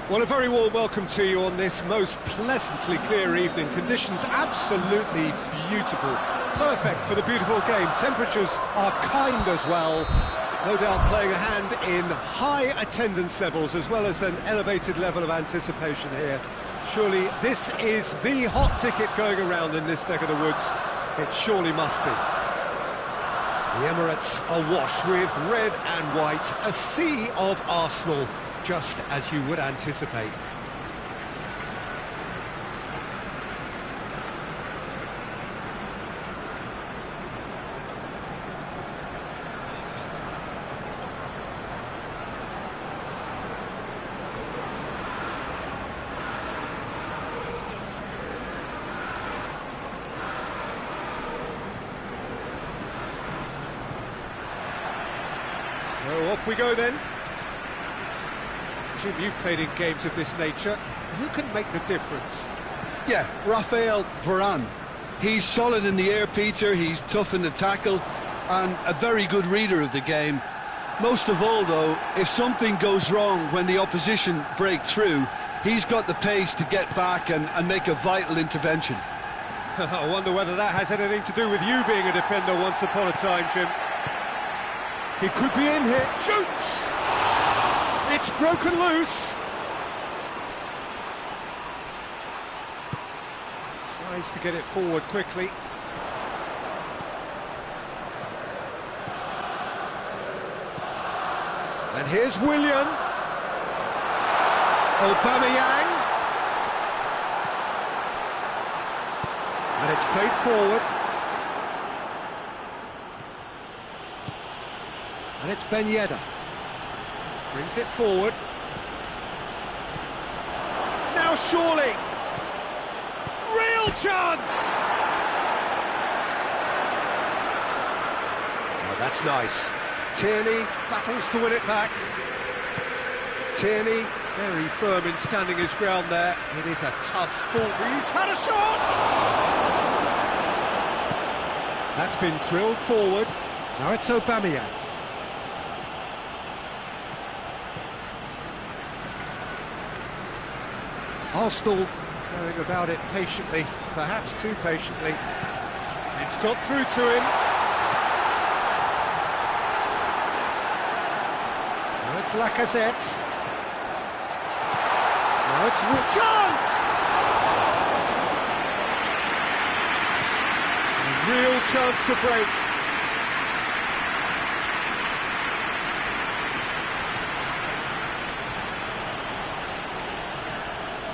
Well, a very warm welcome to you on this most pleasantly clear evening. Conditions absolutely beautiful. Perfect for the beautiful game. Temperatures are kind as well. No doubt playing a hand in high attendance levels as well as an elevated level of anticipation here. Surely this is the hot ticket going around in this neck of the woods. It surely must be. The Emirates awash with red and white, a sea of Arsenal, just as you would anticipate. So off we go then. Jim, you've played in games of this nature. Who can make the difference? Yeah, Raphael Varane. He's solid in the air, Peter. He's tough in the tackle and a very good reader of the game. Most of all, though, if something goes wrong when the opposition break through, he's got the pace to get back and make a vital intervention. I wonder whether that has anything to do with you being a defender once upon a time, Jim. He could be in here. Shoots! It's broken loose. Tries to get it forward quickly. And here's Willian. Aubameyang. And it's played forward. And it's Ben Yedder. Brings it forward. Now surely. Real chance! Oh, that's nice. Tierney battles to win it back. Tierney very firm in standing his ground there. It is a tough fall. He's had a shot! That's been drilled forward. Now it's Aubameyang. Arsenal going about it patiently, perhaps too patiently. It's got through to him. Now it's Lacazette. Now it's chance! A real chance to break.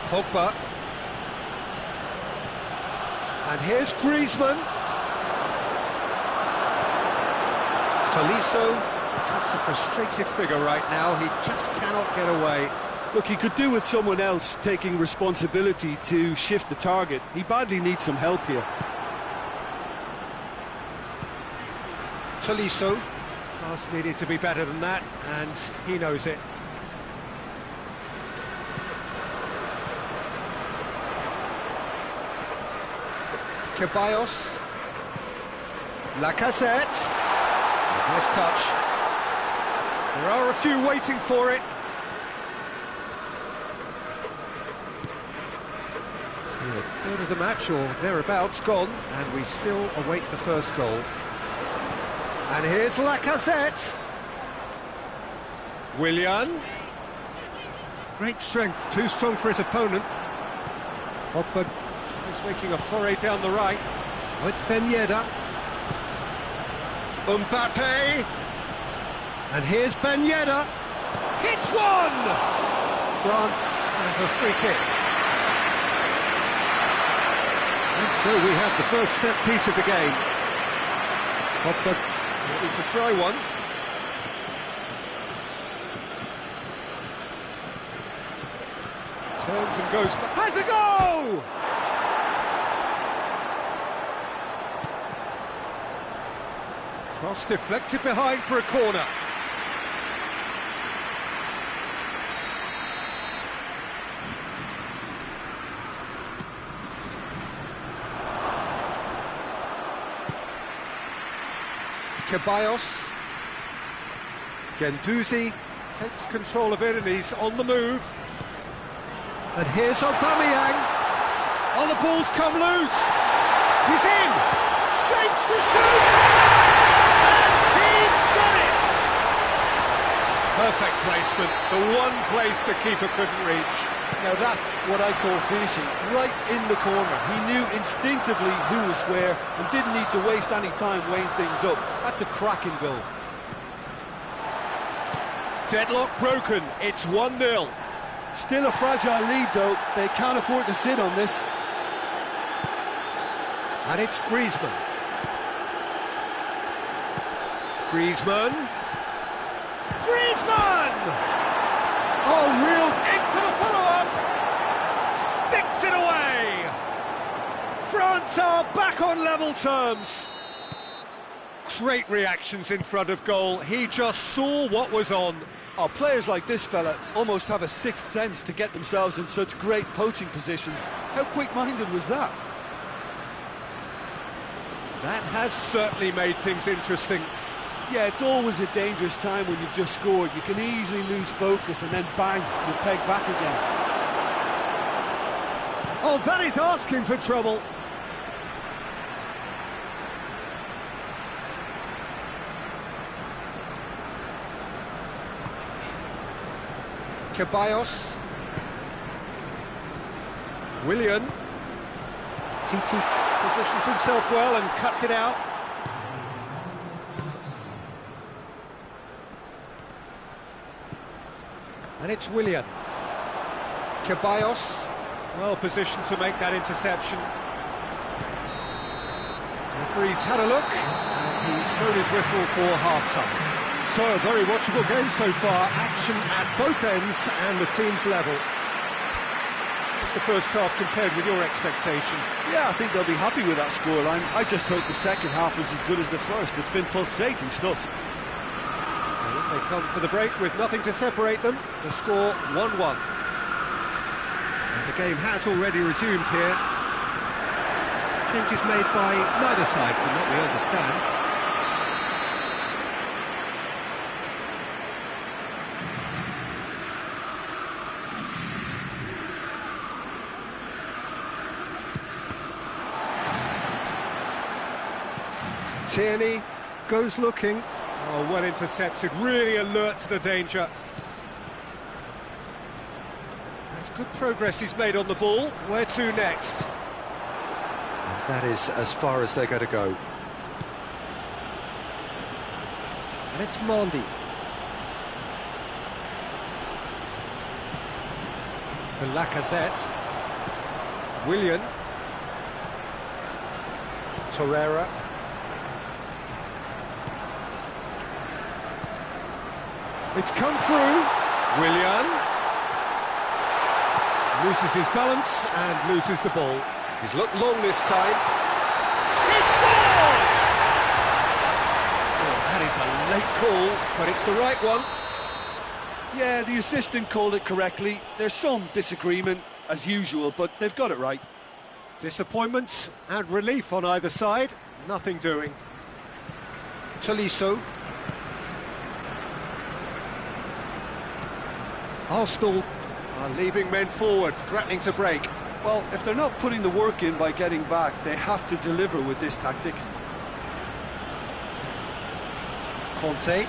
Pogba. And here's Griezmann. Tolisso. That's a frustrated figure right now. He just cannot get away. Look, he could do with someone else taking responsibility to shift the target. He badly needs some help here. Tolisso. Pass needed to be better than that, and he knows it. Ceballos. Lacazette. Nice touch. There are a few waiting for it. So a third of the match or thereabouts gone, and we still await the first goal. And here's Lacazette. Willian. Great strength, too strong for his opponent. Pogba is making a foray down the right. Oh, it's Ben Yedder. Mbappe. And here's Ben Yedder. Hits one! France have a free kick. And so we have the first set piece of the game. Pogba ready to try one. Turns and goes, but has a go! Cross deflected behind for a corner. Ceballos. Guendouzi takes control of it and he's on the move. And here's Aubameyang. Oh, the ball's come loose. He's in. Shapes to shoot. And he's done it. Perfect placement. The one place the keeper couldn't reach. Now that's what I call finishing, right in the corner. He knew instinctively who was where and didn't need to waste any time weighing things up. That's a cracking goal. Deadlock broken. It's 1-0. Still a fragile lead though. They can't afford to sit on this. And it's Griezmann. Griezmann. Oh, reeled in for the follow-up. Sticks it away. France are back on level terms. Great reactions in front of goal. He just saw what was on. Oh, players like this fella almost have a sixth sense to get themselves in such great poaching positions. How quick-minded was that? That has certainly made things interesting. Yeah, it's always a dangerous time when you've just scored. You can easily lose focus and then bang, you're pegged back again. Oh, that is asking for trouble. Ceballos. Willian. TT positions himself well and cuts it out. And it's Willian. Ceballos, well positioned to make that interception. The referee's had a look, and he's blown his whistle for half-time. So, a very watchable game so far, action at both ends and the team's level. What's the first half compared with your expectation? Yeah, I think they'll be happy with that scoreline. I just hope the second half was as good as the first. It's been pulsating stuff. They come for the break with nothing to separate them. The score 1-1. And the game has already resumed here. Changes made by neither side from what we understand. Tierney goes looking. Oh, well intercepted, really alert to the danger. That's good progress he's made on the ball. Where to next? And that is as far as they're going to go. And it's Mendy. The Lacazette. Willian. Torreira. It's come through. Willian loses his balance and loses the ball. He's looked long this time. He scores! Oh, that is a late call, but it's the right one. Yeah, the assistant called it correctly. There's some disagreement, as usual, but they've got it right. Disappointment and relief on either side. Nothing doing. Tolisso. Arsenal are leaving men forward, threatening to break. Well, if they're not putting the work in by getting back, they have to deliver with this tactic. Conte,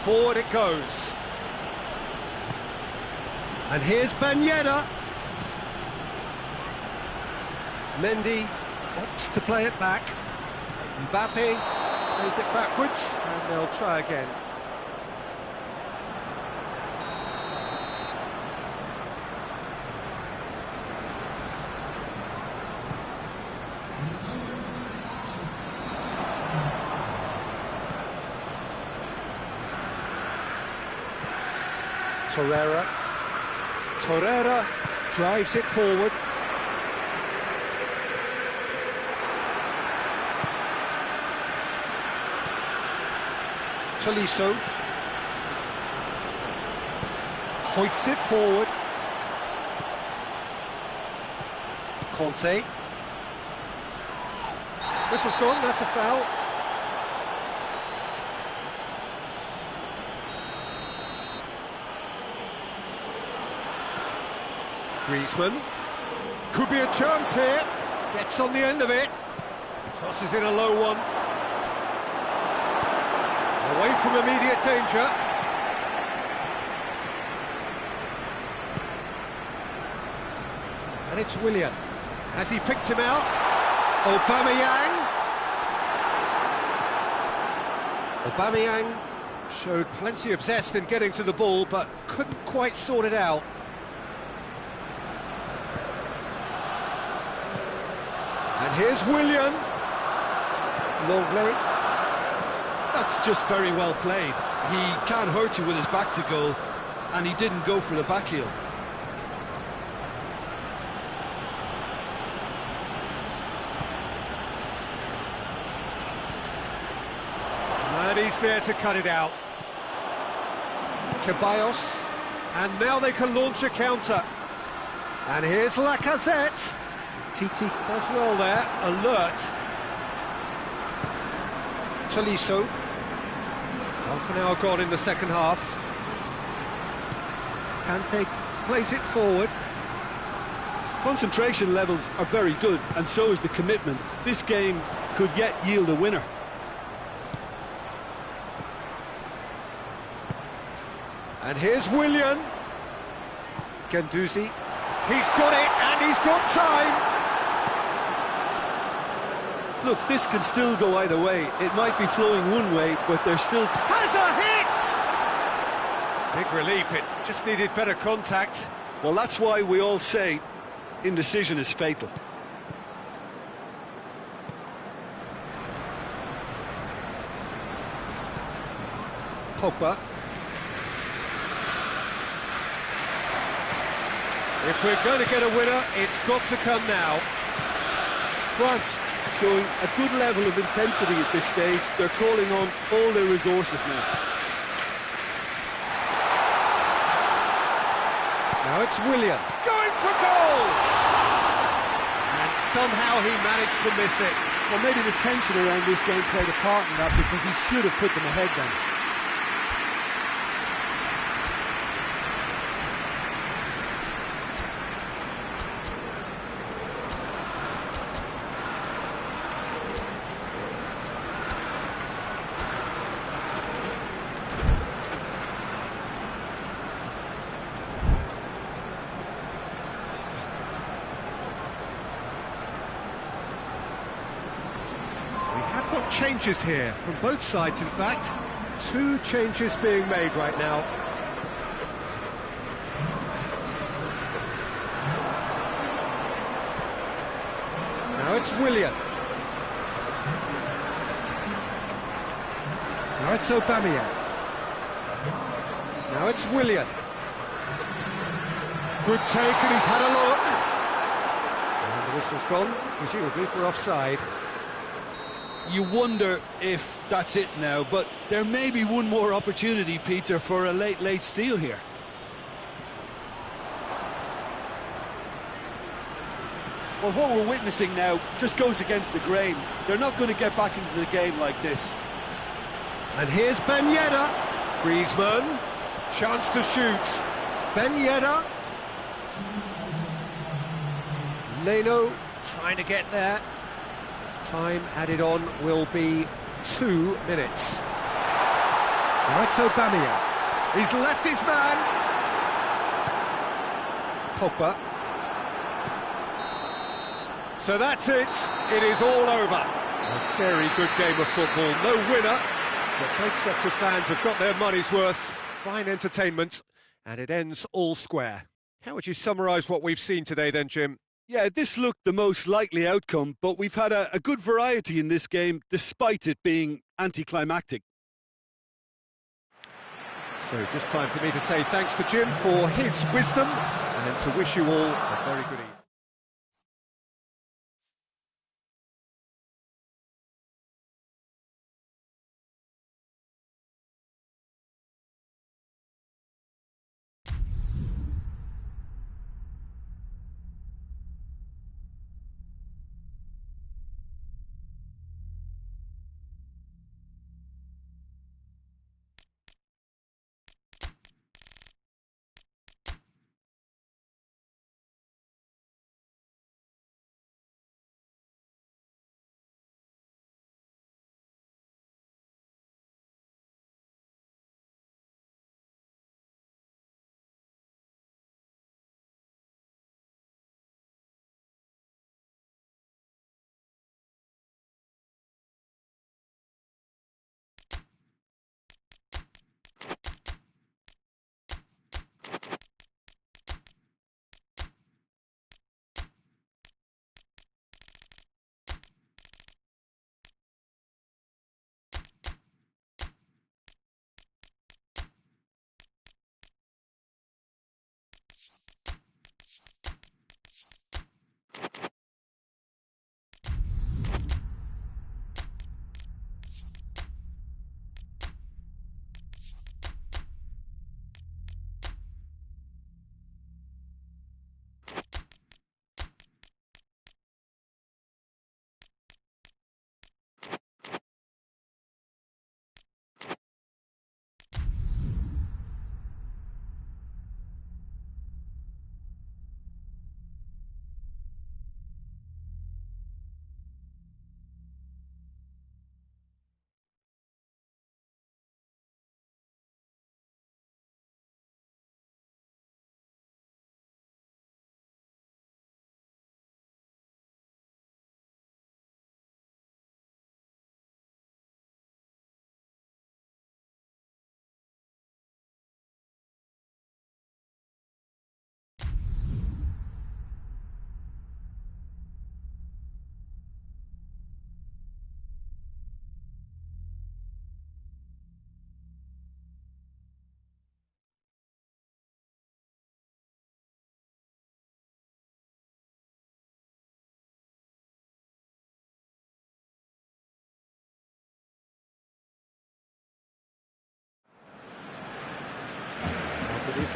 forward it goes. And here's Ben Yedder. Mendy opts to play it back. Mbappe plays it backwards, and they'll try again. Torreira drives it forward. Tolisso hoists it forward. Conte. Whistle's gone, that's a foul. Griezmann. Could be a chance here. Gets on the end of it. Crosses in a low one. Away from immediate danger. And it's Willian. Has he picked him out? Aubameyang showed plenty of zest in getting to the ball, but couldn't quite sort it out. And here's Willian. Longley. That's just very well played. He can't hurt you with his back to goal, and he didn't go for the back heel. And he's there to cut it out. Ceballos. And now they can launch a counter. And here's Lacazette. Titi does well there, alert. Tolisso. Half an hour gone in the second half. Kante plays it forward. Concentration levels are very good, and so is the commitment. This game could yet yield a winner. And here's Willian. Guendouzi. He's got it, and he's got time. Look, this can still go either way. It might be flowing one way, but there's still... Has a hit! Big relief, it just needed better contact. Well, that's why we all say indecision is fatal. Pogba. If we're going to get a winner, it's got to come now. France showing a good level of intensity at this stage. They're calling on all their resources now. Now it's Willian. Going for goal! And somehow he managed to miss it. Well, maybe the tension around this game played a part in that, because he should have put them ahead then. Changes here from both sides, in fact. 2 changes being made right now. Now it's Willian. Now it's Aubameyang. Now it's Willian. Good take, and he's had a look. And the whistle's gone, presumably for offside. You wonder if that's it now, but there may be one more opportunity, Peter, for a late steal here. Well, what we're witnessing now just goes against the grain. They're not going to get back into the game like this. And here's Ben Yedder. Griezmann, chance to shoot. Ben Yedder. Leno trying to get there. Time added on will be 2 minutes. Now it's Aubameyang. He's left his man. Pogba. So that's it. It is all over. A very good game of football. No winner, but both sets of fans have got their money's worth. Fine entertainment, and it ends all square. How would you summarise what we've seen today then, Jim? Yeah, this looked the most likely outcome, but we've had a good variety in this game, despite it being anticlimactic. So just time for me to say thanks to Jim for his wisdom, and to wish you all a very good evening.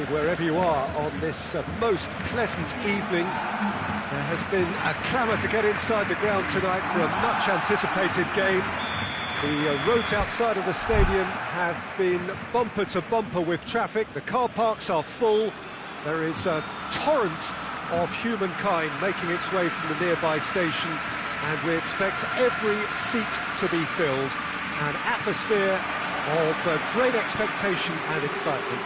Wherever you are on this most pleasant evening, there has been a clamour to get inside the ground tonight for a much-anticipated game. The roads outside of the stadium have been bumper to bumper with traffic. The car parks are full. There is a torrent of humankind making its way from the nearby station, and we expect every seat to be filled. An atmosphere of great expectation and excitement.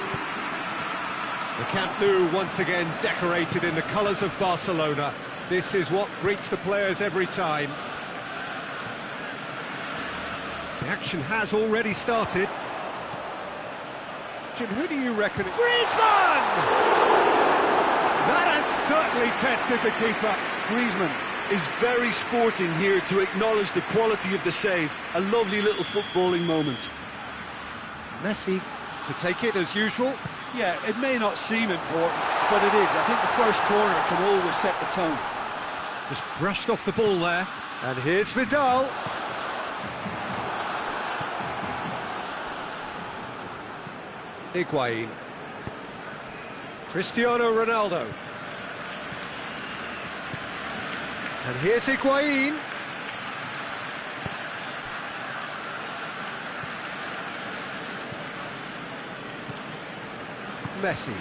The Camp Nou once again decorated in the colours of Barcelona. This is what greets the players every time. The action has already started. Jim, who do you reckon? Griezmann! That has certainly tested the keeper. Griezmann is very sporting here to acknowledge the quality of the save. A lovely little footballing moment. Messi to take it as usual. Yeah, it may not seem important, but it is. I think the first corner can always set the tone. Just brushed off the ball there. And here's Vidal. Higuain. Cristiano Ronaldo. And here's Higuain. Messi.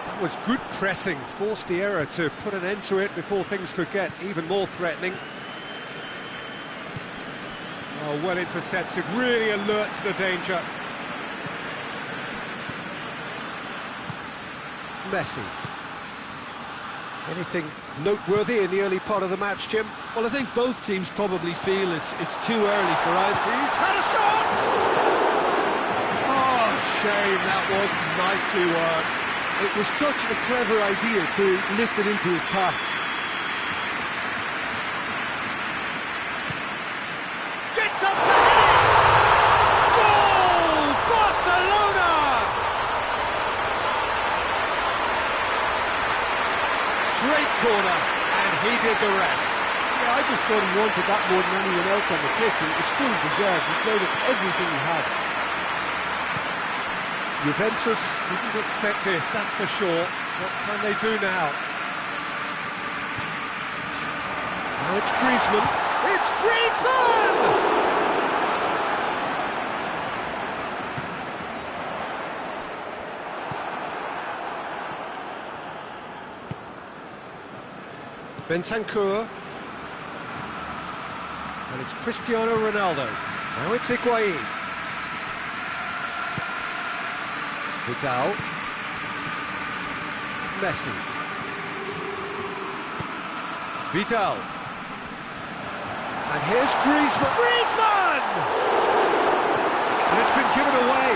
That was good pressing, forced the error to put an end to it before things could get even more threatening. Oh, well intercepted, really alert to the danger. Messi. Anything noteworthy in the early part of the match, Jim? Well, I think both teams probably feel it's too early for either. He's had a shot! Shame, that was nicely worked. It was such a clever idea to lift it into his path. Gets up to hit it! Goal! Barcelona! Great corner, and he did the rest. Yeah, I just thought he wanted that more than anyone else on the pitch, and it was fully deserved. He played with everything he had. Juventus didn't expect this, that's for sure. What can they do now? Now it's Griezmann. It's Griezmann! Bentancur. And it's Cristiano Ronaldo. Now it's Higuain. Vidal. Messi. Vidal. And here's Griezmann. Griezmann! And it's been given away.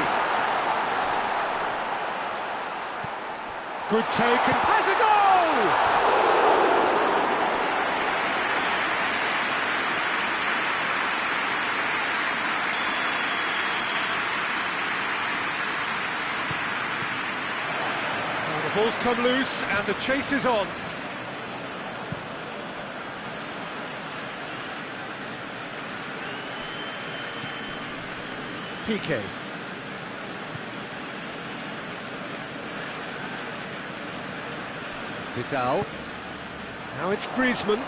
Good take and has a goal! Ball's come loose and the chase is on. PK. Vidal. Now it's Griezmann.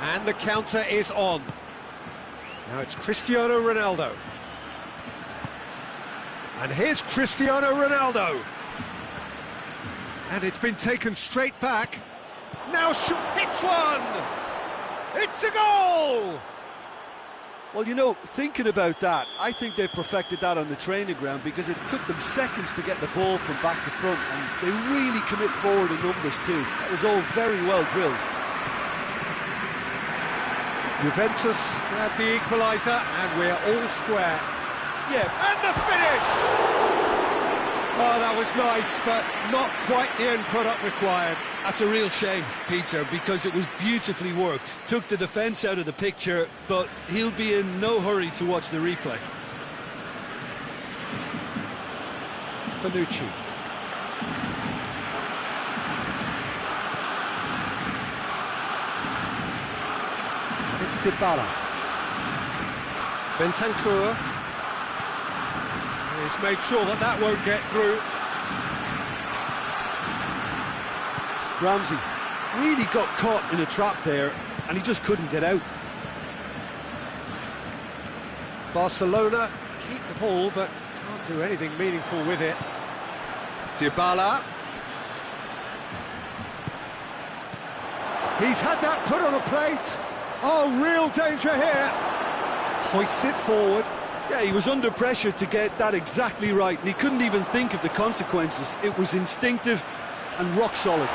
And the counter is on. Now it's Cristiano Ronaldo. And here's Cristiano Ronaldo. And it's been taken straight back. Now hits one! It's a goal! Well, you know, thinking about that, I think they've perfected that on the training ground because it took them seconds to get the ball from back to front, and they really commit forward in numbers too. That was all very well drilled. Juventus grab the equaliser, and we're all square. Yeah, and the finish! Oh, that was nice, but not quite the end product required. That's a real shame, Peter, because it was beautifully worked. Took the defence out of the picture, but he'll be in no hurry to watch the replay. Bonucci. It's Dybala. Bentancur. He's made sure that that won't get through. Ramsey really got caught in a trap there, and he just couldn't get out. Barcelona keep the ball, but can't do anything meaningful with it. Dybala. He's had that put on a plate. Oh, real danger here. Hoists it forward. Yeah, he was under pressure to get that exactly right, and he couldn't even think of the consequences. It was instinctive and rock solid.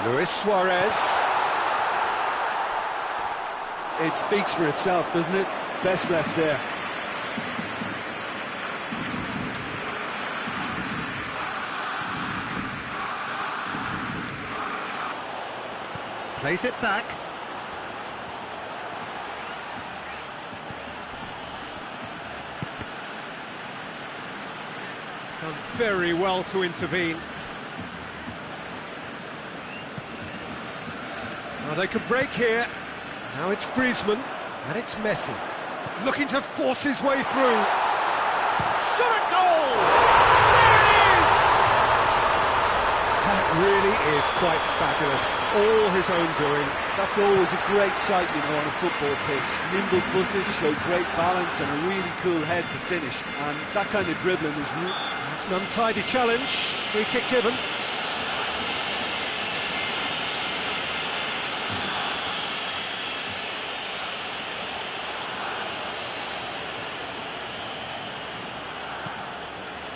Luis Suarez. It speaks for itself, doesn't it? Best left there. Plays it back. Done very well to intervene. Now they could break here. Now it's Griezmann, and it's Messi. Looking to force his way through. Shot at goal! There it is! That really is quite fabulous. All his own doing. That's always a great sight, you know, on a football pitch. Nimble-footed, showed great balance and a really cool head to finish. And that kind of dribbling is... It's an untidy challenge. Free kick given.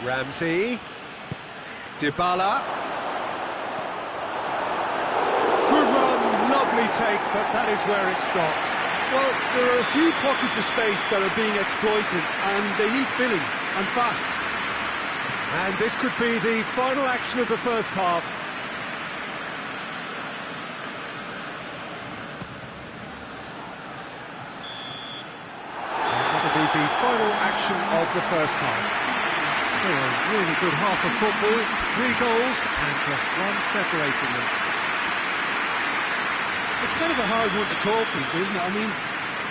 Ramsey. Dybala. Good run, lovely take, but that is where it stopped. Well, there are a few pockets of space that are being exploited, and they need filling, and fast. And this could be the final action of the first half. That'll be the final action of the first half. So a really good half of football, 3 goals and just one separating them. It's kind of a hard one to call, Peter, isn't it? I mean,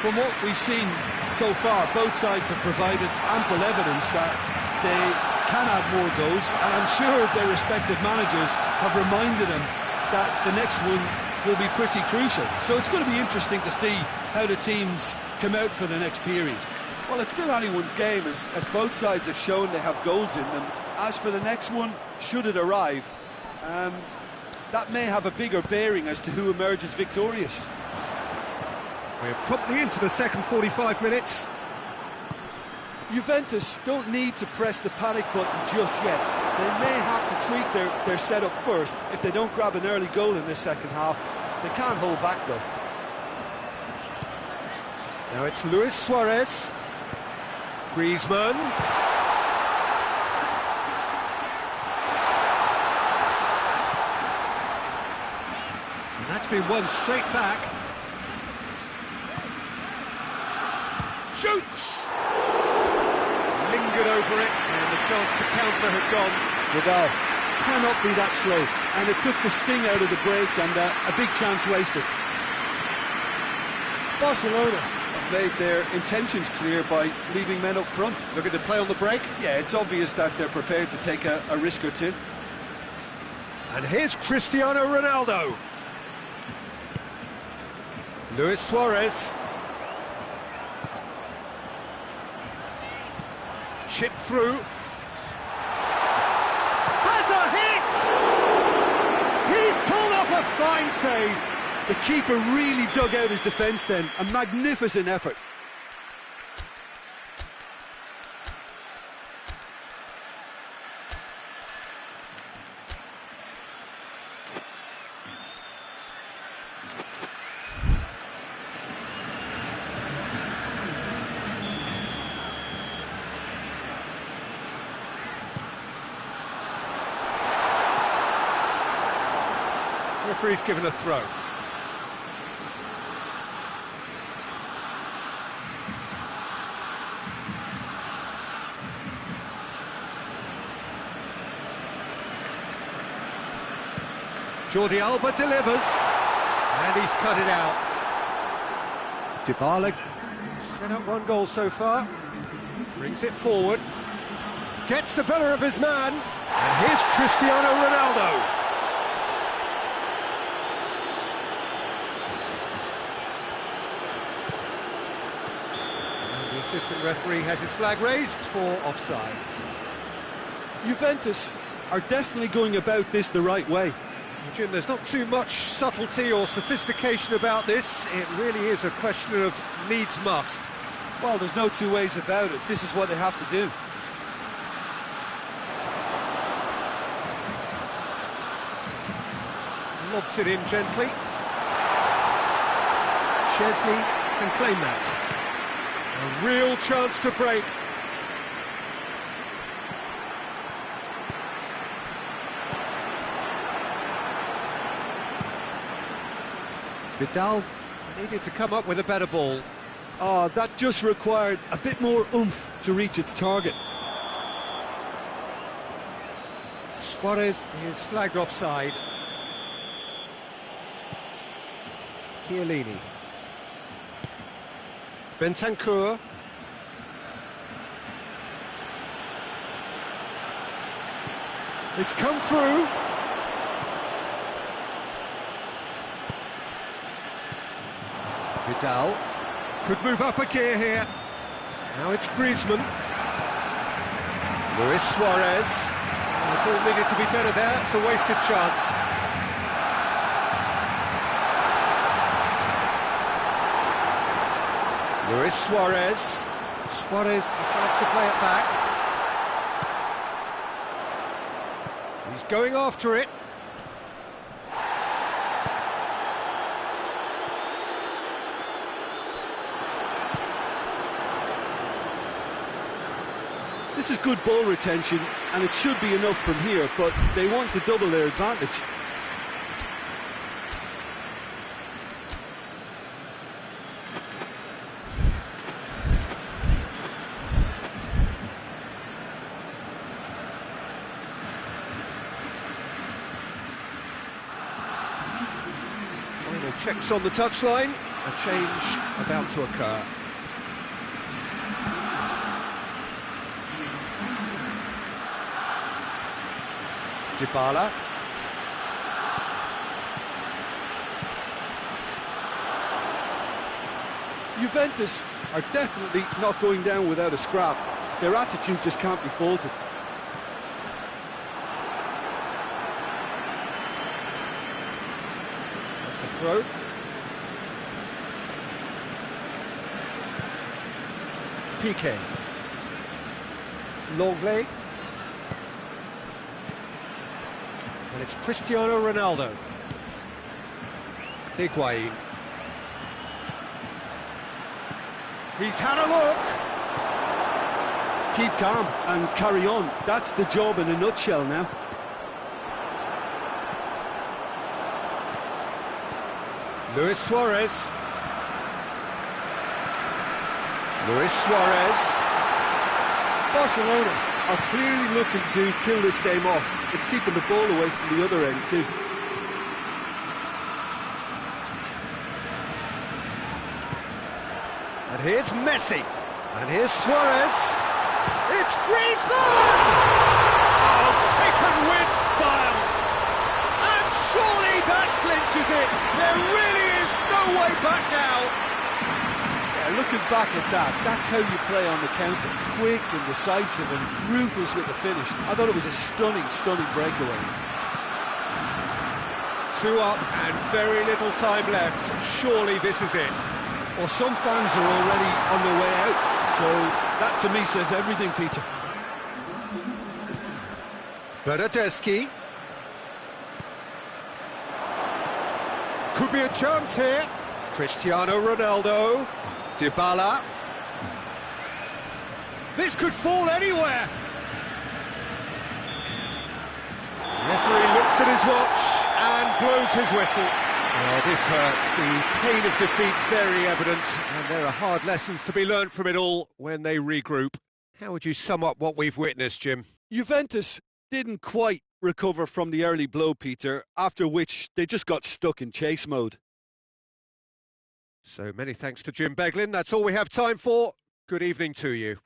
from what we've seen so far, both sides have provided ample evidence that they can add more goals, and I'm sure their respective managers have reminded them that the next one will be pretty crucial. So it's going to be interesting to see how the teams come out for the next period. Well, it's still anyone's game, as both sides have shown they have goals in them. As for the next one, should it arrive, that may have a bigger bearing as to who emerges victorious. We're promptly into the second 45 minutes. Juventus don't need to press the panic button just yet. They may have to tweak their setup first if they don't grab an early goal in this second half. They can't hold back, though. Now it's Luis Suarez. Griezmann. And that's been won straight back. Shoots! Lingered over it, and the chance to counter had gone. Vidal cannot be that slow, and it took the sting out of the break, and a big chance wasted. Barcelona have made their intentions clear by leaving men up front. Looking to play on the break. Yeah, it's obvious that they're prepared to take a risk or two. And here's Cristiano Ronaldo. Luis Suarez. Chip through. Has a hit! He's pulled off a fine save. The keeper really dug out his defence then. A magnificent effort. Referee's given a throw. Jordi Alba delivers, and he's cut it out. Dybala set up one goal so far, brings it forward, gets the better of his man, and here's Cristiano Ronaldo. And the assistant referee has his flag raised for offside. Juventus are definitely going about this the right way. Jim, there's not too much subtlety or sophistication about this. It really is a question of needs must. Well, there's no two ways about it. This is what they have to do. Lobs it in gently. Chesney can claim that. A real chance to break. Vidal needed to come up with a better ball. Oh, that just required a bit more oomph to reach its target. Suarez is flagged offside. Chiellini. Bentancur. It's come through. Vidal could move up a gear here. Now it's Griezmann. Luis Suarez. The ball needed to be better there. It's a wasted chance. Luis Suarez. Suarez decides to play it back. He's going after it. This is good ball retention, and it should be enough from here, but they want to double their advantage. Final checks on the touchline. A change about to occur. Dybala. Juventus are definitely not going down without a scrap. Their attitude just can't be faulted. That's a throw. Piqué. Longley. And it's Cristiano Ronaldo. Higuain. He's had a look. Keep calm and carry on. That's the job in a nutshell now. Luis Suarez. Luis Suarez. Barcelona are clearly looking to kill this game off. It's keeping the ball away from the other end too. And here's Messi. And here's Suarez. It's Griezmann! Oh, taken with style. And surely that clinches it. There really is no way back now. Yeah, looking back at that, that's how you play on the counter. Quick and decisive and ruthless with the finish. I thought it was a stunning, stunning breakaway. 2 up and very little time left. Surely this is it. Well, some fans are already on their way out, so that to me says everything, Peter. Bernardeschi. Could be a chance here. Cristiano Ronaldo. Dybala. This could fall anywhere. The referee looks at his watch and blows his whistle. Oh, this hurts. The pain of defeat very evident, and there are hard lessons to be learned from it all when they regroup. How would you sum up what we've witnessed, Jim? Juventus didn't quite recover from the early blow, Peter, after which they just got stuck in chase mode. So many thanks to Jim Beglin. That's all we have time for. Good evening to you.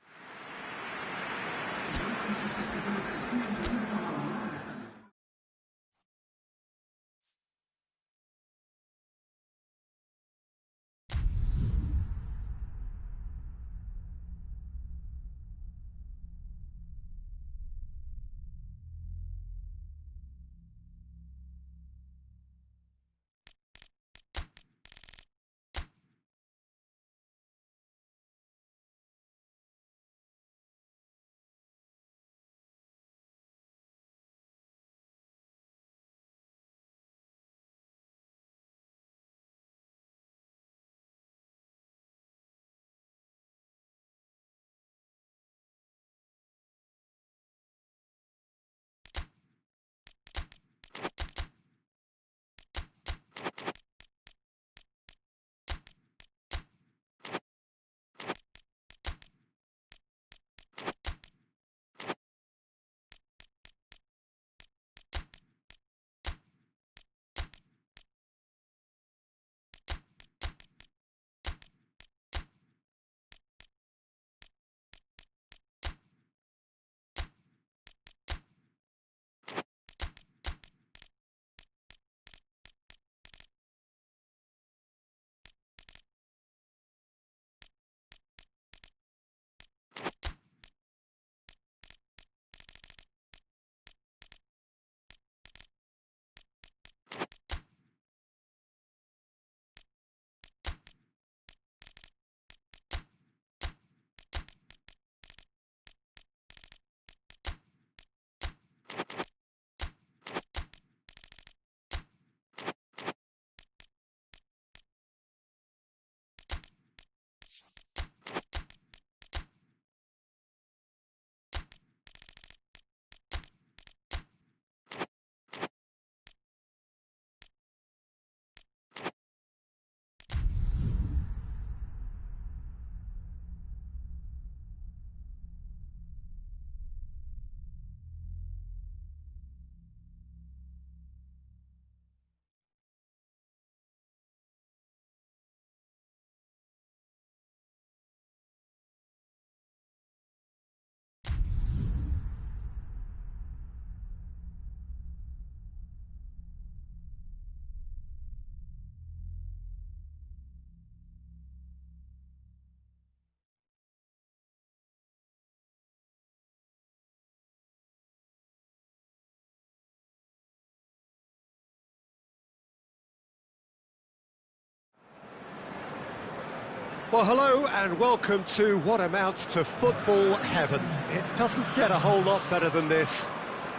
Well, hello and welcome to what amounts to football heaven. It doesn't get a whole lot better than this.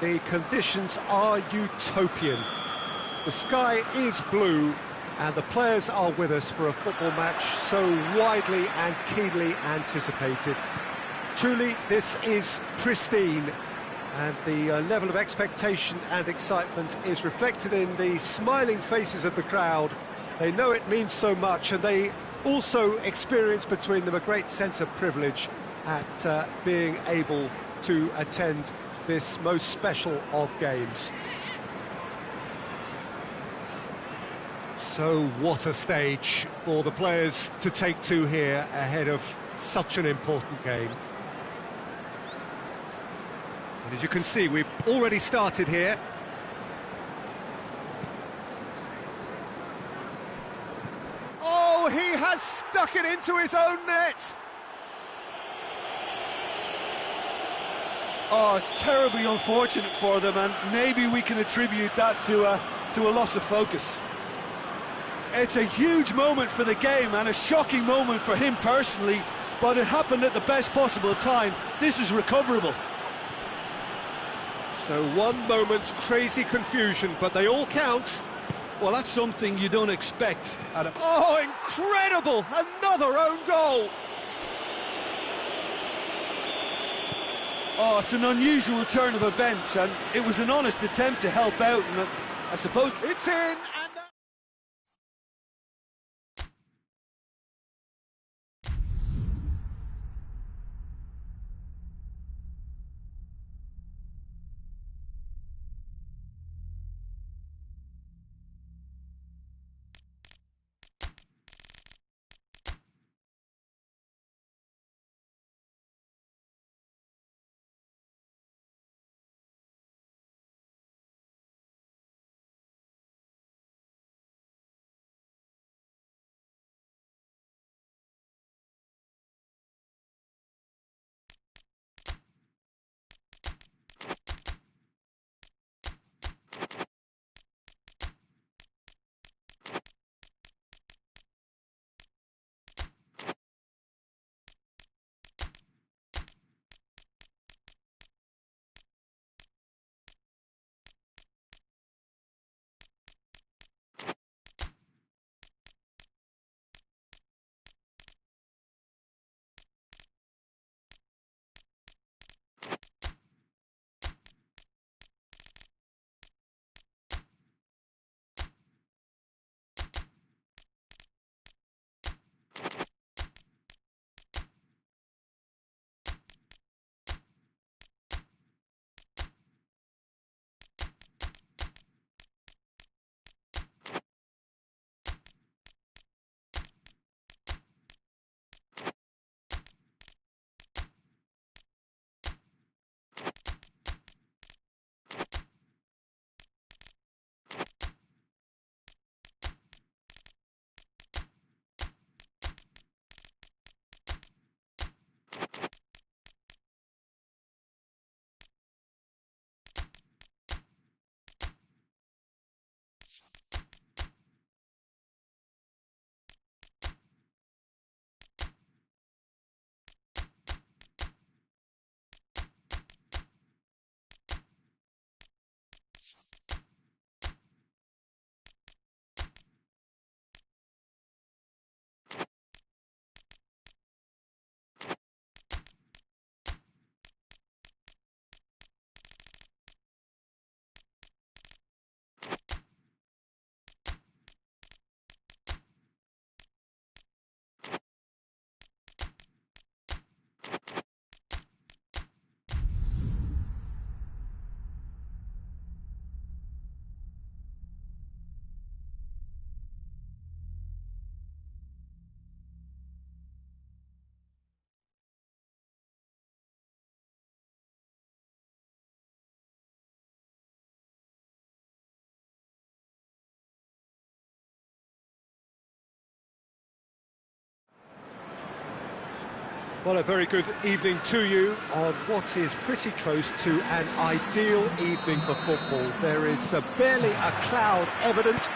The conditions are utopian. The sky is blue and the players are with us for a football match so widely and keenly anticipated. Truly, this is pristine, and the level of expectation and excitement is reflected in the smiling faces of the crowd. They know it means so much, and they also experience between them a great sense of privilege at being able to attend this most special of games. So what a stage for the players to take to here ahead of such an important game. And as you can see, we've already started here. Oh, he has stuck it into his own net! Oh, it's terribly unfortunate for them, and maybe we can attribute that to a loss of focus. It's a huge moment for the game and a shocking moment for him personally, but it happened at the best possible time. This is recoverable. So one moment's crazy confusion, but they all count. Well, that's something you don't expect, Adam. Oh, incredible! Another own goal! Oh, it's an unusual turn of events, and it was an honest attempt to help out, and I suppose... It's in! Well, a very good evening to you on what is pretty close to an ideal evening for football. There is barely a cloud evident.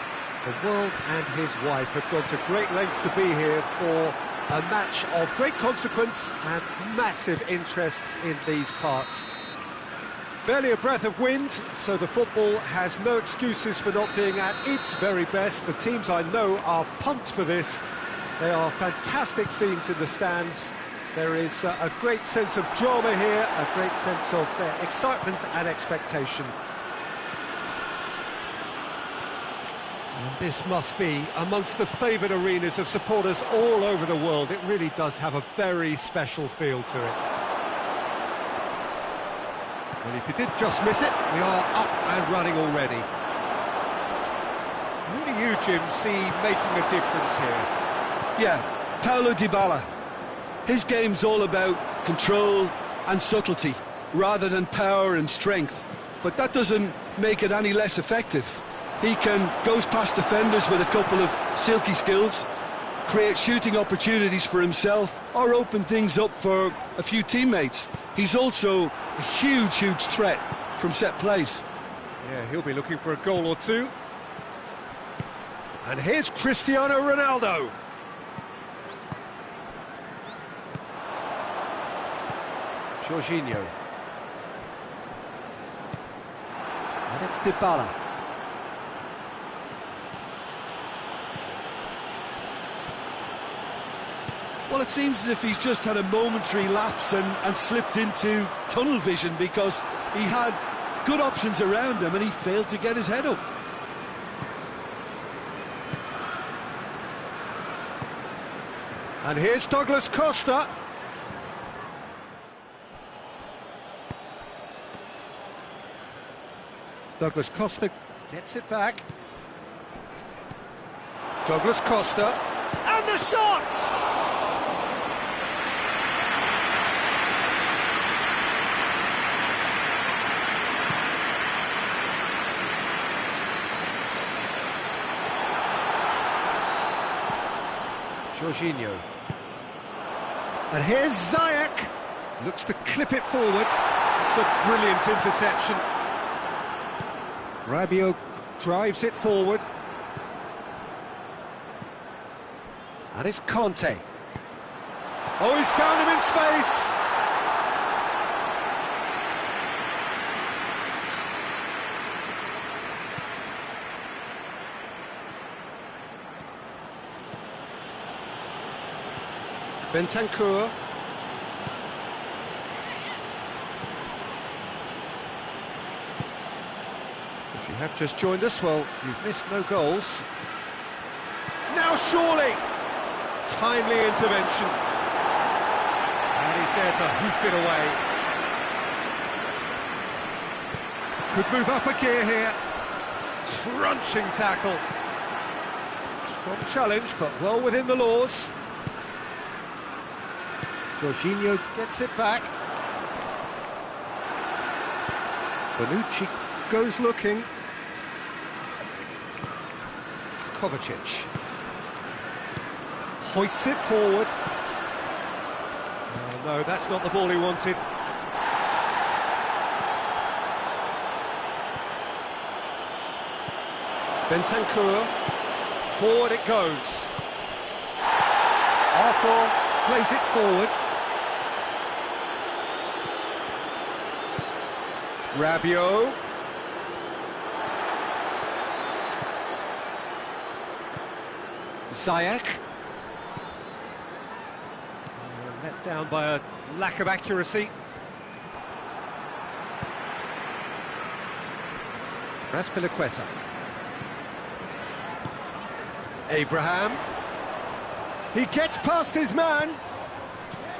The world and his wife have gone to great lengths to be here for a match of great consequence and massive interest in these parts. Barely a breath of wind, so the football has no excuses for not being at its very best. The teams I know are pumped for this. They are fantastic scenes in the stands. There is a great sense of drama here, a great sense of excitement and expectation. And this must be amongst the favoured arenas of supporters all over the world. It really does have a very special feel to it. Well, if you did just miss it, we are up and running already. Who do you, Jim, see making a difference here? Yeah, Paulo Dybala. His game's all about control and subtlety, rather than power and strength. But that doesn't make it any less effective. He goes past defenders with a couple of silky skills, create shooting opportunities for himself, or open things up for a few teammates. He's also a huge threat from set plays. Yeah, he'll be looking for a goal or two. And here's Cristiano Ronaldo. Jorginho. And it's Dybala. Well, it seems as if he's just had a momentary lapse and slipped into tunnel vision, because he had good options around him and he failed to get his head up. And here's Douglas Costa. Douglas Costa gets it back. Douglas Costa, and the shot! Jorginho. And here's Ziyech. Looks to clip it forward. It's a brilliant interception. Rabiot drives it forward. And it's Conte. Oh, he's found him in space. Bentancur. If you have just joined us, well, you've missed no goals. Now surely! Timely intervention. And he's there to hoof it away. Could move up a gear here. Crunching tackle. Strong challenge, but well within the laws. Jorginho gets it back. Bonucci goes looking. Kovacic hoists it forward. Oh, no, that's not the ball he wanted. Bentancur, forward it goes. Arthur plays it forward. Rabiot. Ziyech. Let down by a lack of accuracy. Azpilicueta. Abraham. He gets past his man.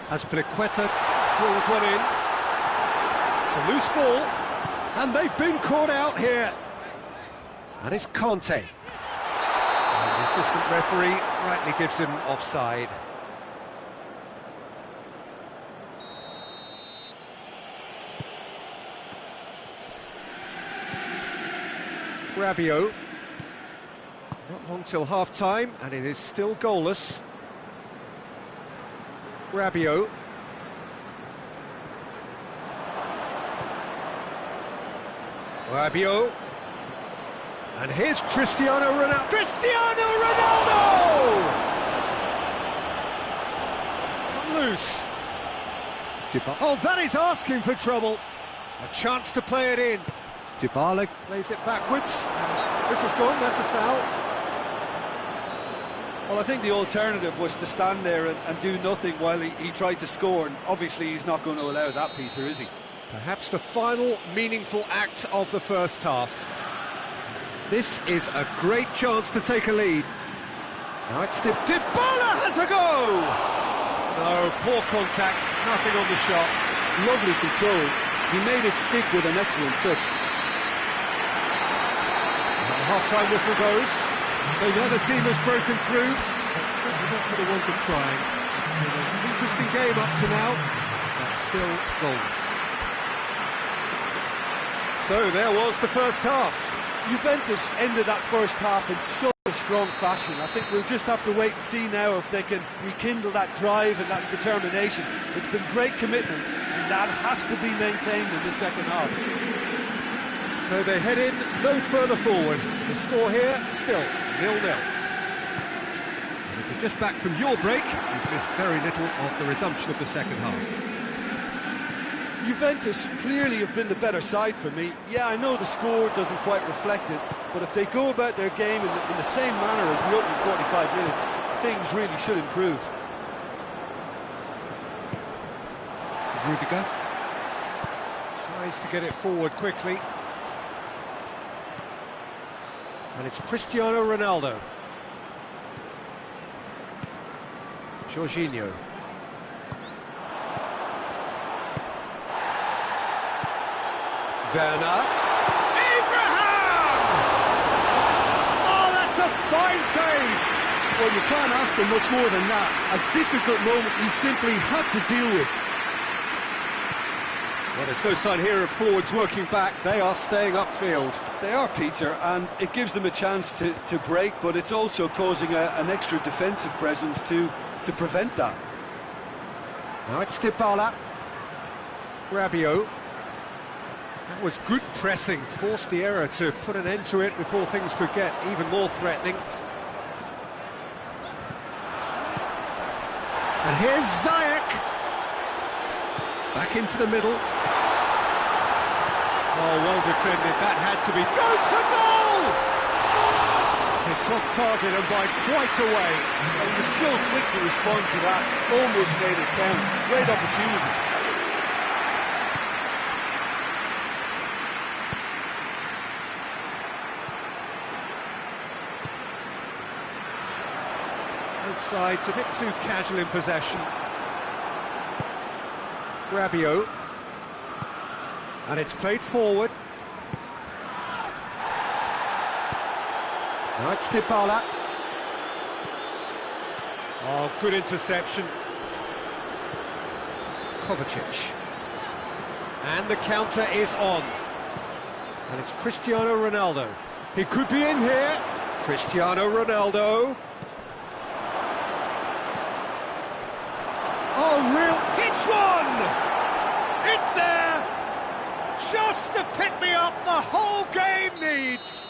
Azpilicueta drills one in. It's a loose ball. And they've been caught out here. And it's Conte. And the assistant referee rightly gives him offside. Rabiot. Not long till half-time, and it is still goalless. Rabiot. Rabiot. And here's Cristiano Ronaldo. Cristiano Ronaldo! It's come loose. Oh, that is asking for trouble. A chance to play it in. Dybala plays it backwards. This has gone, that's a foul. Well, I think the alternative was to stand there and do nothing while he tried to score, and obviously he's not going to allow that, Peter, is he? Perhaps the final meaningful act of the first half. This is a great chance to take a lead. Now it's Dybala has a go! No, poor contact, nothing on the shot. Lovely control. He made it stick with an excellent touch. The half-time whistle goes. So the other team has broken through. But certainly not for the want of trying. It's been an interesting game up to now, but still goals. So there was the first half. Juventus ended that first half in such a strong fashion. I think we'll just have to wait and see now if they can rekindle that drive and that determination. It's been great commitment, and that has to be maintained in the second half. So they head in no further forward. The score here, still 0-0. And if you're just back from your break, you've missed very little of the resumption of the second half. Juventus clearly have been the better side for me. Yeah, I know the score doesn't quite reflect it, but if they go about their game in the same manner as the opening 45 minutes, things really should improve. Rudiger tries to get it forward quickly. And it's Cristiano Ronaldo. Jorginho. Werner. Abraham! Oh, that's a fine save! Well, you can't ask for much more than that. A difficult moment he simply had to deal with. Well, there's no sign here of forwards working back. They are staying upfield. They are, Peter, and it gives them a chance to break, but it's also causing an extra defensive presence to prevent that. Now it's Dybala. Rabiot. That was good pressing, forced the error to put an end to it before things could get even more threatening. And here's Ziyech. Back into the middle. Oh, well defended, that had to be... Goes for goal! It's off target and by quite a way. And he was so quick to respond to that, almost made it count. Great opportunity. Both sides a bit too casual in possession. Rabiot. And it's played forward. Now it's Dybala. Oh, good interception. Kovacic. And the counter is on. And it's Cristiano Ronaldo. He could be in here. Cristiano Ronaldo. Oh, real... It's one! It's there! Just the pick-me-up the whole game needs!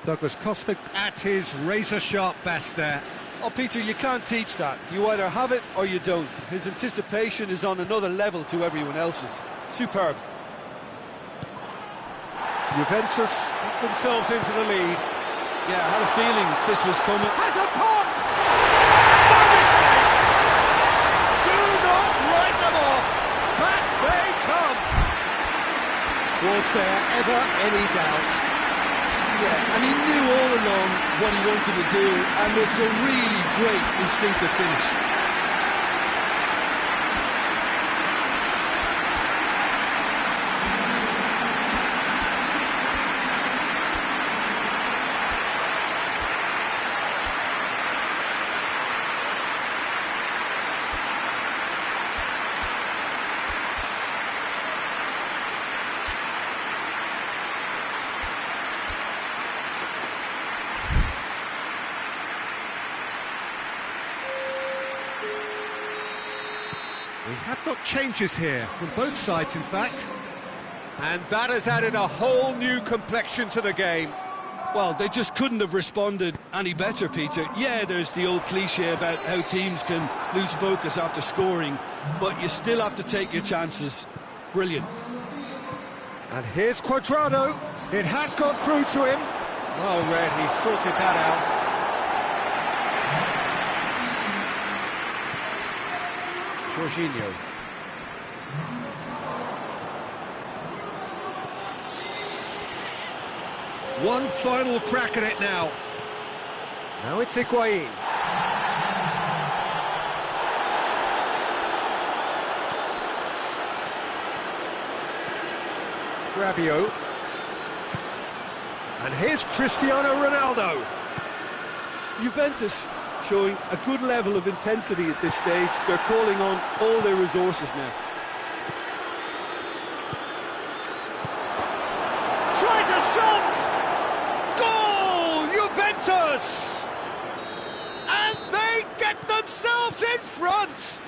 Douglas Costa at his razor-sharp best there. Oh, Peter, you can't teach that. You either have it or you don't. His anticipation is on another level to everyone else's. Superb. Juventus got themselves into the lead. Yeah, I had a feeling this was coming. Has a pop! No mistake! Do not write them off! Back they come! Was there ever any doubt? Yeah, and he knew all along what he wanted to do, and it's a really great instinctive finish. We have got changes here, from both sides in fact. And that has added a whole new complexion to the game. Well, they just couldn't have responded any better, Peter. Yeah, there's the old cliche about how teams can lose focus after scoring, but you still have to take your chances. Brilliant. And here's Cuadrado. It has got through to him. Well read, he sorted that out. Jorginho. One final crack at it now. Now it's Higuain. Rabiot. And here's Cristiano Ronaldo. Juventus showing a good level of intensity at this stage. They're calling on all their resources now. Tries a shot! Goal! Juventus! And they get themselves in front!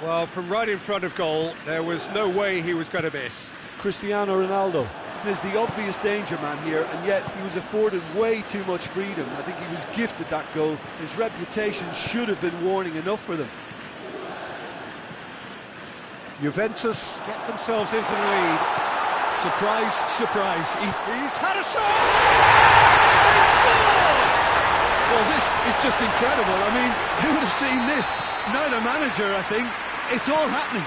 Well, from right in front of goal, there was no way he was going to miss. Cristiano Ronaldo is the obvious danger man here, and yet he was afforded way too much freedom. I think he was gifted that goal. His reputation should have been warning enough for them. Juventus get themselves into the lead. Surprise, surprise. He's had a shot! They scored! Well, this is just incredible. I mean, who would have seen this? Neither manager, I think. It's all happening.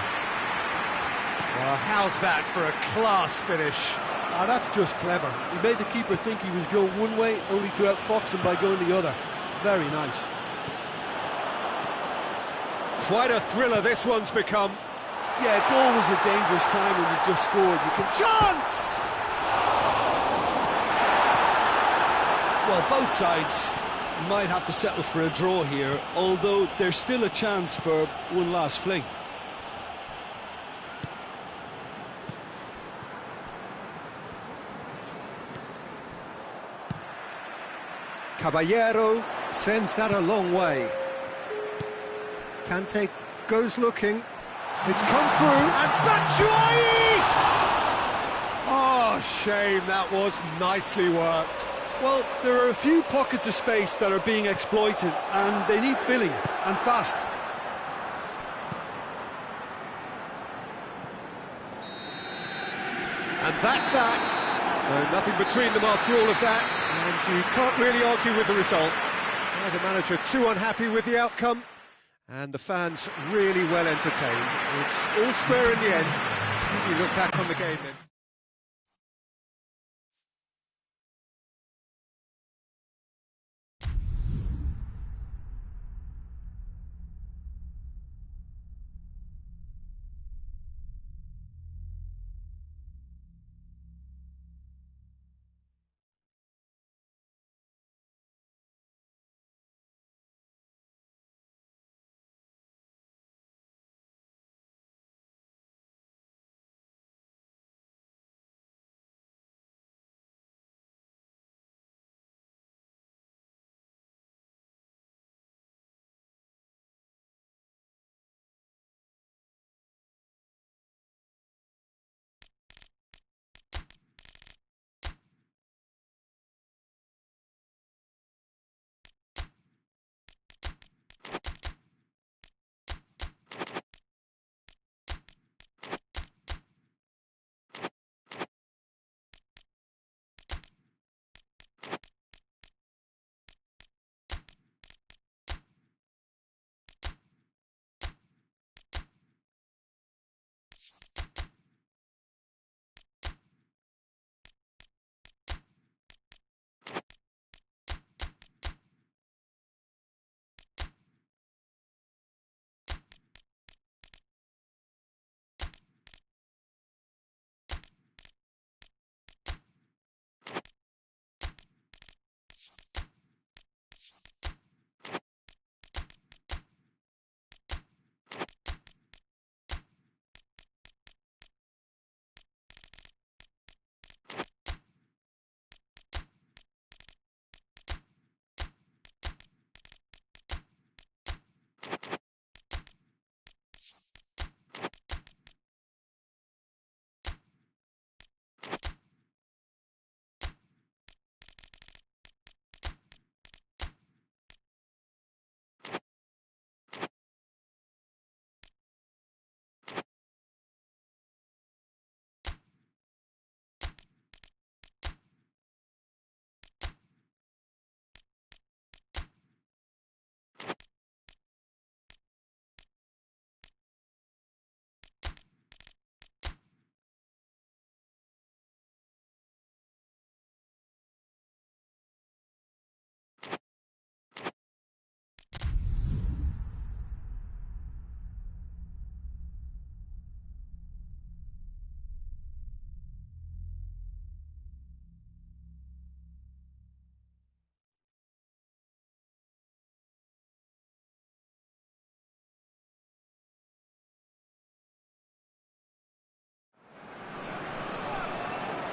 Well, how's that for a class finish? Ah, that's just clever. He made the keeper think he was going one way, only to outfox him by going the other. Very nice. Quite a thriller this one's become. Yeah, it's always a dangerous time when you just scored. You can... Chance! Well, both sides might have to settle for a draw here, although there's still a chance for one last fling. Caballero sends that a long way. Kante goes looking. It's come through, and Batshuayi! Oh, shame, that was nicely worked. Well, there are a few pockets of space that are being exploited, and they need filling, and fast. And that's that. So nothing between them after all of that, and you can't really argue with the result. The manager too unhappy with the outcome, and the fans really well entertained. It's all square in the end. You look back on the game then.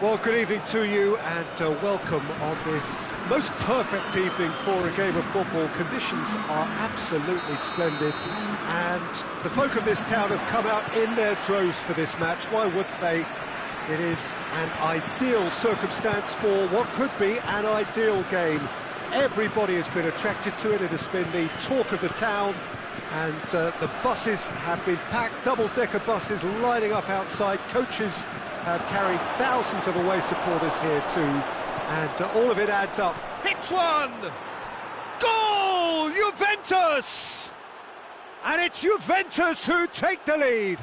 Well, good evening to you and welcome on this most perfect evening for a game of football. Conditions are absolutely splendid and the folk of this town have come out in their droves for this match. Why wouldn't they? It is an ideal circumstance for what could be an ideal game. Everybody has been attracted to it. It has been the talk of the town, and the buses have been packed, double-decker buses lining up outside. Coaches have carried thousands of away supporters here too, and all of it adds up. Hits one! Goal! Juventus! And it's Juventus who take the lead.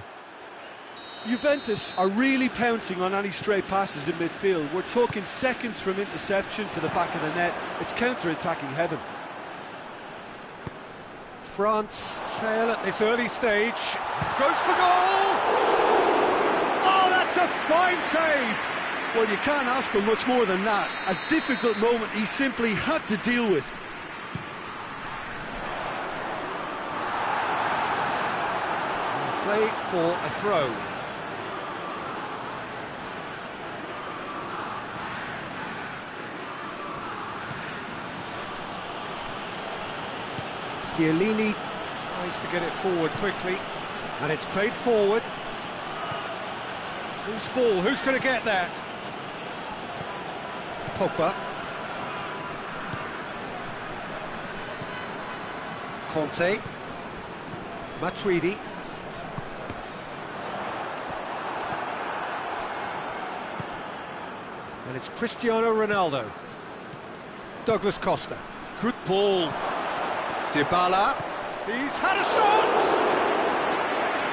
Juventus are really pouncing on any stray passes in midfield. We're talking seconds from interception to the back of the net. It's counter-attacking heaven. France trail at this early stage. Goes for goal! Oh, that's a fine save! Well, you can't ask for much more than that. A difficult moment he simply had to deal with. Play for a throw. Chiellini tries to get it forward quickly, and it's played forward. Loose ball, who's going to get there? Pogba. Conte. Matuidi. And it's Cristiano Ronaldo. Douglas Costa. Good ball. Dybala, he's had a shot!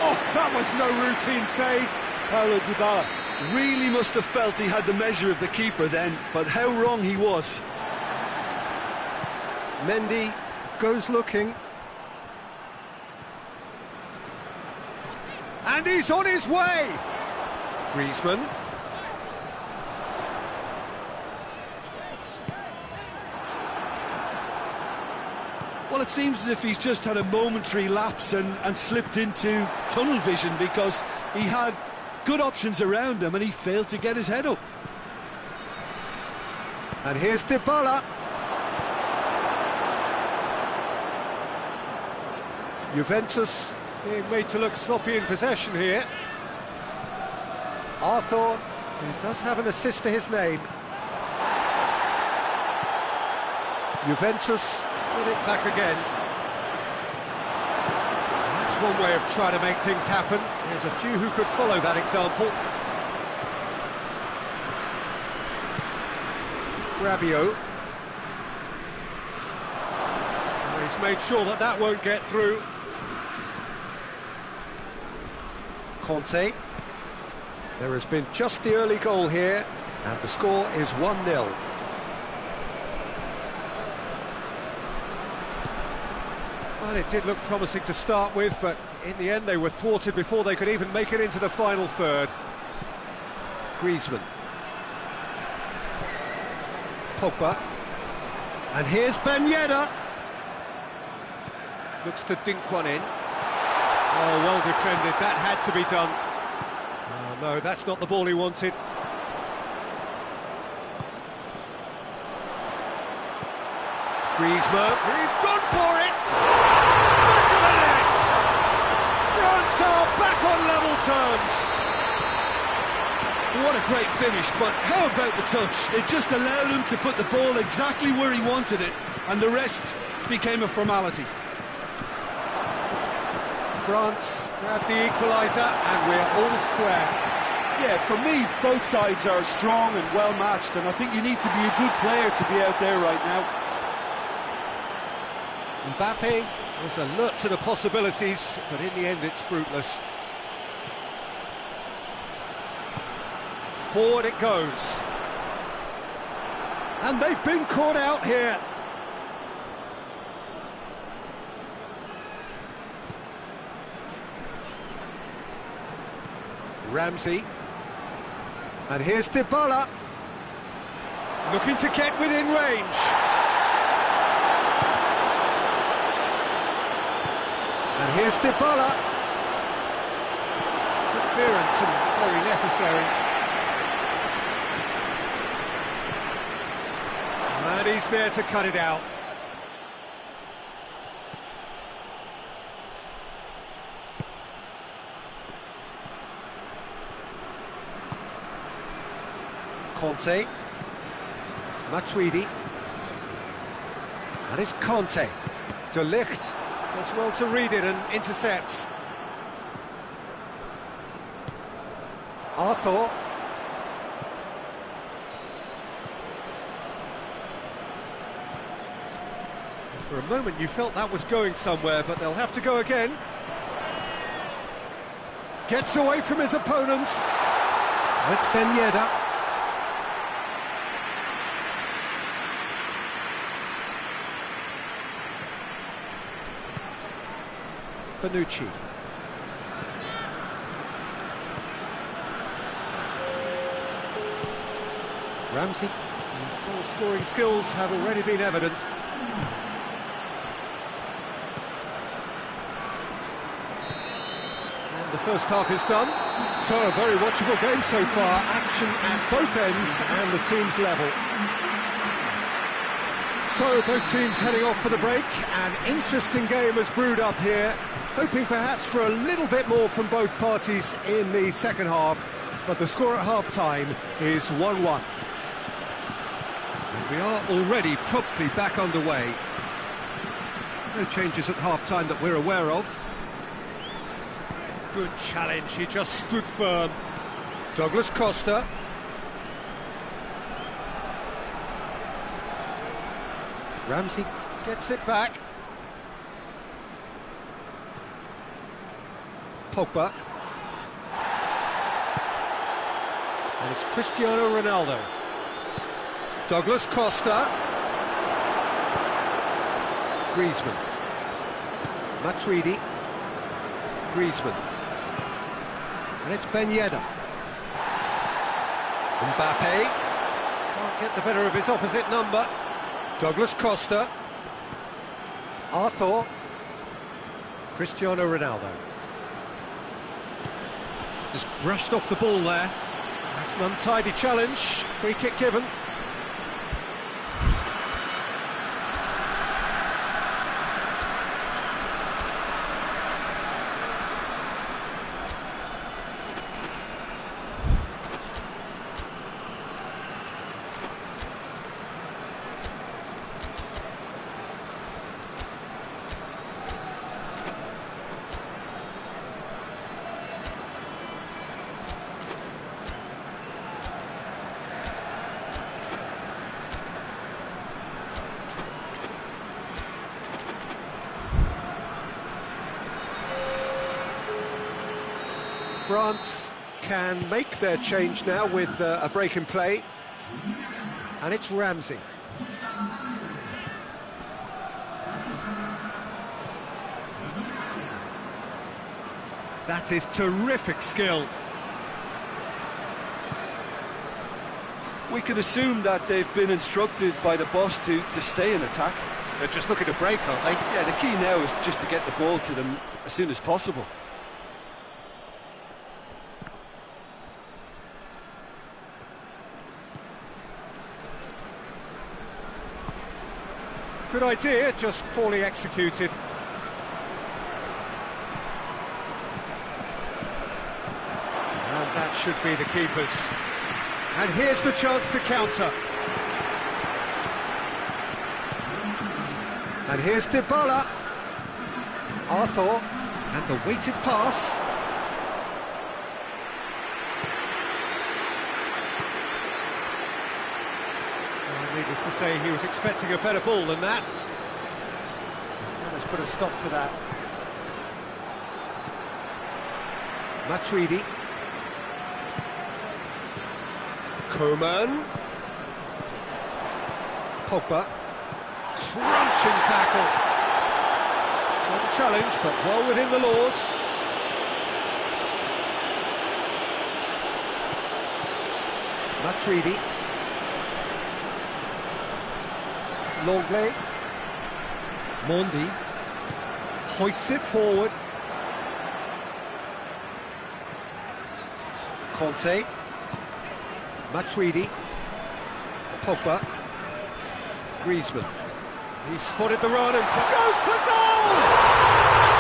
Oh, that was no routine save. Paulo Dybala really must have felt he had the measure of the keeper then, but how wrong he was. Mendy goes looking. And he's on his way! Griezmann. Well, it seems as if he's just had a momentary lapse and slipped into tunnel vision, because he had good options around him and he failed to get his head up. And here's Dybala. Juventus being made to look sloppy in possession here. Arthur, who does have an assist to his name. Juventus get it back again. That's one way of trying to make things happen. There's a few who could follow that example. Rabiot. Oh, he's made sure that that won't get through. Conte. There has been just the early goal here, and the score is 1-0. Well, it did look promising to start with, but in the end they were thwarted before they could even make it into the final third. Griezmann. Pogba. And here's Ben Yedder. Looks to dink one in. Oh, well defended, that had to be done. Oh no, that's not the ball he wanted. Griezmann, he's gone for it! Back of the net! France are back on level terms! What a great finish, but how about the touch? It just allowed him to put the ball exactly where he wanted it, and the rest became a formality. France grabbed the equaliser, and we're all square. Yeah, for me, both sides are strong and well-matched, and I think you need to be a good player to be out there right now. Mbappe was alert to the possibilities, but in the end it's fruitless. Forward it goes. And they've been caught out here. Ramsey. And here's Dybala. Looking to get within range. And here's Dybala. Good clearance and very necessary. And he's there to cut it out. Conte. Matuidi. And it's Conte. De Ligt does well to read it and intercepts. Arthur. For a moment you felt that was going somewhere, but they'll have to go again. Gets away from his opponent. It's Ben Yedder. Bonucci. Ramsey, whose scoring skills have already been evident. And the first half is done. So a very watchable game so far. Action at both ends and the team's level. So both teams heading off for the break. An interesting game has brewed up here. Hoping perhaps for a little bit more from both parties in the second half. But the score at half-time is 1-1. We are already promptly back underway. No changes at half-time that we're aware of. Good challenge, he just stood firm. Douglas Costa. Ramsey gets it back. Pogba. And it's Cristiano Ronaldo. Douglas Costa. Griezmann. Matuidi. Griezmann. And it's Ben Yedder. Mbappe. Can't get the better of his opposite number. Douglas Costa. Arthur. Cristiano Ronaldo. Just brushed off the ball there. That's an untidy challenge. Free kick given. France can make their change now with a break in play. And it's Ramsey. That is terrific skill. We can assume that they've been instructed by the boss to stay in attack. They're just looking to break, aren't they? Yeah, the key now is just to get the ball to them as soon as possible. Good idea, just poorly executed. And that should be the keepers. And here's the chance to counter. And here's Dybala. Arthur, and the weighted pass. Needless to say, he was expecting a better ball than that. And let's put a stop to that. Matuidi. Coman. Pogba. Crunching tackle. Strong challenge, but well within the laws. Matuidi. Longley. Mondi. Hoists it forward. Conte. Matuidi. Pogba. Griezmann. He spotted the run and goes for goal!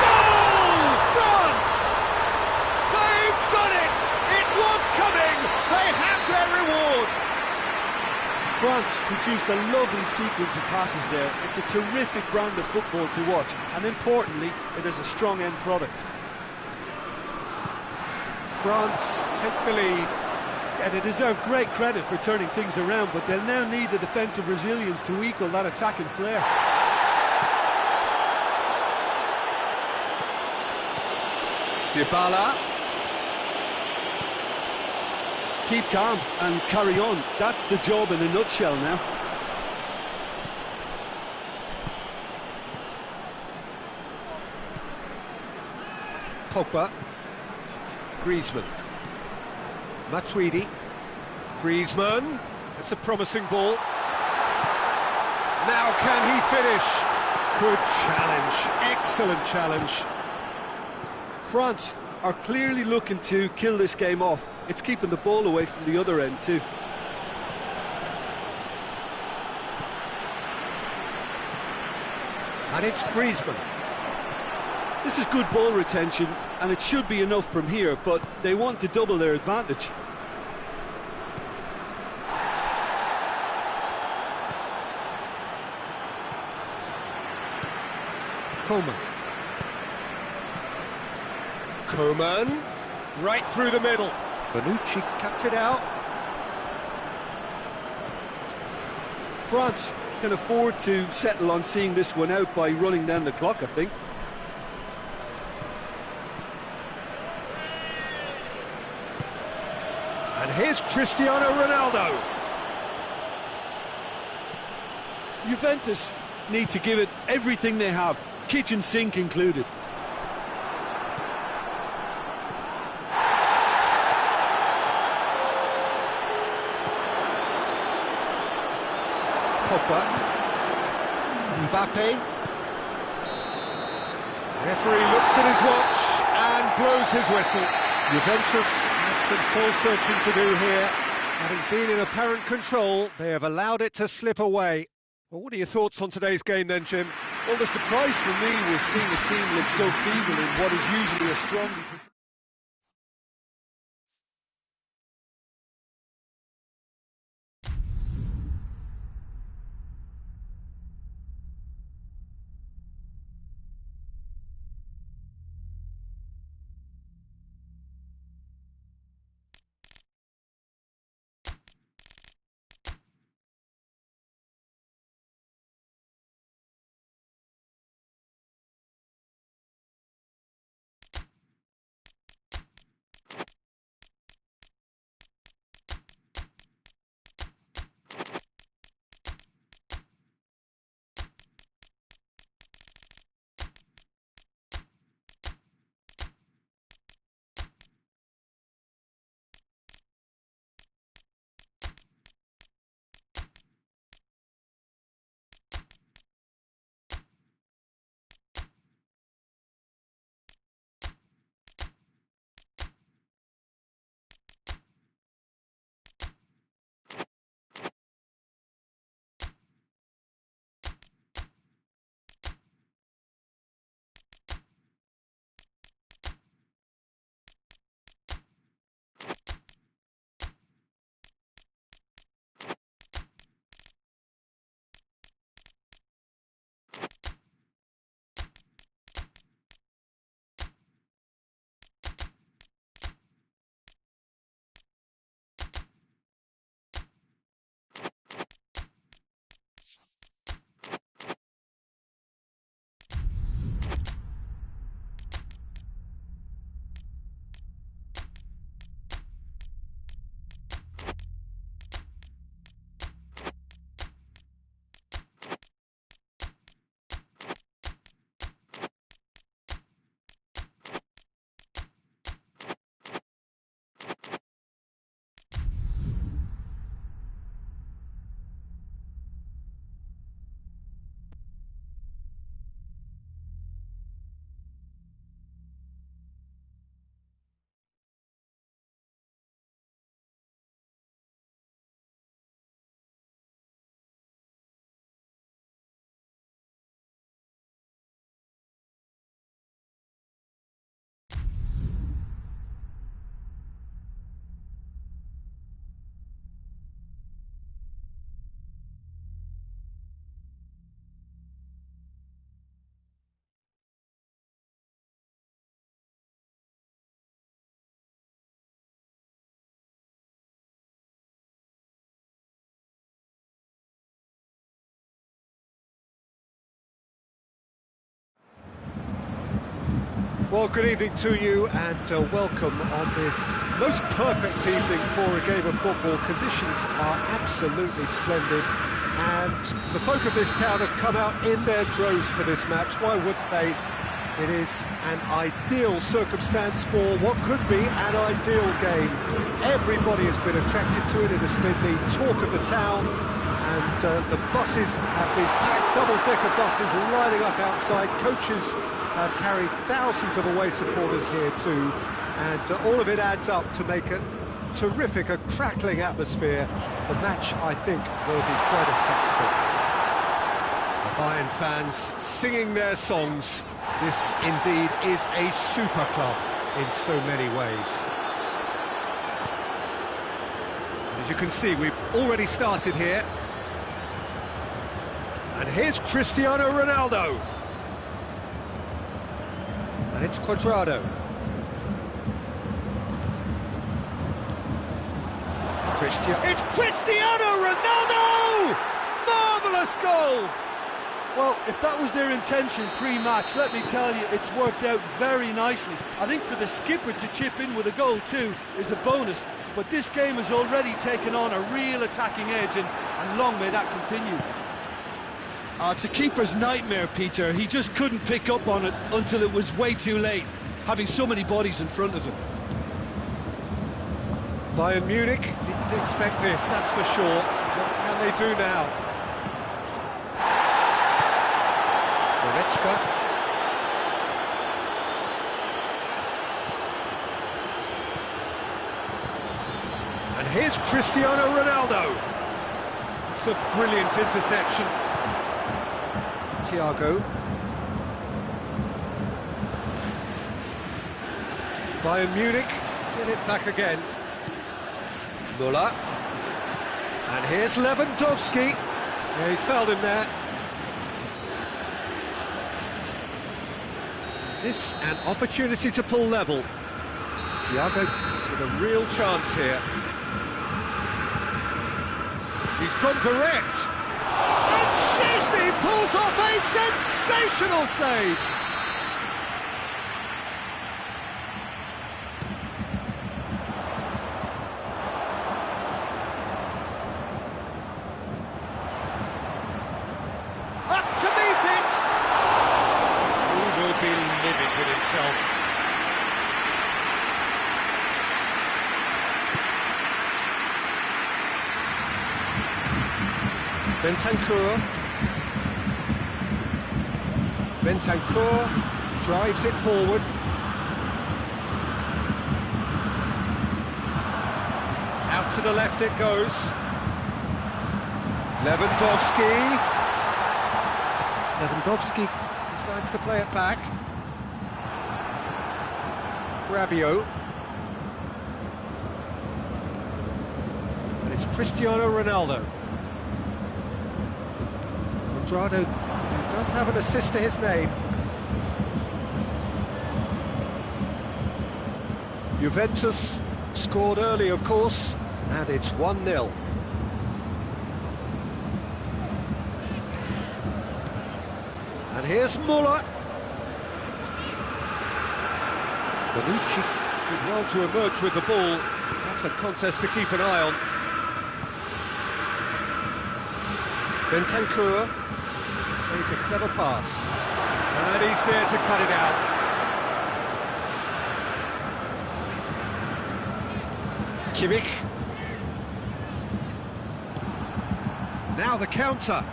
Goal! France! They've done it! It was coming! They have their reward! France produced a lovely sequence of passes there. It's a terrific brand of football to watch, and importantly, it is a strong end product. France take the lead. And they deserve great credit for turning things around, but they'll now need the defensive resilience to equal that attacking flair. Dybala. Keep calm and carry on. That's the job in a nutshell now. Pogba. Griezmann. Matuidi. Griezmann. It's a promising ball. Now can he finish? Good challenge. Excellent challenge. France are clearly looking to kill this game off. It's keeping the ball away from the other end too. And it's Griezmann. This is good ball retention, and it should be enough from here, but they want to double their advantage. Coman, right through the middle. Bonucci cuts it out. France can afford to settle on seeing this one out by running down the clock, I think. And here's Cristiano Ronaldo. Juventus need to give it everything they have, kitchen sink included. Pogba. Mbappe. Referee looks at his watch and blows his whistle. Juventus have some soul-searching to do here. Having been in apparent control, they have allowed it to slip away. Well, what are your thoughts on today's game then, Jim? Well, the surprise for me was seeing a team look so feeble in what is usually a strongly Well, good evening to you and welcome on this most perfect evening for a game of football. Conditions are absolutely splendid and the folk of this town have come out in their droves for this match. Why wouldn't they? It is an ideal circumstance for what could be an ideal game. Everybody has been attracted to it. It has been the talk of the town, and the buses have been packed, double-decker buses lining up outside. Coaches have carried thousands of away supporters here too, and all of it adds up to make a terrific, a crackling atmosphere. The match, I think, will be quite a spectacle. The Bayern fans singing their songs. This indeed is a super club in so many ways. As you can see, we've already started here. And here's Cristiano Ronaldo. And it's Cuadrado. It's Cristiano Ronaldo! Marvellous goal! Well, if that was their intention pre-match, let me tell you, it's worked out very nicely. I think for the skipper to chip in with a goal too is a bonus, but this game has already taken on a real attacking edge, and long may that continue. It's a keeper's nightmare, Peter. He just couldn't pick up on it until it was way too late, having so many bodies in front of him. Bayern Munich didn't expect this, that's for sure. What can they do now? And here's Cristiano Ronaldo. It's a brilliant interception. Thiago. Bayern Munich get it back again. Müller. And here's Lewandowski. Yeah, he's fouled him there. This an opportunity to pull level. Thiago with a real chance here. He's gone direct. And Szczesny pulls off a sensational save. Up to meet it. He will be livid with himself. Bentancur drives it forward. Out to the left it goes. Lewandowski decides to play it back. Rabiot. And it's Cristiano Ronaldo. Cuadrado does have an assist to his name. Juventus scored early, of course, and it's 1-0. And here's Müller. Bonucci did well to emerge with the ball. That's a contest to keep an eye on. Bentancur plays a clever pass, and he's there to cut it out. Kimmich. Now the counter.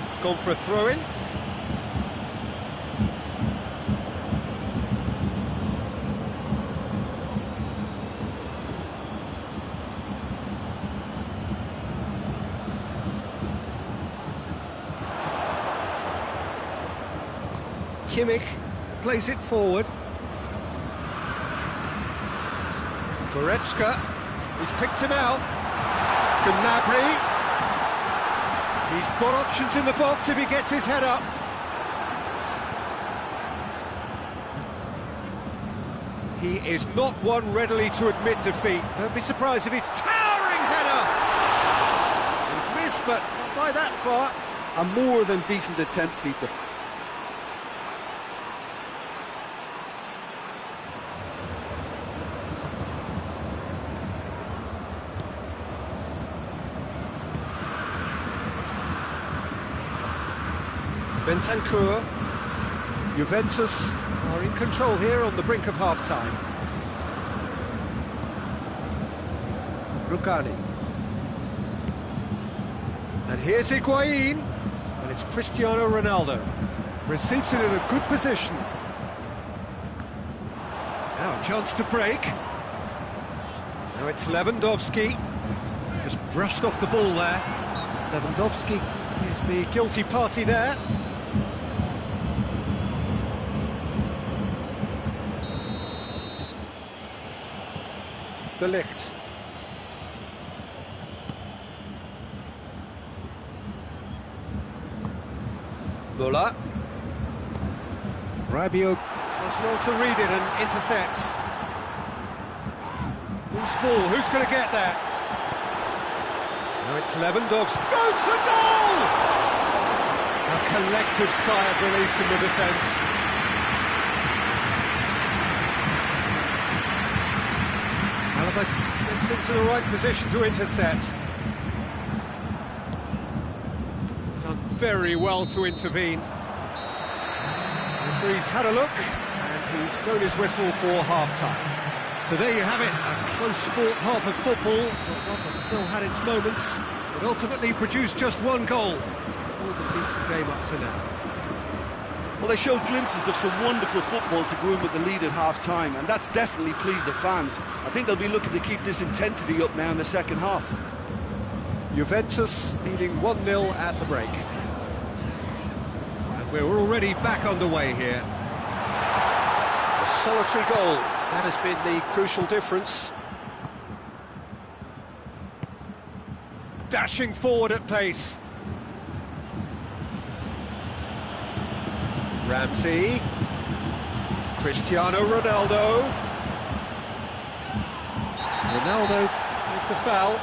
It's gone for a throw-in. Kimmich plays it forward. Goretzka, he's picked him out. Gnabry, he's got options in the box if he gets his head up. He is not one readily to admit defeat. Don't be surprised if it's towering header. but not by that far. A more than decent attempt, Peter. Bentancur. Juventus are in control here on the brink of half-time. Rugani. And here's Higuain. And it's Cristiano Ronaldo. Receives it in a good position. Now a chance to break. Now it's Lewandowski. Just brushed off the ball there. Lewandowski is the guilty party there. De Ligt. Muller. Rabiot does well to read it and intercepts. Who's ball? Who's going to get there? Now it's Lewandowski. Goes for goal! A collective sigh of relief from the defence. Alaba gets into the right position to intercept. Done very well to intervene. The referee's had a look, and he's blown his whistle for half-time. So there you have it, a close-fought half of football, but one that still had its moments, but ultimately produced just one goal. All the decent game up to now. Well, they showed glimpses of some wonderful football to go in with the lead at half-time, and that's definitely pleased the fans. I think they'll be looking to keep this intensity up now in the second half. Juventus leading 1-0 at the break. And we're already back underway here. A solitary goal, that has been the crucial difference. Dashing forward at pace. Ramsey. Cristiano Ronaldo. Ronaldo with the foul.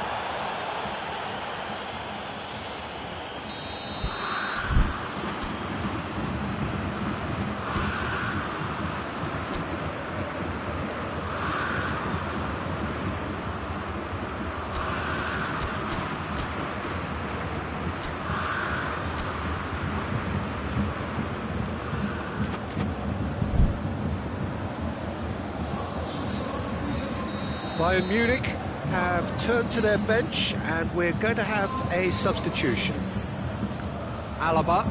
Bayern Munich have turned to their bench, and we're going to have a substitution. Alaba.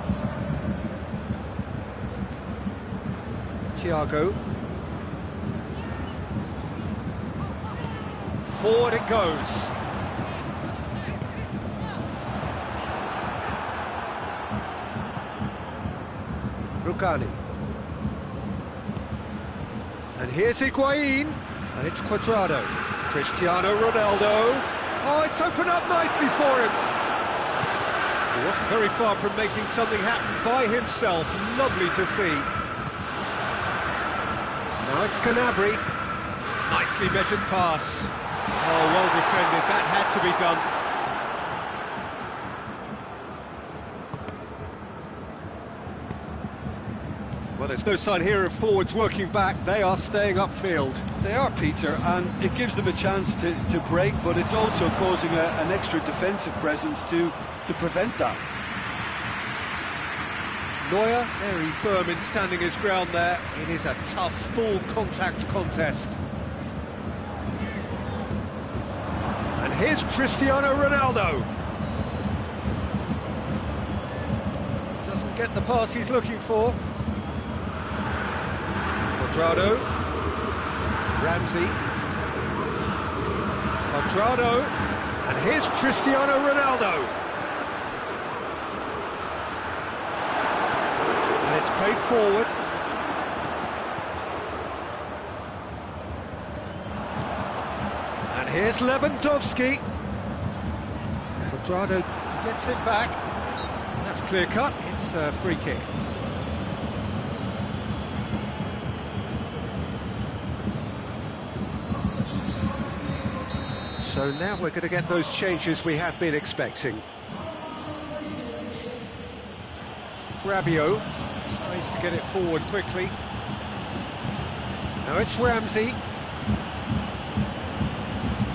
Thiago. Forward it goes. Rugani. And here's Higuain. And it's Cuadrado. Cristiano Ronaldo. Oh, it's opened up nicely for him. He wasn't very far from making something happen by himself. Lovely to see. Now it's Gnabry. Nicely measured pass. Oh, well defended. That had to be done. Well, there's no sign here of forwards working back. They are staying upfield. They are, Peter, and it gives them a chance to break, but it's also causing an extra defensive presence to prevent that. Neuer, very firm in standing his ground there. It is a tough, full-contact contest. And here's Cristiano Ronaldo. Doesn't get the pass he's looking for. Cuadrado. Ramsey. Cuadrado. And here's Cristiano Ronaldo. And it's played forward. And here's Lewandowski. Cuadrado gets it back. That's clear cut. It's a free kick. So now we're going to get those changes we have been expecting. Rabiot tries to get it forward quickly. Now it's Ramsey.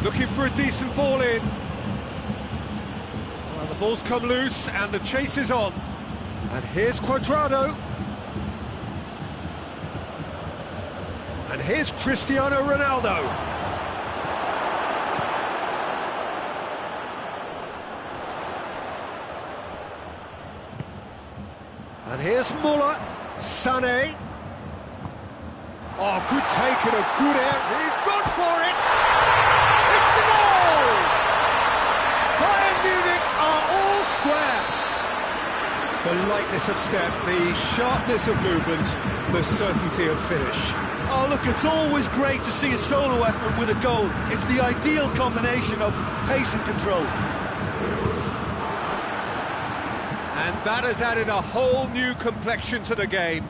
Looking for a decent ball in. Well, the ball's come loose and the chase is on. And here's Cuadrado. And here's Cristiano Ronaldo. And here's Muller. Sané. Oh, good take and a good air. He's gone for it. It's a goal! Bayern Munich are all square. The lightness of step, the sharpness of movement, the certainty of finish. Oh, look, it's always great to see a solo effort with a goal. It's the ideal combination of pace and control. And that has added a whole new complexion to the game.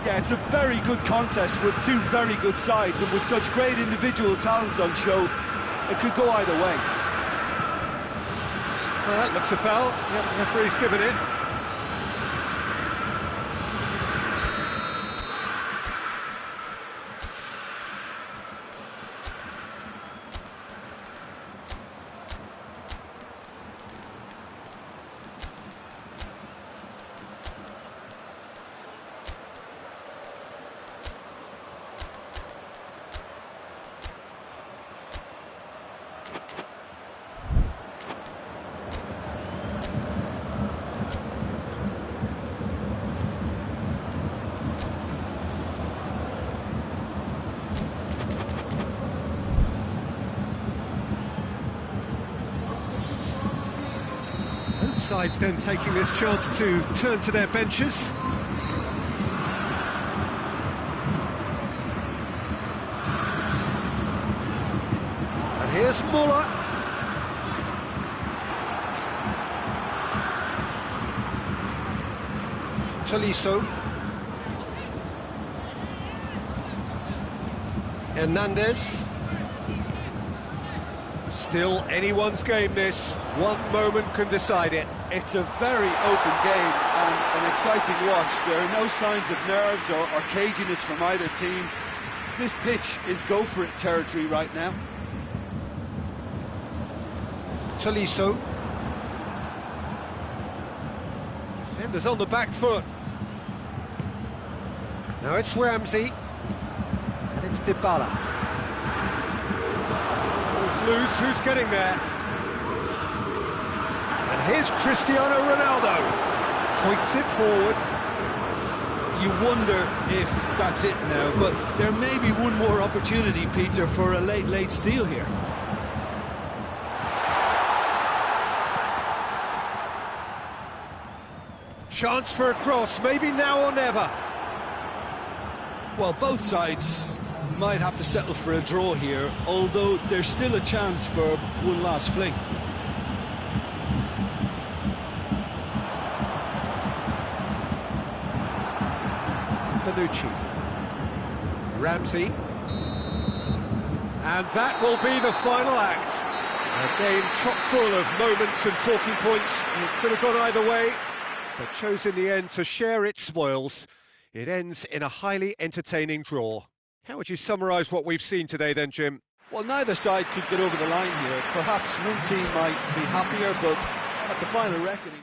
Yeah, it's a very good contest with two very good sides, and with such great individual talent on show, it could go either way. Well, that looks a foul. Yep, the referee's given it. Both sides then taking this chance to turn to their benches. And here's Muller. Tolisso. Hernandez. Still anyone's game, this. One moment can decide it. It's a very open game and an exciting watch. There are no signs of nerves or caginess from either team. This pitch is go-for-it territory right now. Tolisso. Defenders on the back foot. Now it's Ramsey. And it's Dybala. Ball's loose, who's getting there? And here's Cristiano Ronaldo. Hoists it forward. You wonder if that's it now, but there may be one more opportunity, Peter, for a late steal here. Chance for a cross, maybe now or never. Well, both sides might have to settle for a draw here, although there's still a chance for one last fling. Bonucci. Ramsey. And that will be the final act. A game chock full of moments and talking points. It could have gone either way, but chose in the end to share its spoils. It ends in a highly entertaining draw. How would you summarise what we've seen today then, Jim? Well, neither side could get over the line here. Perhaps one team might be happier, but at the final reckoning...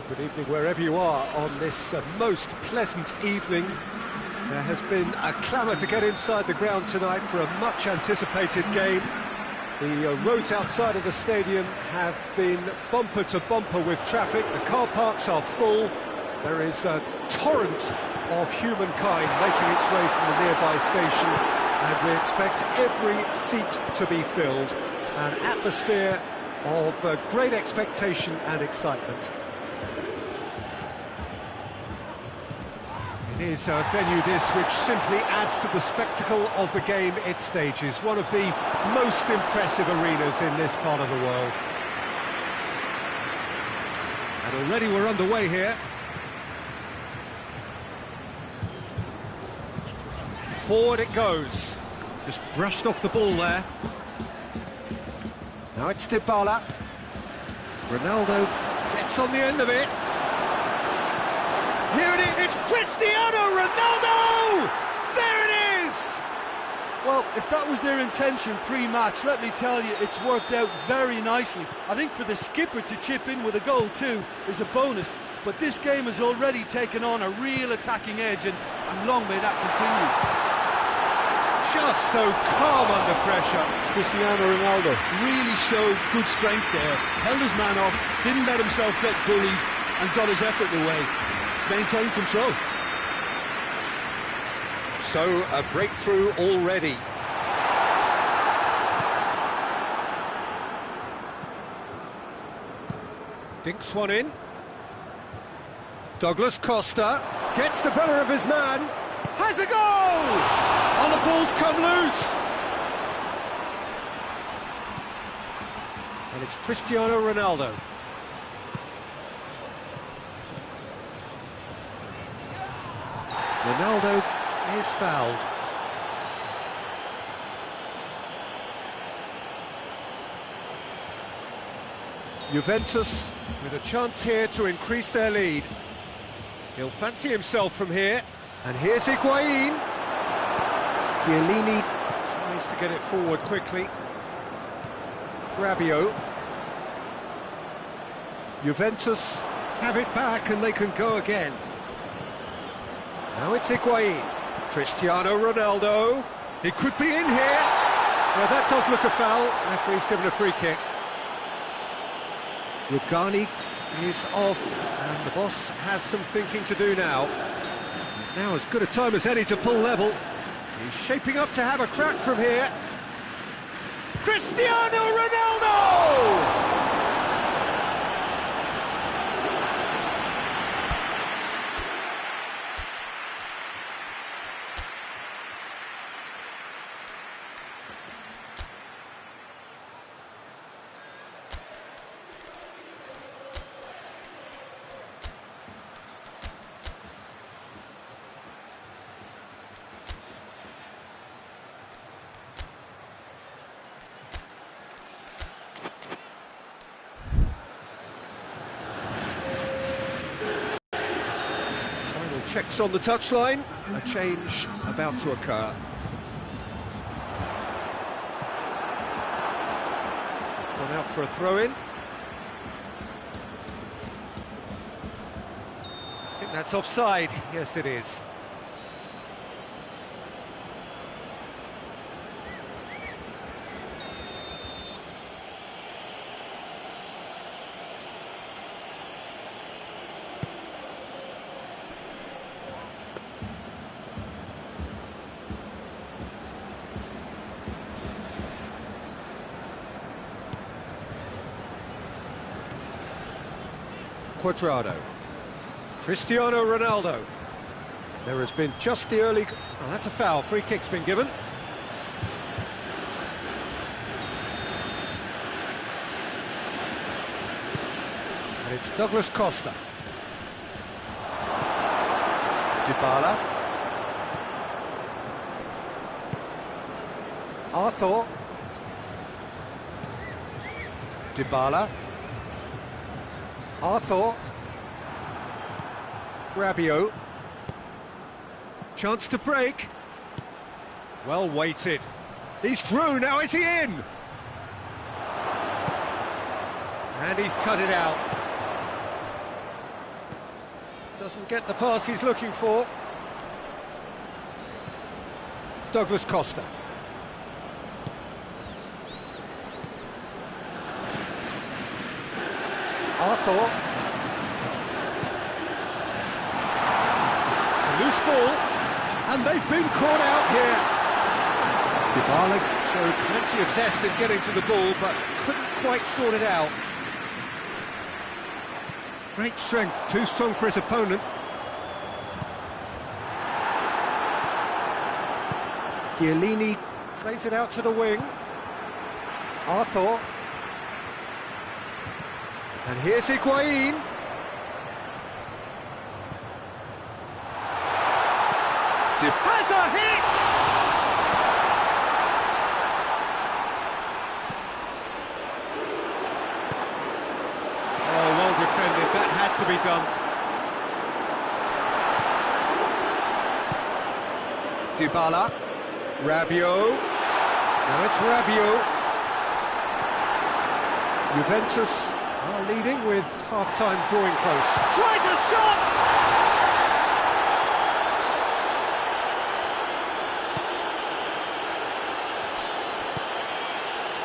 Good evening wherever you are on this most pleasant evening. There has been a clamour to get inside the ground tonight for a much-anticipated game. The roads outside of the stadium have been bumper to bumper with traffic. The car parks are full. There is a torrent of humankind making its way from the nearby station, and we expect every seat to be filled. An atmosphere of great expectation and excitement. It is a venue this which simply adds to the spectacle of the game it stages. One of the most impressive arenas in this part of the world. And already we're underway here. Forward it goes. Just brushed off the ball there. Now it's Dybala. Ronaldo gets on the end of it. Here it is, it's Cristiano Ronaldo! There it is! Well, if that was their intention pre-match, let me tell you, it's worked out very nicely. I think for the skipper to chip in with a goal too is a bonus, but this game has already taken on a real attacking edge, and long may that continue. Just so calm under pressure. Cristiano Ronaldo really showed good strength there, held his man off, didn't let himself get bullied, and got his effort away. Maintain control. So, a breakthrough already. Dinks one in. Douglas Costa gets the better of his man. Has a goal! Oh, the ball's come loose. And it's Cristiano Ronaldo. Ronaldo is fouled. Juventus with a chance here to increase their lead. He'll fancy himself from here. And here's Higuain. Chiellini tries to get it forward quickly. Rabiot. Juventus have it back and they can go again. Now it's Higuain. Cristiano Ronaldo. He could be in here. Well, that does look a foul. Referee's given a free kick. Rugani is off, and the boss has some thinking to do now. Now as good a time as any to pull level. He's shaping up to have a crack from here. Cristiano Ronaldo! Checks on the touchline, a change about to occur. It's gone out for a throw-in. I think that's offside. Yes, it is. Cuadrado. Cristiano Ronaldo. There has been just the early... Oh, that's a foul. Free kick's been given. And it's Douglas Costa. Dybala. Arthur. Dybala. Arthur. Rabiot. Chance to break. Well weighted. He's through, now is he in? And he's cut it out. Doesn't get the pass he's looking for. Douglas Costa. Arthur. It's a loose ball, and they've been caught out here. Dybala showed plenty of zest in getting to the ball, but couldn't quite sort it out. Great strength, too strong for his opponent. Chiellini plays it out to the wing. Arthur. And here's Higuain. Has a hit! Oh, well defended. That had to be done. Dybala. Rabiot. Now it's Rabiot. Juventus are leading with half-time drawing close. Tries a shot!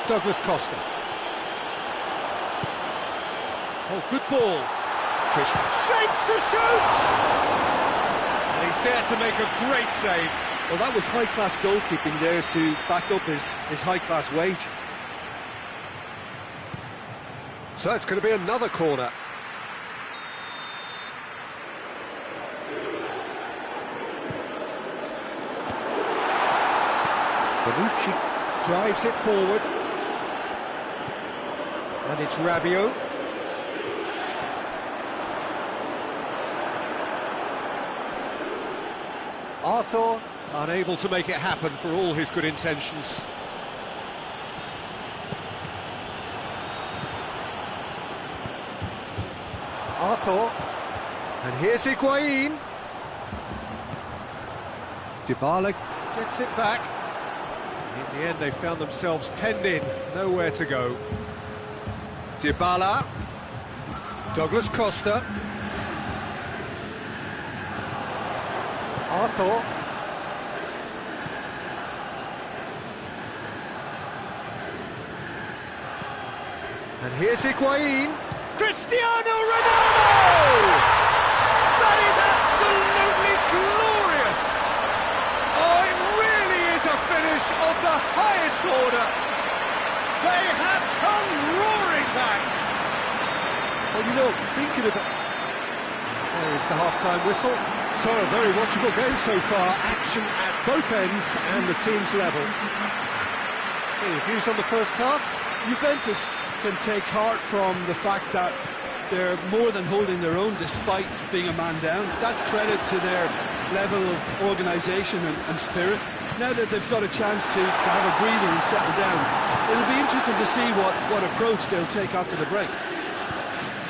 Douglas Costa. Oh, good ball. Christian shapes to shoot! And he's there to make a great save. Well, that was high-class goalkeeping there to back up his high-class wage. So it's going to be another corner. Bonucci drives it forward. And it's Rabiot. Arthur unable to make it happen for all his good intentions. Arthur, and here's Higuain. Dybala gets it back. In the end, they found themselves penned in, nowhere to go. Dybala, Douglas Costa, Arthur. And here's Higuain. Cristiano Ronaldo! That is absolutely glorious! Oh, it really is a finish of the highest order. They have come roaring back. Well, you know, thinking about... There is the half-time whistle. So, a very watchable game so far. Action at both ends and the team's level. So, your views on the first half? Juventus can take heart from the fact that they're more than holding their own despite being a man down. That's credit to their level of organisation and spirit. Now that they've got a chance to have a breather and settle down, it'll be interesting to see what approach they'll take after the break.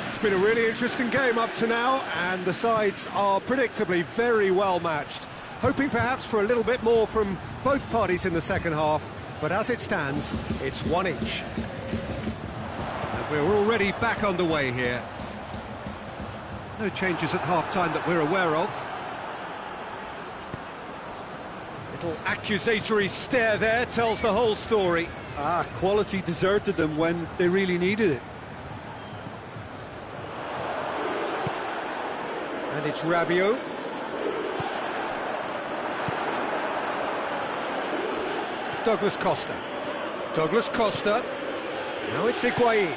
It's been a really interesting game up to now, and the sides are predictably very well matched. Hoping perhaps for a little bit more from both parties in the second half, but as it stands, it's one each. And we're already back underway here. No changes at half-time that we're aware of. Little accusatory stare there tells the whole story. Quality deserted them when they really needed it. And it's Rabiot. Douglas Costa. Douglas Costa. Now it's Higuain.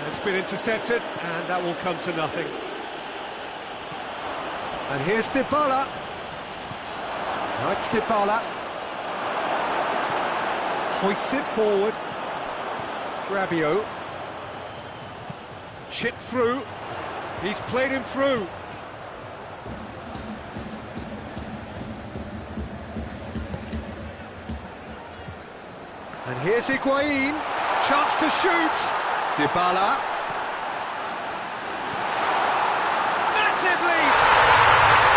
It's been intercepted, and that will come to nothing. And here's Dybala. Now it's Dybala. Hoists it forward. Rabiot. Chipped through. He's played him through. And here's Higuain. Chance to shoot. Dybala. Massive lead.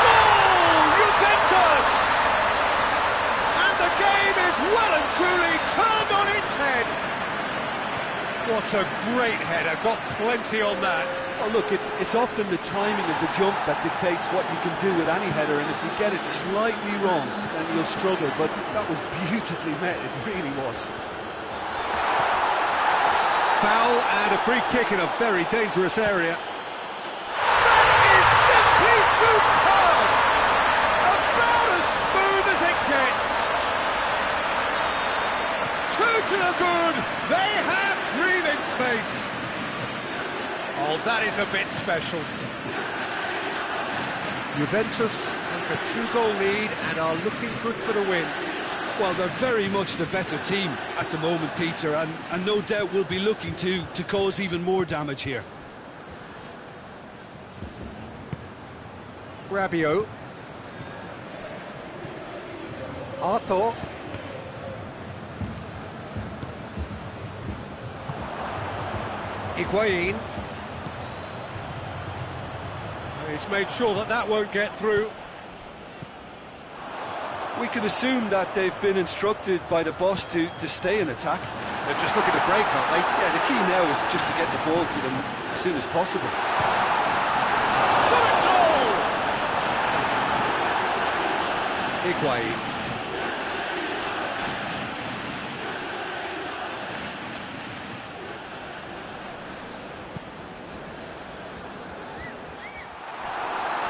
Goal! Juventus! And the game is well and truly turned on its head. What a great header, got plenty on that. Well, look, it's often the timing of the jump that dictates what you can do with any header, and if you get it slightly wrong, then you'll struggle, but that was beautifully met, it really was. Foul and a free kick in a very dangerous area. That is simply superb! About as smooth as it gets. Two to the good, they have breathing space. Oh, that is a bit special. Juventus take a 2-goal lead and are looking good for the win. Well, they're very much the better team at the moment, Peter, and no doubt will be looking to cause even more damage here. Rabiot. Arthur. Higuain. He's made sure that that won't get through. We can assume that they've been instructed by the boss to stay in attack. They're just looking to break, aren't they? Yeah, the key now is just to get the ball to them as soon as possible. Shot at goal! Higuain.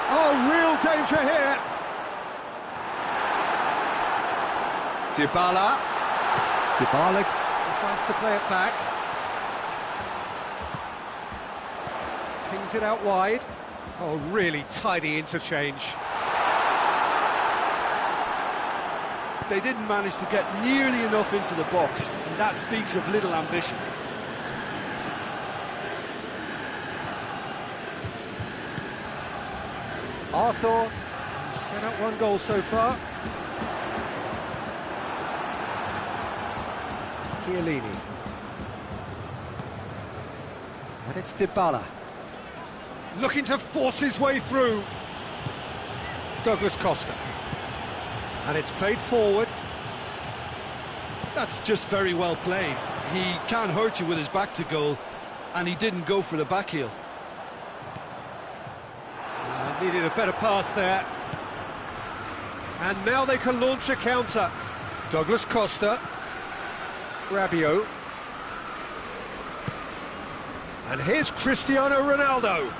Oh, real danger here. Dybala decides to play it back. Pings it out wide. Oh, really tidy interchange. They didn't manage to get nearly enough into the box, and that speaks of little ambition. Arthur set up 1 goal so far. Chiellini. And it's Dybala. Looking to force his way through. Douglas Costa. And it's played forward. That's just very well played. He can't hurt you with his back to goal, and he didn't go for the back heel. Needed a better pass there. And now they can launch a counter. Douglas Costa. Rabiot. And here's Cristiano Ronaldo.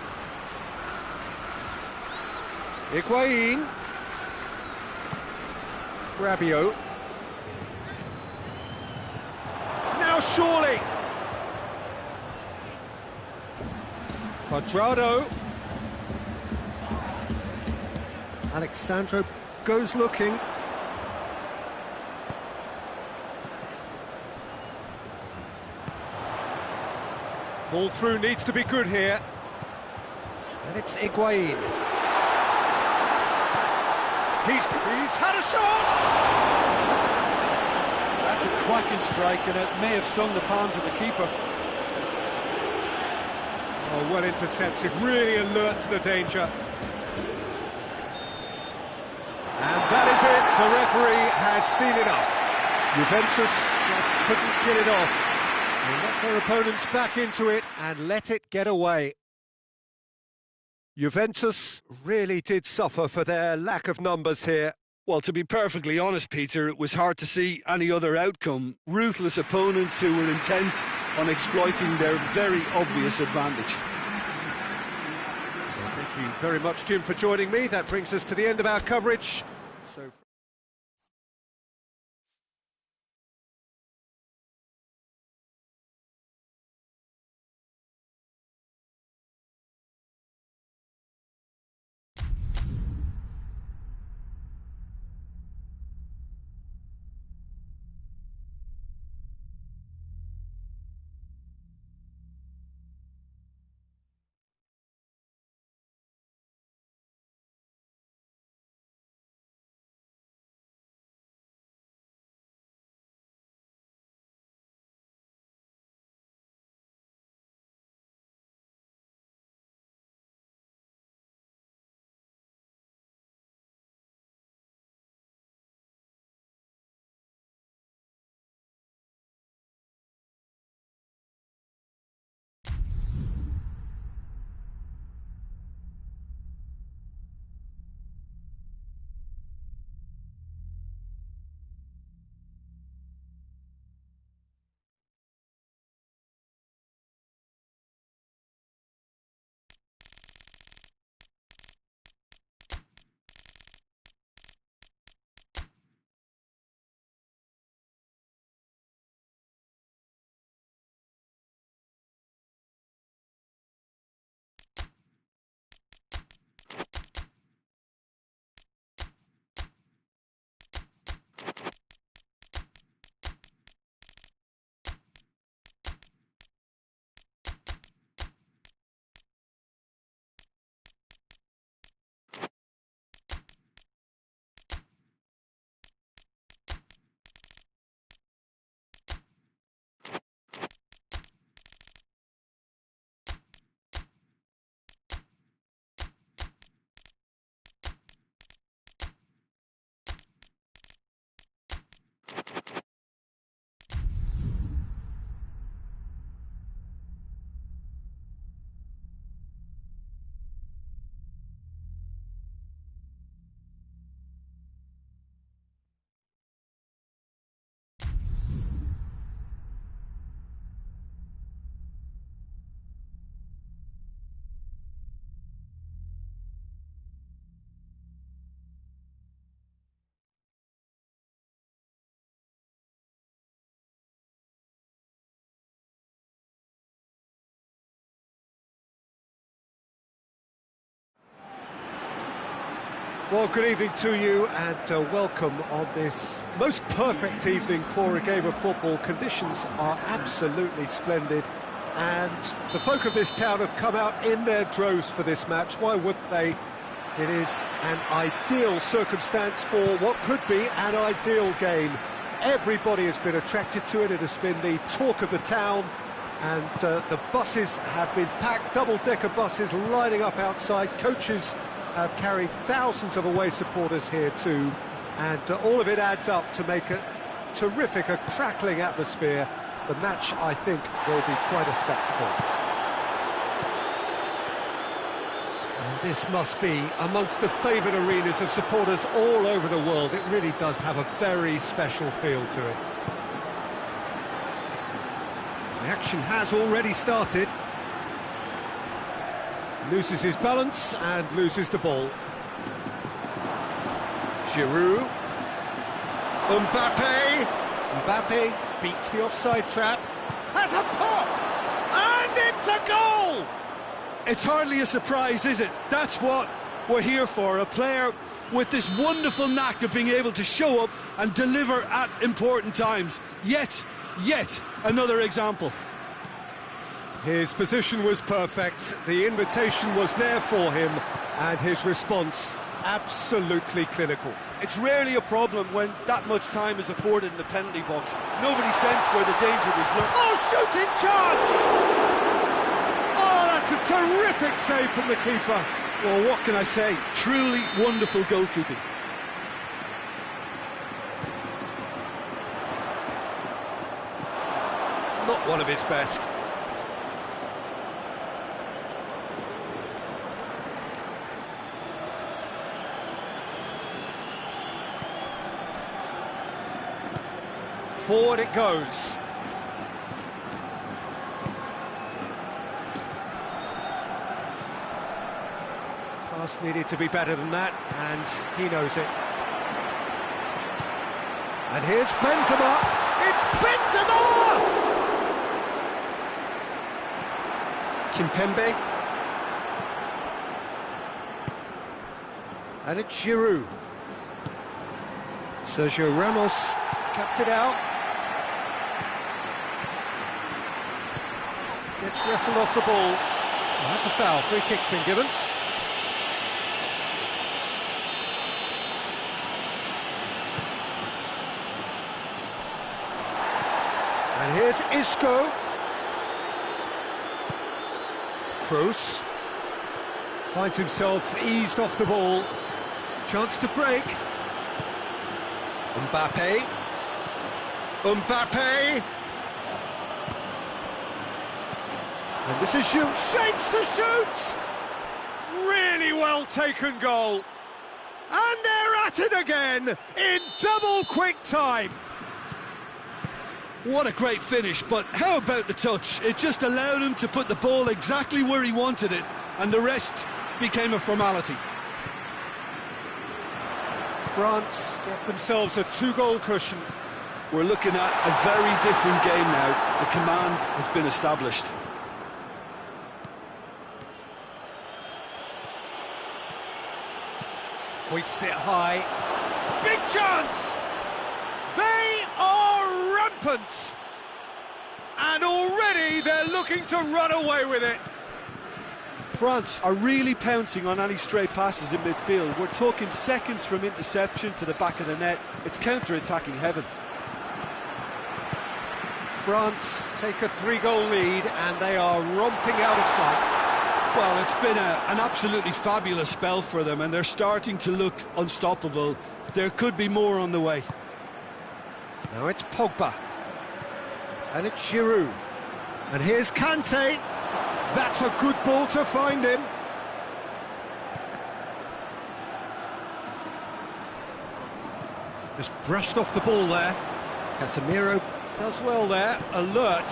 Higuain. Rabiot. Now surely. Quadrado. Alexandro goes looking. Ball through needs to be good here. And it's Higuain. He's had a shot! That's a cracking strike, and it may have stung the palms of the keeper. Oh, well intercepted, really alert to the danger. And that is it, the referee has seen enough. Juventus just couldn't get it off. They let their opponents back into it and let it get away. Juventus really did suffer for their lack of numbers here. Well, to be perfectly honest, Peter, it was hard to see any other outcome. Ruthless opponents who were intent on exploiting their very obvious advantage. So thank you very much, Jim, for joining me. That brings us to the end of our coverage. So. Well, good evening to you and welcome on this most perfect evening for a game of football. Conditions are absolutely splendid and the folk of this town have come out in their droves for this match. Why wouldn't they? It is an ideal circumstance for what could be an ideal game. Everybody has been attracted to it. It has been the talk of the town and the buses have been packed, double-decker buses lining up outside. Coaches have carried thousands of away supporters here too, and all of it adds up to make a terrific, a crackling atmosphere. The match, I think, will be quite a spectacle. And this must be amongst the favoured arenas of supporters all over the world. It really does have a very special feel to it. The action has already started. Loses his balance and loses the ball. Giroud. Mbappe beats the offside trap. Has a pop! And it's a goal! It's hardly a surprise, is it? That's what we're here for. A player with this wonderful knack of being able to show up and deliver at important times. Yet another example. His position was perfect, the invitation was there for him, and his response absolutely clinical. It's rarely a problem when that much time is afforded in the penalty box. Nobody sensed where the danger was lurking. Oh, shooting chance! Oh, that's a terrific save from the keeper. Well, what can I say? Truly wonderful goalkeeping. Not one of his best. Forward it goes. Pass needed to be better than that, and he knows it. And here's Benzema. It's Benzema! Kimpembe. And it's Giroud. Sergio Ramos cuts it out. Gets wrestled off the ball. Oh, that's a foul. Free kick's been given. And here's Isco. Kroos finds himself eased off the ball. Chance to break. Mbappe. And this is shapes to shoot! Really well taken goal. And they're at it again in double quick time. What a great finish, but how about the touch? It just allowed him to put the ball exactly where he wanted it, and the rest became a formality. France get themselves a 2-goal cushion. We're looking at a very different game now. The command has been established. Hoists it high. Big chance! They are rampant! And already they're looking to run away with it. France are really pouncing on any stray passes in midfield. We're talking seconds from interception to the back of the net. It's counter-attacking heaven. France take a 3-goal lead and they are romping out of sight. Well, it's been an absolutely fabulous spell for them and they're starting to look unstoppable. There could be more on the way. Now it's Pogba. And it's Giroud. And here's Kante. That's a good ball to find him. Just brushed off the ball there. Casemiro does well there, alert.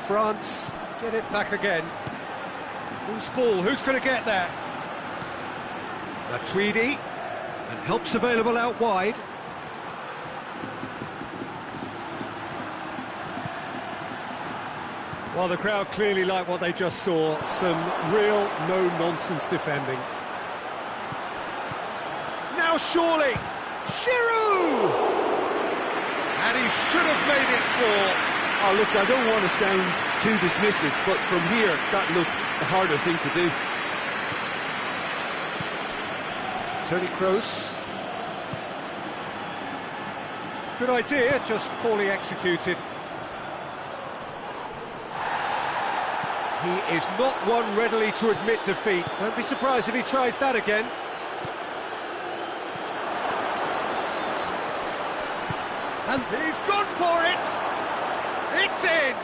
France get it back again. Loose ball, who's going to get there? Matuidi, and help's available out wide. Well, the crowd clearly like what they just saw. Some real no-nonsense defending. Now surely, Giroud! And he should have made it 4. Oh, look, I don't want to sound too dismissive, but from here, that looked the harder thing to do. Toni Kroos. Good idea, just poorly executed. He is not one readily to admit defeat. Don't be surprised if he tries that again. And he's gone for it! It's in!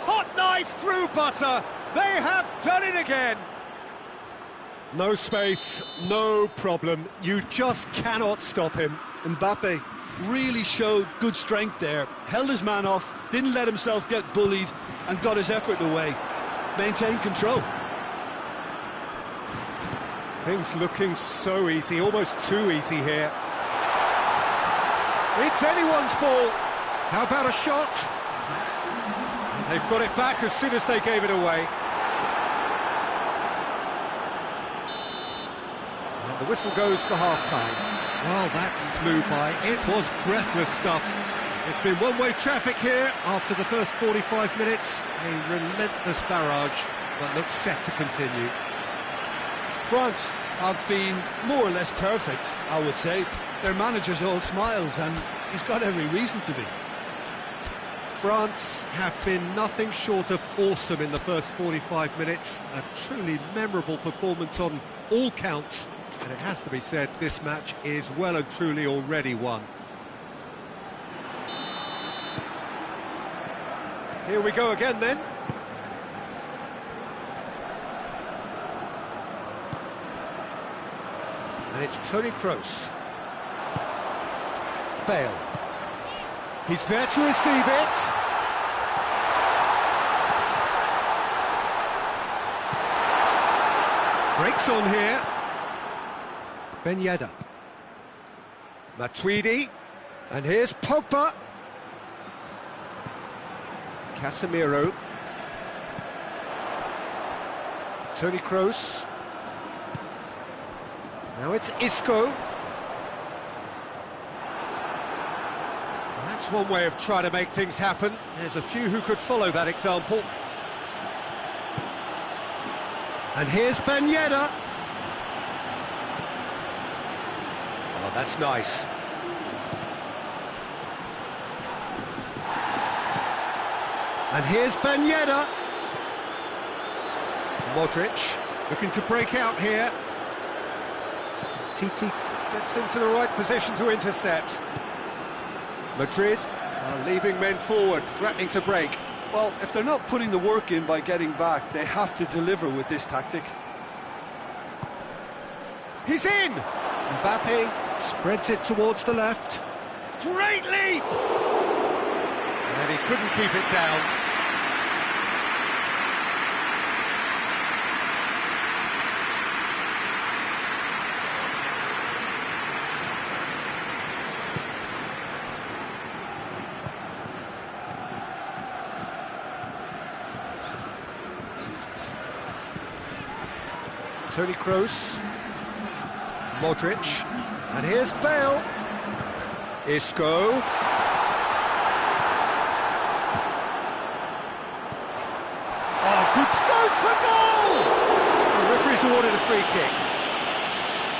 Hot knife through butter! They have done it again! No space, no problem. You just cannot stop him. Mbappe really showed good strength there. Held his man off, didn't let himself get bullied, and got his effort away. Maintained control. Things looking so easy, almost too easy here. It's anyone's ball. How about a shot? They've got it back as soon as they gave it away. And the whistle goes for half-time. Well, that flew by. It was breathless stuff. It's been one-way traffic here after the first 45 minutes. A relentless barrage that looks set to continue. France have been more or less perfect, I would say. Their manager's all smiles, and he's got every reason to be. France have been nothing short of awesome in the first 45 minutes. A truly memorable performance on all counts. And it has to be said, this match is well and truly already won. Here we go again then. And it's Toni Kroos. Bale. He's there to receive it. Breaks on here. Ben Yedder. Matuidi. And here's Pogba. Casemiro. Toni Kroos. Now it's Isco. That's one way of trying to make things happen. There's a few who could follow that example. And here's Ben Yedder. Oh, that's nice. And here's Ben Yedder. Modric looking to break out here. Titi gets into the right position to intercept. Madrid are leaving men forward, threatening to break. Well, if they're not putting the work in by getting back, they have to deliver with this tactic. He's in! Mbappe spreads it towards the left. Great leap! And he couldn't keep it down. Toni Kroos, Modric, and here's Bale. Isco. Oh, good, goes for goal! The referee's awarded a free kick.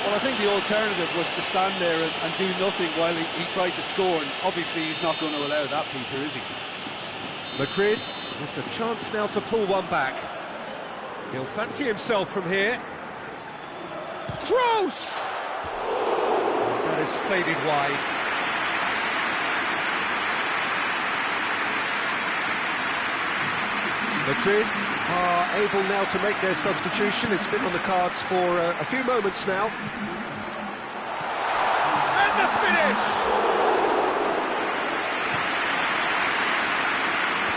Well, I think the alternative was to stand there and do nothing while he tried to score, and obviously he's not going to allow that, Peter, is he? Madrid with the chance now to pull one back. He'll fancy himself from here. Kroos! That is faded wide. Madrid are able now to make their substitution. It's been on the cards for a few moments now. And the finish!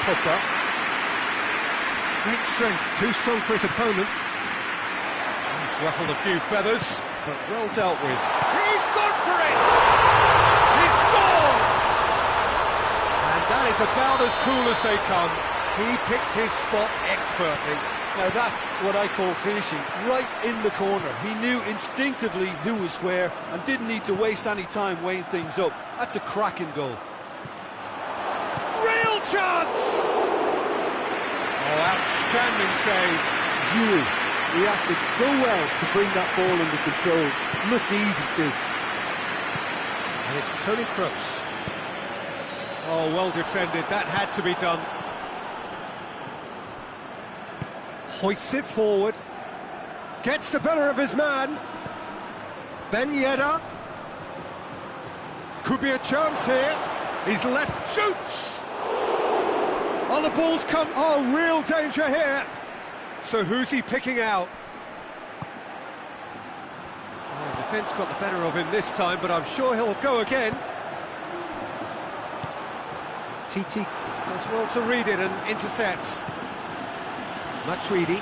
Pogba. Great strength, too strong for his opponent. He's ruffled a few feathers, but well dealt with. He's gone for it! He's scored! And that is about as cool as they come. He picked his spot expertly. Now that's what I call finishing, right in the corner. He knew instinctively who was where and didn't need to waste any time weighing things up. That's a cracking goal. Real chance! Oh, outstanding save. Giroud reacted so well to bring that ball under control. Looked easy too. And it's Toni Kroos. Oh, well defended, that had to be done. Hoists it forward. Gets the better of his man. Ben Yedder. Could be a chance here. He's left, shoots! Oh, the ball's come. Oh, real danger here. So who's he picking out? Oh, defence got the better of him this time, but I'm sure he'll go again. TT does well to read it and intercepts. Matuidi.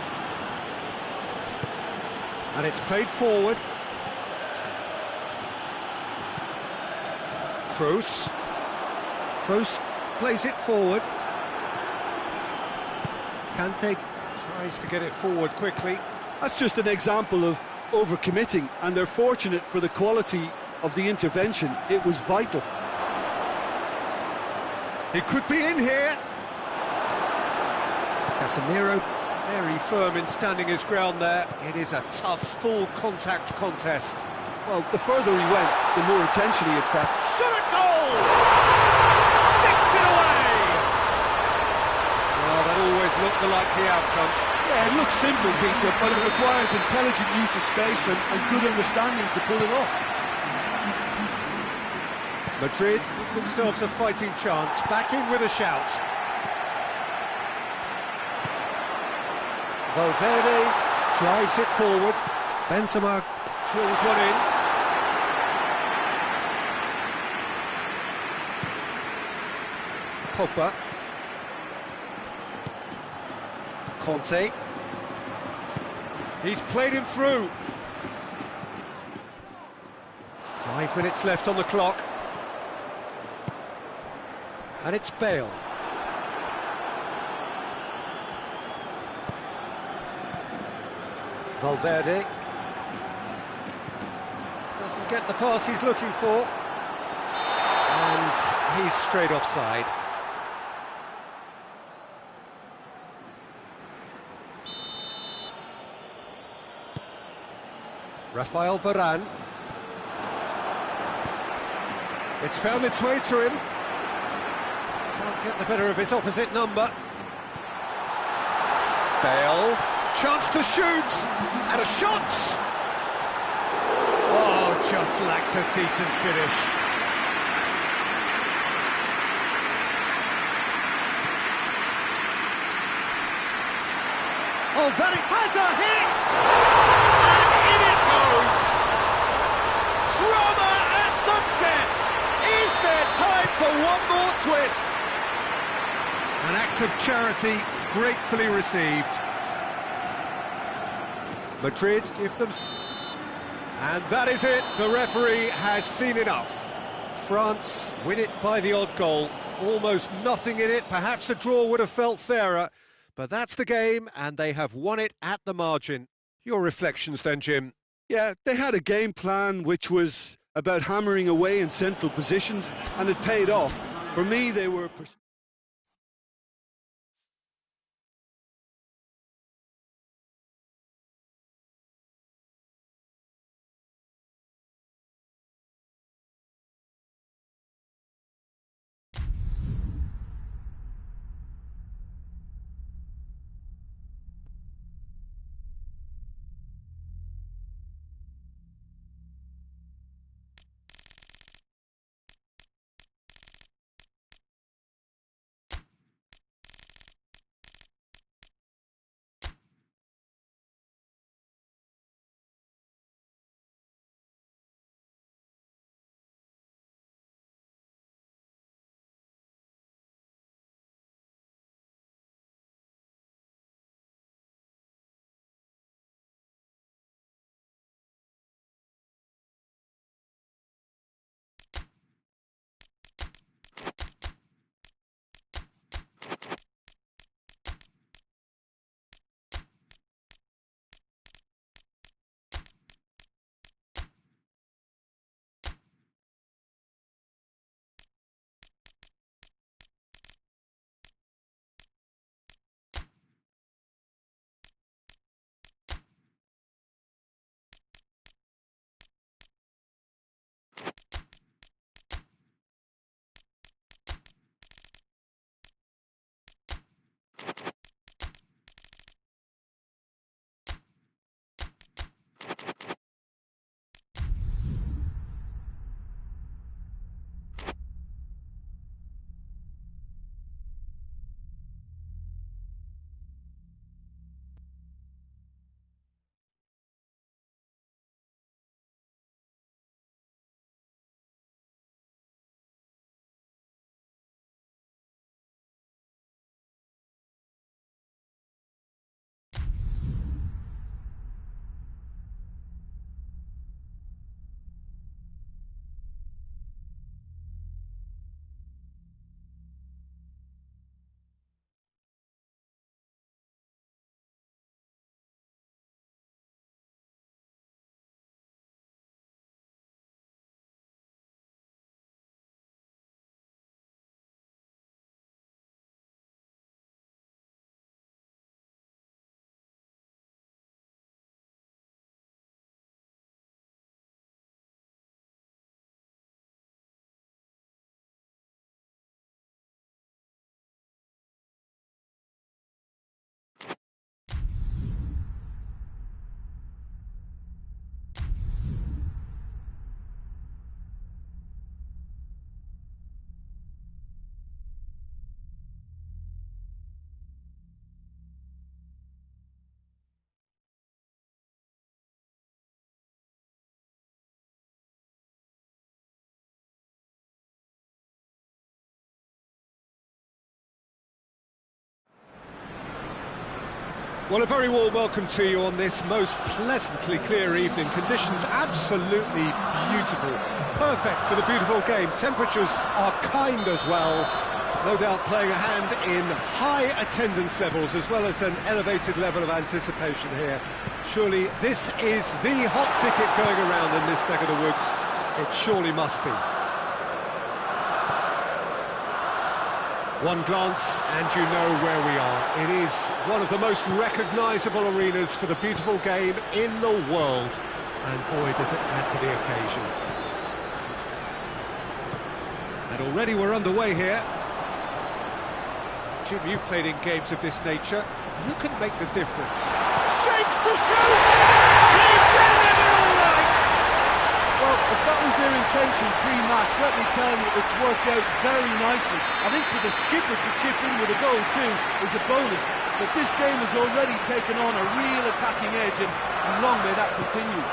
And it's played forward. Kroos. Kroos plays it forward. Kante tries to get it forward quickly. That's just an example of overcommitting, and they're fortunate for the quality of the intervention. It was vital. He could be in here. Casemiro very firm in standing his ground there. It is a tough, full contact contest. Well, the further he went, the more attention he attracted. Shot at goal! Sticks it away! Well, that always looked the likely outcome. Yeah, it looks simple, Peter, but it requires intelligent use of space and good understanding to pull it off. Madrid give themselves a fighting chance, back in with a shout. Valverde drives it forward. Benzema drills one in. Pogba. Conte. He's played him through. 5 minutes left on the clock. And it's Bale. Valverde. Doesn't get the pass he's looking for. And he's straight offside. Rafael Varane. It's found its way to him. Can't get the better of his opposite number. Bale. Chance to shoot, and a shot! Oh, just lacked a decent finish. Oh, that has a hit! And in it goes! Drama at the death! Is there time for one more twist? An act of charity gratefully received. Madrid give them... And that is it, the referee has seen enough. France win it by the odd goal. Almost nothing in it, perhaps a draw would have felt fairer. But that's the game, and they have won it at the margin. Your reflections then, Jim? Yeah, they had a game plan which was about hammering away in central positions, and it paid off. For me, they were... Well, a very warm welcome to you on this most pleasantly clear evening. Conditions absolutely beautiful. Perfect for the beautiful game. Temperatures are kind as well. No doubt playing a hand in high attendance levels as well as an elevated level of anticipation here. Surely this is the hot ticket going around in this neck of the woods. It surely must be. One glance and you know where we are. It is one of the most recognisable arenas for the beautiful game in the world. And boy, does it add to the occasion. And already we're underway here. Jim, you've played in games of this nature. Who can make the difference? Shapes to shoot! He's getting it all right! Well, if that was their intention pre-match, let me tell you, it's worked out very nicely. I think for the skipper to chip in with a goal too is a bonus. But this game has already taken on a real attacking edge, and long may that continue.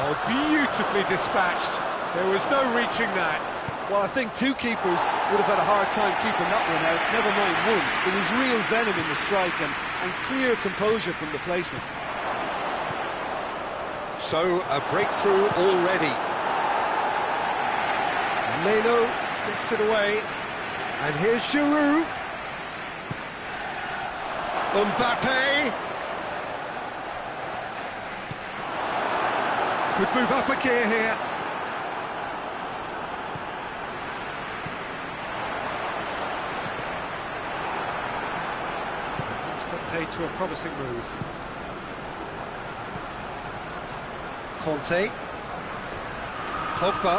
Oh, beautifully dispatched. There was no reaching that. Well, I think two keepers would have had a hard time keeping that one out, never mind one. There was real venom in the strike and clear composure from the placement. So, a breakthrough already. Leno gets it away. And here's Giroud. Mbappe. Could move up a gear here. Paid to a promising move. Conte. Pogba.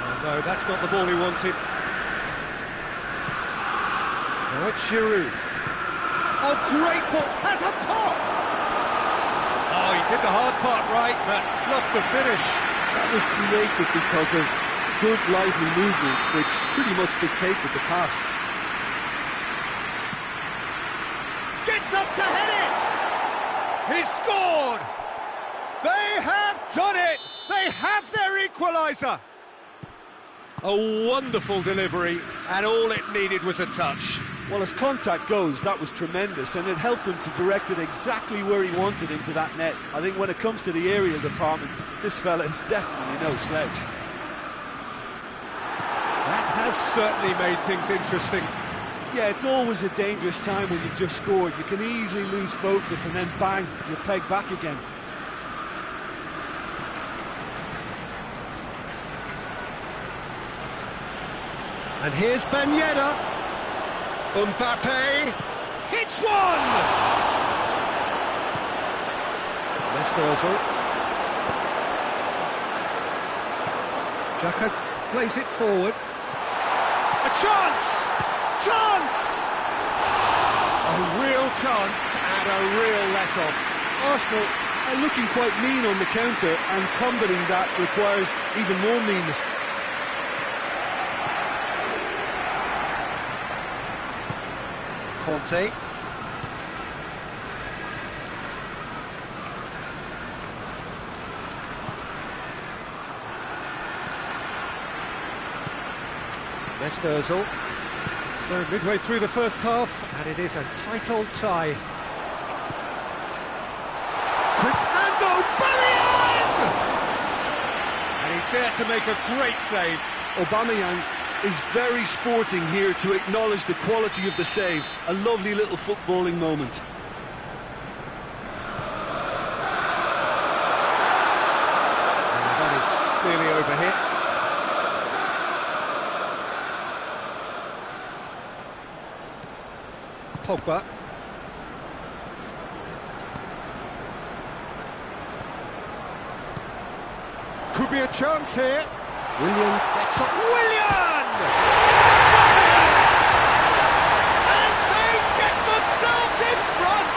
Oh, no, that's not the ball he wanted. Now it's Giroud. Oh, great ball! Has a pop! Oh, he did the hard part right, but fluffed the finish. That was created because of good, lively movement, which pretty much dictated the pass. Gets up to head it! He's scored! They have done it! They have their equaliser! A wonderful delivery, and all it needed was a touch. Well, as contact goes, that was tremendous, and it helped him to direct it exactly where he wanted into that net. I think when it comes to the aerial department, this fella is definitely no sledge. That has certainly made things interesting. Yeah, it's always a dangerous time when you've just scored. You can easily lose focus and then bang, you're pegged back again. And here's Ben Yedder. Mbappe hits one! Mesmerzel. Xhaka plays it forward. A chance! Chance! A real chance and a real let-off. Arsenal are looking quite mean on the counter, and combating that requires even more meanness. Conte. Mesmerzel. So midway through the first half, and it is a tight old tie. And Aubameyang! And he's there to make a great save. Aubameyang is very sporting here to acknowledge the quality of the save. A lovely little footballing moment. And that is clearly overhit. Pogba. Could be a chance here. Willian gets up. Willian! And they get themselves in front!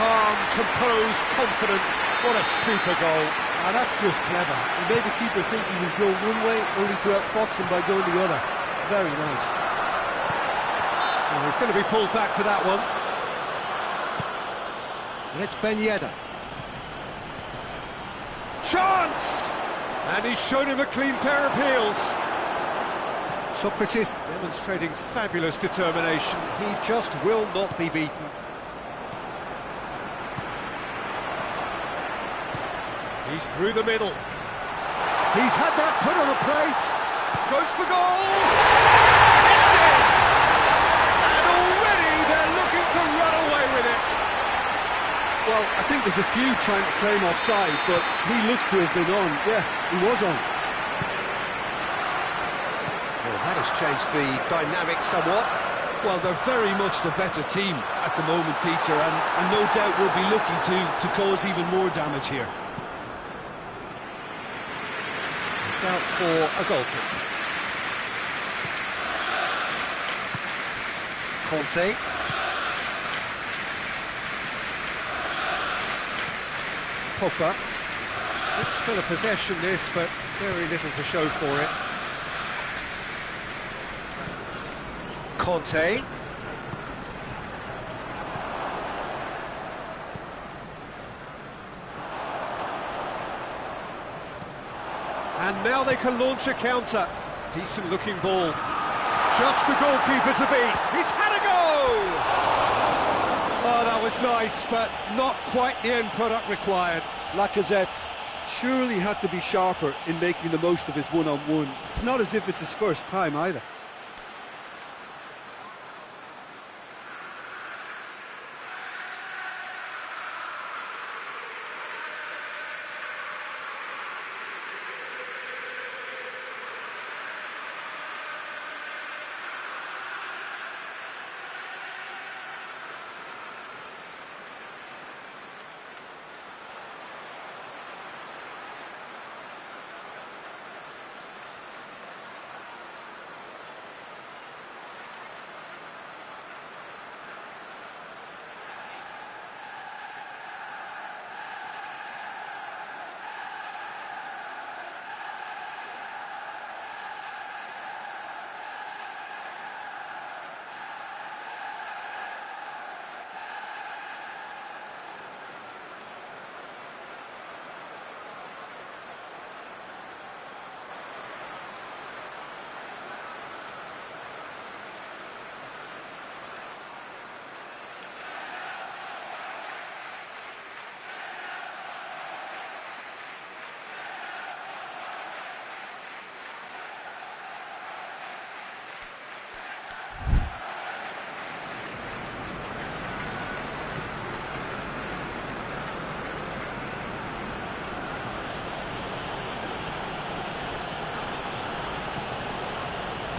Calm, composed, confident. What a super goal. And that's just clever. He made the keeper think he was going one way, only to outfox him by going the other. Very nice. Well, he's going to be pulled back for that one. And it's Ben Yedder. Chance! And he's shown him a clean pair of heels. Socrates demonstrating fabulous determination. He just will not be beaten. He's through the middle. He's had that put on a plate. Goes for goal. It's in. And already they're looking to run away with it. Well, I think there's a few trying to claim offside, but he looks to have been on. Yeah, he was on. Well, that has changed the dynamic somewhat. Well, they're very much the better team at the moment, Peter, and no doubt will be looking to cause even more damage here. It's out for a goal kick. Conte. Pogba. Good spell of possession this, but very little to show for it. Conte. And now they can launch a counter. Decent looking ball. Just the goalkeeper to beat. He's had a go! Oh, that was nice, but not quite the end product required. Lacazette surely had to be sharper in making the most of his one-on-one. It's not as if it's his first time either.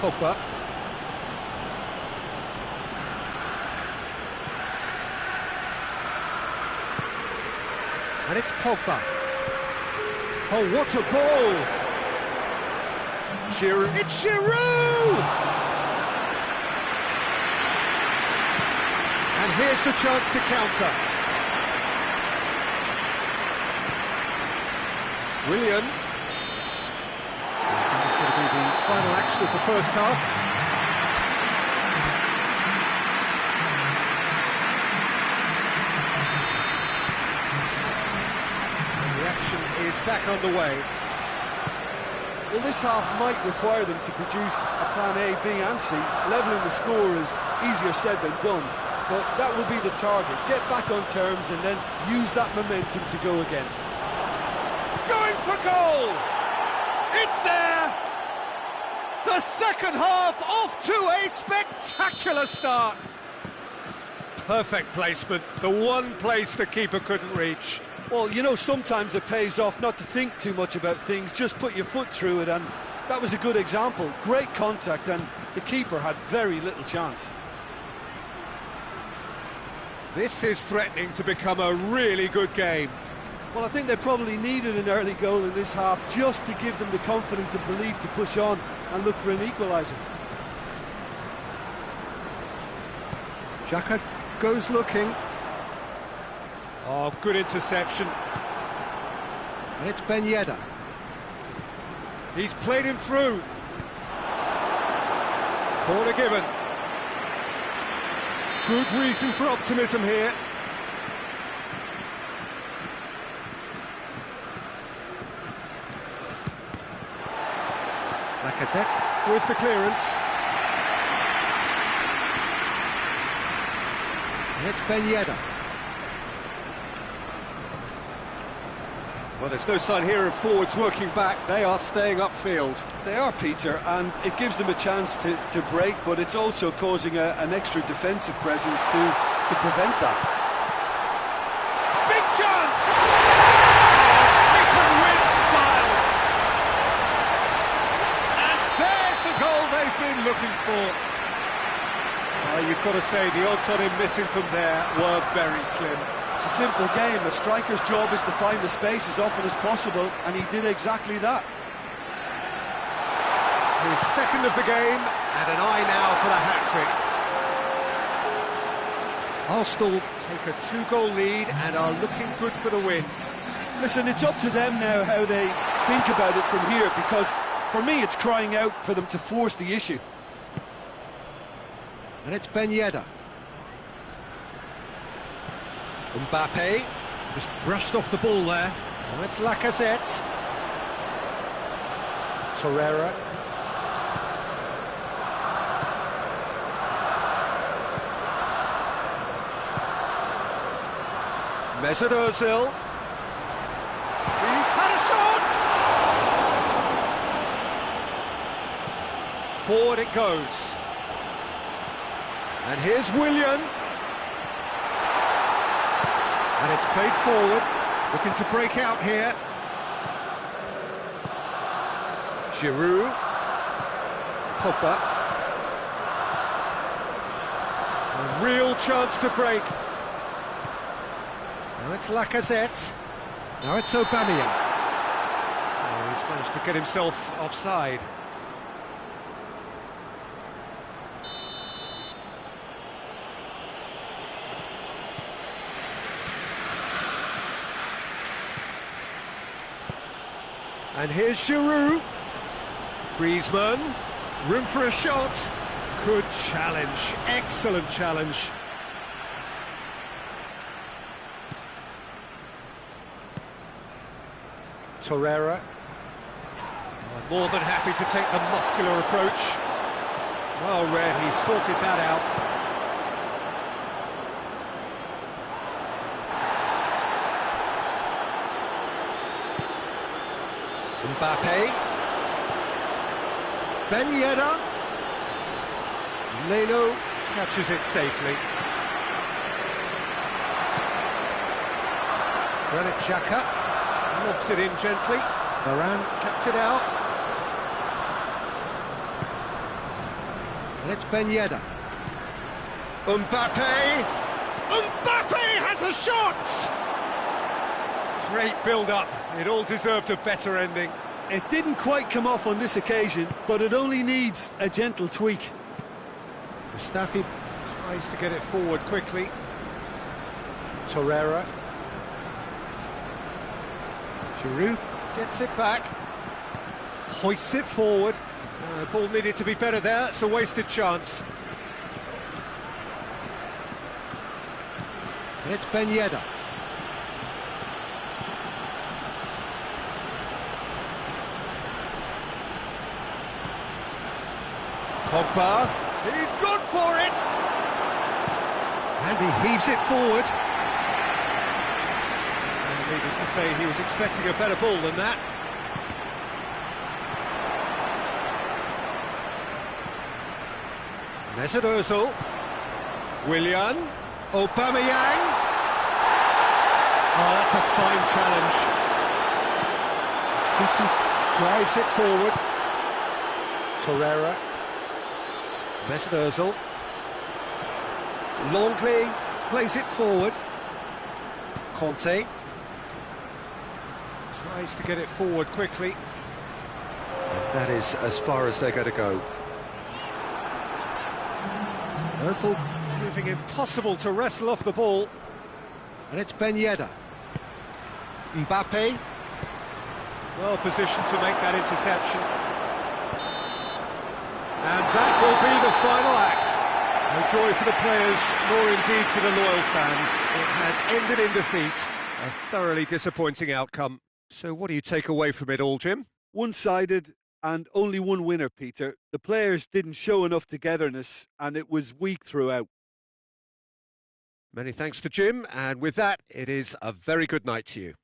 Pogba. And it's Pogba. Oh, what a ball! Giroud. It's Giroud! And here's the chance to counter. Willian. It's going to be the final action of the first half. The action is back underway. Well, this half might require them to produce a plan A, B and C. Levelling the score is easier said than done, but that will be the target. Get back on terms and then use that momentum to go again. Going for goal! It's there! The second half off to a spectacular start. Perfect placement, the one place the keeper couldn't reach. Well, you know, sometimes it pays off not to think too much about things, just put your foot through it, and that was a good example. Great contact, and the keeper had very little chance. This is threatening to become a really good game. Well, I think they probably needed an early goal in this half just to give them the confidence and belief to push on and look for an equaliser. Xhaka goes looking. Oh, good interception. And it's Ben Yedder. He's played him through. Corner given. Good reason for optimism here. Lacazette. with the clearance. And it's Ben Yedder. Well, there's no sign here of forwards working back. They are staying upfield. They are, Peter, and it gives them a chance to break, but it's also causing an extra defensive presence to prevent that. Big chance! Taken with style. And there's the goal they've been looking for. You've got to say, the odds on him missing from there were very slim. It's a simple game. A striker's job is to find the space as often as possible, and he did exactly that. His second of the game, and an eye now for the hat-trick. Arsenal take a 2-goal lead and are looking good for the win. Listen, it's up to them now how they think about it from here, because for me it's crying out for them to force the issue. And it's Ben Yedder. Mbappe just brushed off the ball there. Now it's Lacazette. Torreira. Mesut Ozil. He's had a shot! Forward it goes. And here's Willian. And it's played forward, looking to break out here. Giroud. Pogba. A real chance to break. Now it's Lacazette. Now it's Aubameyang. Oh, he's managed to get himself offside. And here's Giroud. Griezmann. Room for a shot. Good challenge. Excellent challenge. Torreira. More than happy to take the muscular approach. Well read, he sorted that out. Mbappe. Ben Yedder. Leno catches it safely. Granit Xhaka lobs it in gently. Varane cuts it out. And it's Ben Yedder. Mbappe. Mbappe has a shot! Great build-up. It all deserved a better ending. It didn't quite come off on this occasion, but it only needs a gentle tweak. Mustafi tries to get it forward quickly. Torreira. Giroud gets it back. Hoists it forward. The ball needed to be better there. It's a wasted chance. And it's Ben Yedder. Pogba, he's gone for it! And he heaves it forward. And needless to say, he was expecting a better ball than that. Mesut Ozil. Willian. Aubameyang. Oh, that's a fine challenge. Titi drives it forward. Torreira. Mesut Ozil. Longley plays it forward. Conte tries to get it forward quickly. And that is as far as they're going to go. Ozil proving impossible to wrestle off the ball. And it's Ben Yedder. Mbappe. Well positioned to make that interception. And that will be the final act. No joy for the players, nor indeed for the loyal fans. It has ended in defeat. A thoroughly disappointing outcome. So what do you take away from it all, Jim? One-sided and only one winner, Peter. The players didn't show enough togetherness, and it was weak throughout. Many thanks to Jim, and with that, it is a very good night to you.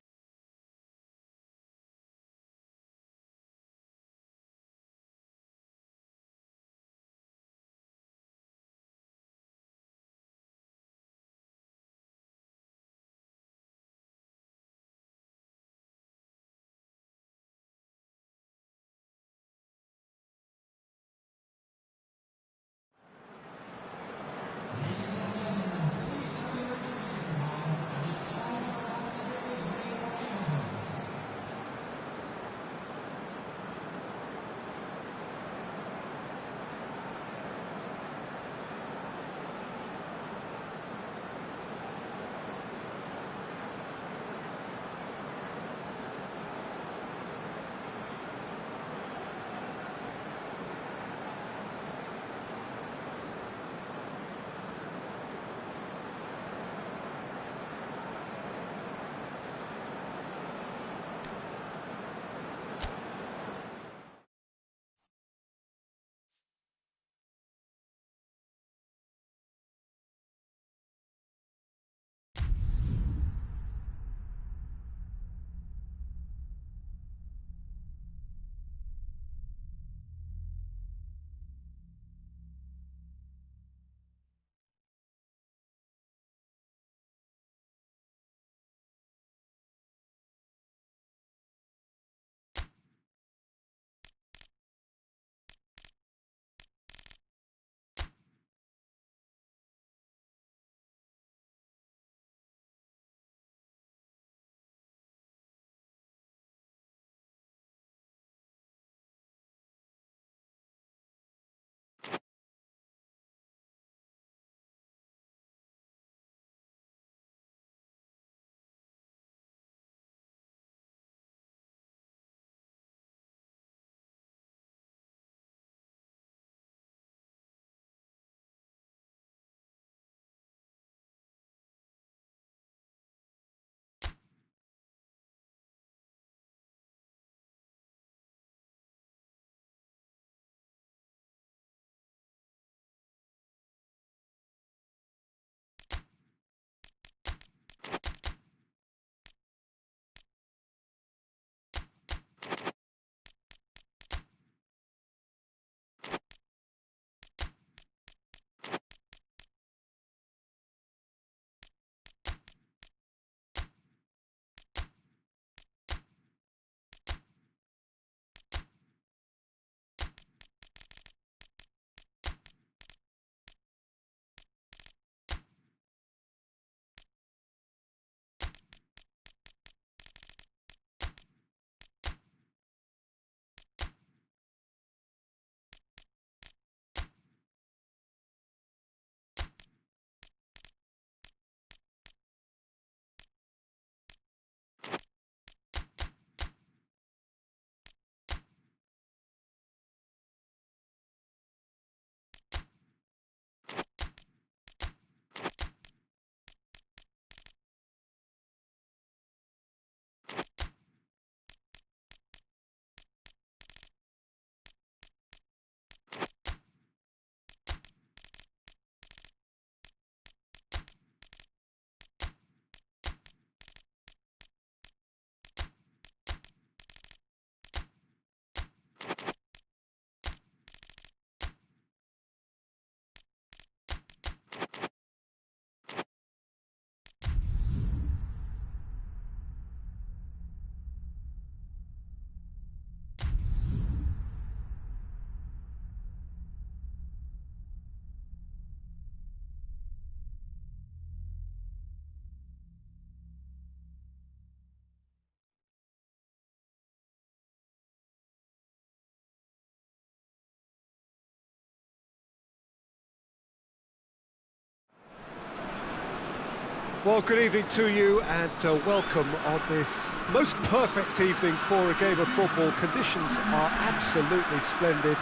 Well, good evening to you and welcome on this most perfect evening for a game of football. Conditions are absolutely splendid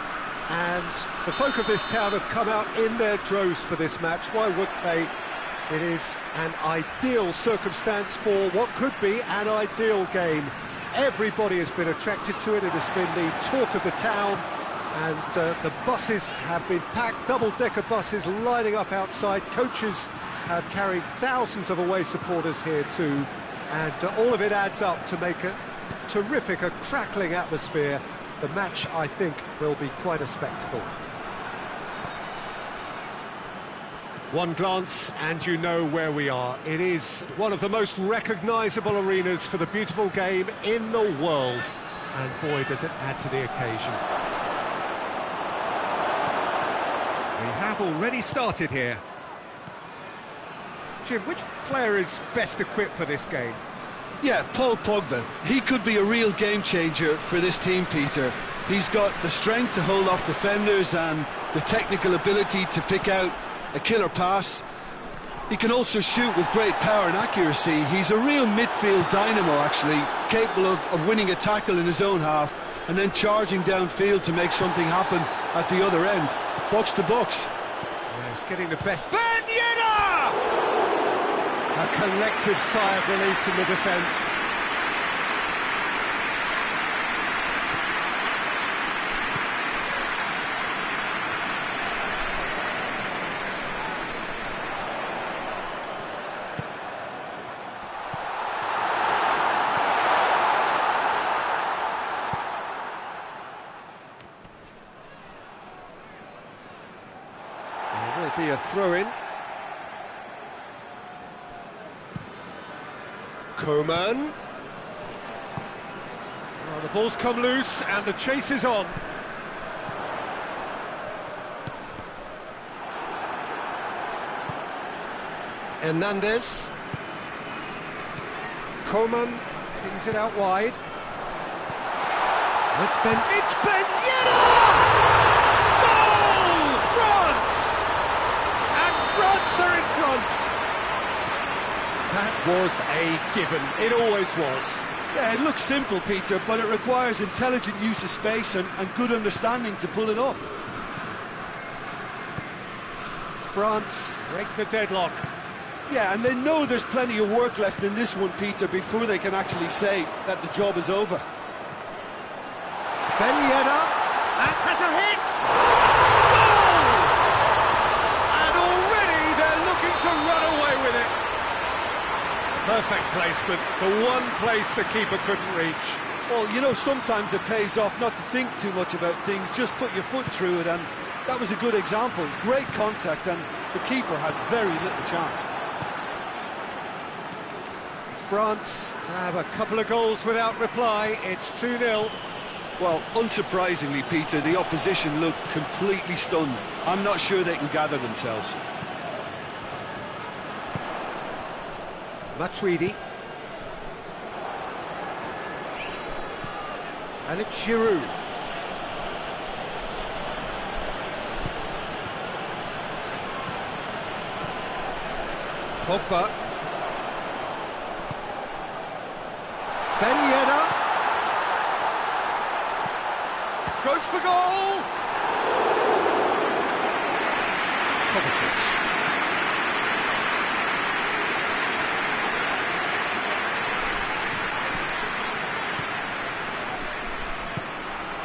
and the folk of this town have come out in their droves for this match. Why would they? It is an ideal circumstance for what could be an ideal game. Everybody has been attracted to it. It has been the talk of the town, and the buses have been packed, double-decker buses lining up outside. Coaches have carried thousands of away supporters here too, and all of it adds up to make a terrific, a crackling atmosphere. The match, I think, will be quite a spectacle. One glance and you know where we are. It is one of the most recognisable arenas for the beautiful game in the world. And boy, does it add to the occasion. We have already started here. Jim, which player is best equipped for this game? Yeah, Paul Pogba. He could be a real game changer for this team, Peter. He's got the strength to hold off defenders and the technical ability to pick out a killer pass. He can also shoot with great power and accuracy. He's a real midfield dynamo, actually, capable of winning a tackle in his own half and then charging downfield to make something happen at the other end. Box to box. Yes, getting the best. Ben Yedder! A collective sigh of relief from the defence. Be a throw-in. Coman. Oh, the ball's come loose and the chase is on. Hernandez. Coman pings it out wide. It's Ben Yedder! France are in front. That was a given. It always was. Yeah, it looks simple, Peter, but it requires intelligent use of space and good understanding to pull it off. France break the deadlock. Yeah, and they know there's plenty of work left in this one, Peter, before they can actually say that the job is over. Ben Yedder, that has a hit! To run away with it. Perfect placement, the one place the keeper couldn't reach. Well, you know, sometimes it pays off not to think too much about things, just put your foot through it, and that was a good example. Great contact, and the keeper had very little chance. France have a couple of goals without reply. It's 2-0. Well, unsurprisingly, Peter, the opposition looked completely stunned. I'm not sure they can gather themselves. Matuidi. And it's Giroud. Pogba. Ben Yedder. Goes for goal! Kovacic.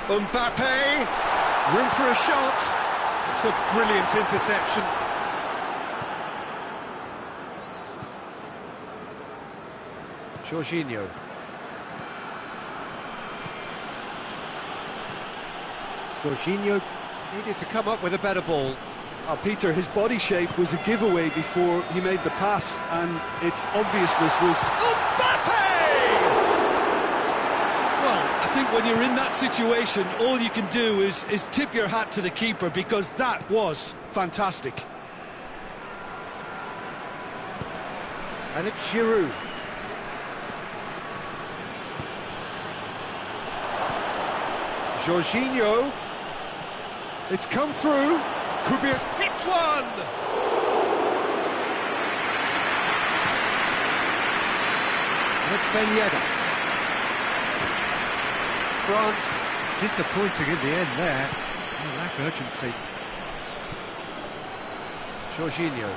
Mbappe, room for a shot. It's a brilliant interception. Jorginho. Jorginho needed to come up with a better ball. Peter, his body shape was a giveaway before he made the pass, and its obviousness was... Mbappe! I think when you're in that situation, all you can do is tip your hat to the keeper, because that was fantastic. And it's Giroud. Jorginho. It's come through. Could be a hit one. And it's Ben Yedder. France disappointing in the end there. They lack urgency. Jorginho.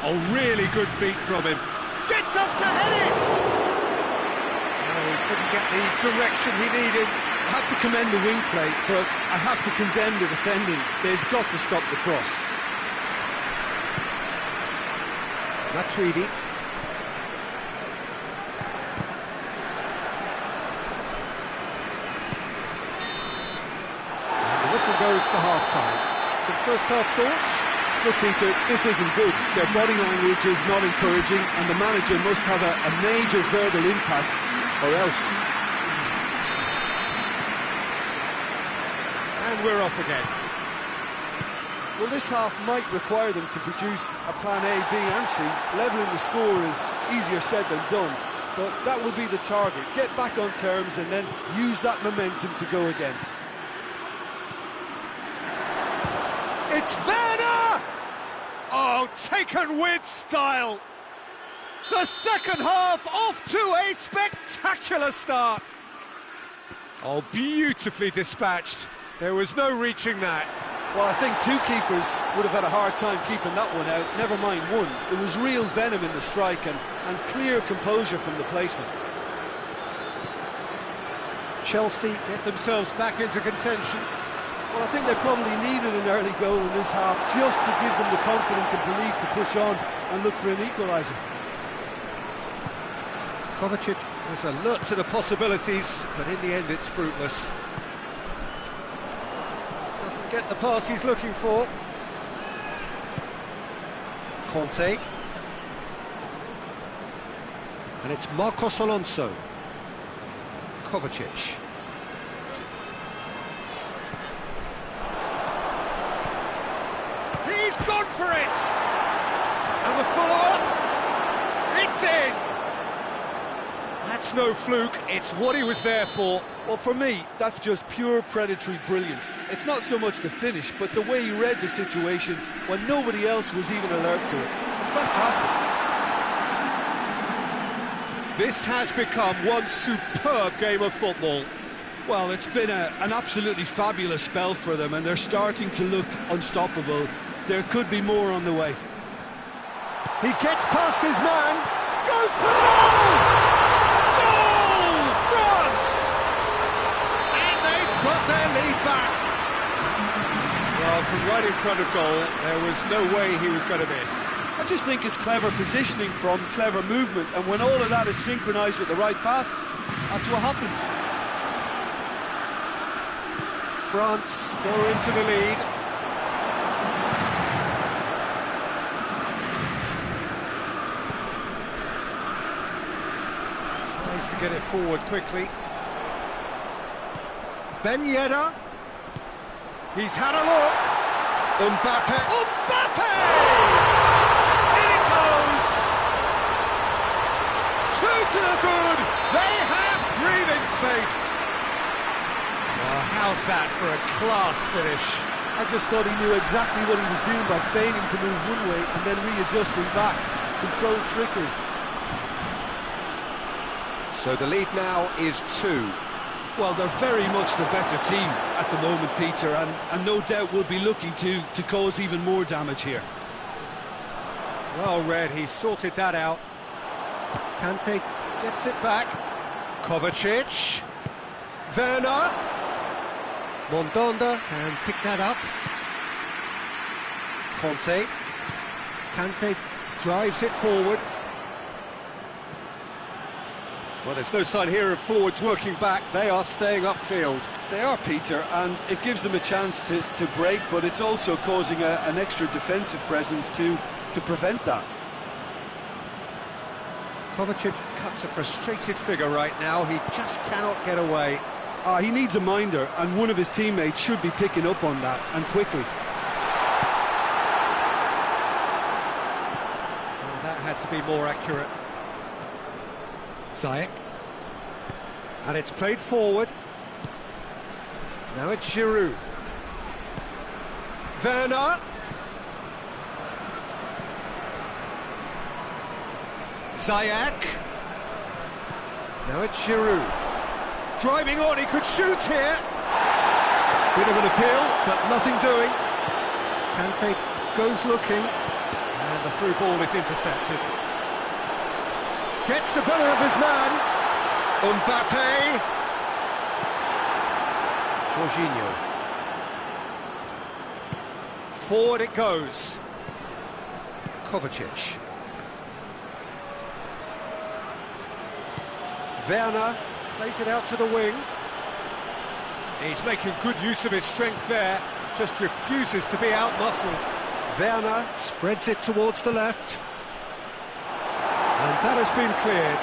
Oh, really good feet from him. Gets up to head it! Oh, he couldn't get the direction he needed. I have to commend the wing play, but I have to condemn the defending. They've got to stop the cross. Matuidi. And the whistle goes for half-time. Some first-half thoughts? Look, Peter, this isn't good. Their body language is not encouraging, and the manager must have a major verbal impact, or else. And we're off again. Well, this half might require them to produce a plan A, B and C. Levelling the score is easier said than done, but that will be the target. Get back on terms and then use that momentum to go again. It's Werner! Oh, taken with style. The second half off to a spectacular start. Oh, beautifully dispatched. There was no reaching that. Well, I think two keepers would have had a hard time keeping that one out, never mind one. It was real venom in the strike and clear composure from the placement. Chelsea get themselves back into contention. Well, I think they probably needed an early goal in this half just to give them the confidence and belief to push on and look for an equaliser. Kovacic was alert to the possibilities, but in the end it's fruitless. Doesn't get the pass he's looking for. Conte. And it's Marcos Alonso. Kovacic. He's gone for it! And the follow-up. It's in! That's no fluke, it's what he was there for. Well, for me, that's just pure predatory brilliance. It's not so much the finish, but the way he read the situation when nobody else was even alert to it. It's fantastic. This has become one superb game of football. Well, it's been an absolutely fabulous spell for them, and they're starting to look unstoppable. There could be more on the way. He gets past his man, goes for goal! Goal! France! And they've got their lead back. Well, from right in front of goal, there was no way he was going to miss. I just think it's clever positioning from clever movement, and when all of that is synchronised with the right pass, that's what happens. France go into the lead. Tries to get it forward quickly. Ben Yedder. He's had a look. Mbappe. Mbappe! In it goes! Two to the good. They have breathing space. Well, how's that for a class finish? I just thought he knew exactly what he was doing by feigning to move one way and then readjusting back. Controlled trickery. So the lead now is 2. Well, they're very much the better team at the moment, Peter, and no doubt will be looking to cause even more damage here. Well read, he sorted that out. Kante gets it back. Kovacic. Werner. Mondonda can pick that up. Conte. Kante drives it forward. Well, there's no sign here of forwards working back. They are staying upfield. They are, Peter, and it gives them a chance to break, but it's also causing an extra defensive presence to prevent that. Kovacic cuts a frustrated figure right now. He just cannot get away. He needs a minder, and one of his teammates should be picking up on that, and quickly. Well, that had to be more accurate. Ziyech. And it's played forward. Now it's Giroud. Werner. Ziyech. Now it's Giroud. Driving on, he could shoot here. Bit of an appeal, but nothing doing. Kante goes looking. And the The through ball is intercepted. Gets the better of his man. Mbappe. Jorginho. Forward it goes. Kovacic. Werner plays it out to the wing. He's making good use of his strength there, just refuses to be outmuscled. Werner spreads it towards the left. And that has been cleared.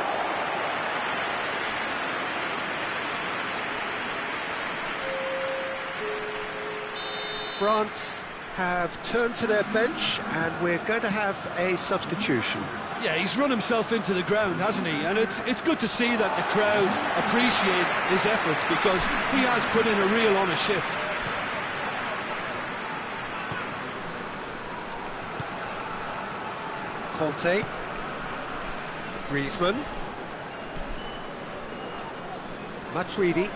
France have turned to their bench and we're going to have a substitution. Yeah, he's run himself into the ground, hasn't he? And it's good to see that the crowd appreciate his efforts because he has put in a real honest shift. Conte. Griezmann. Matuidi.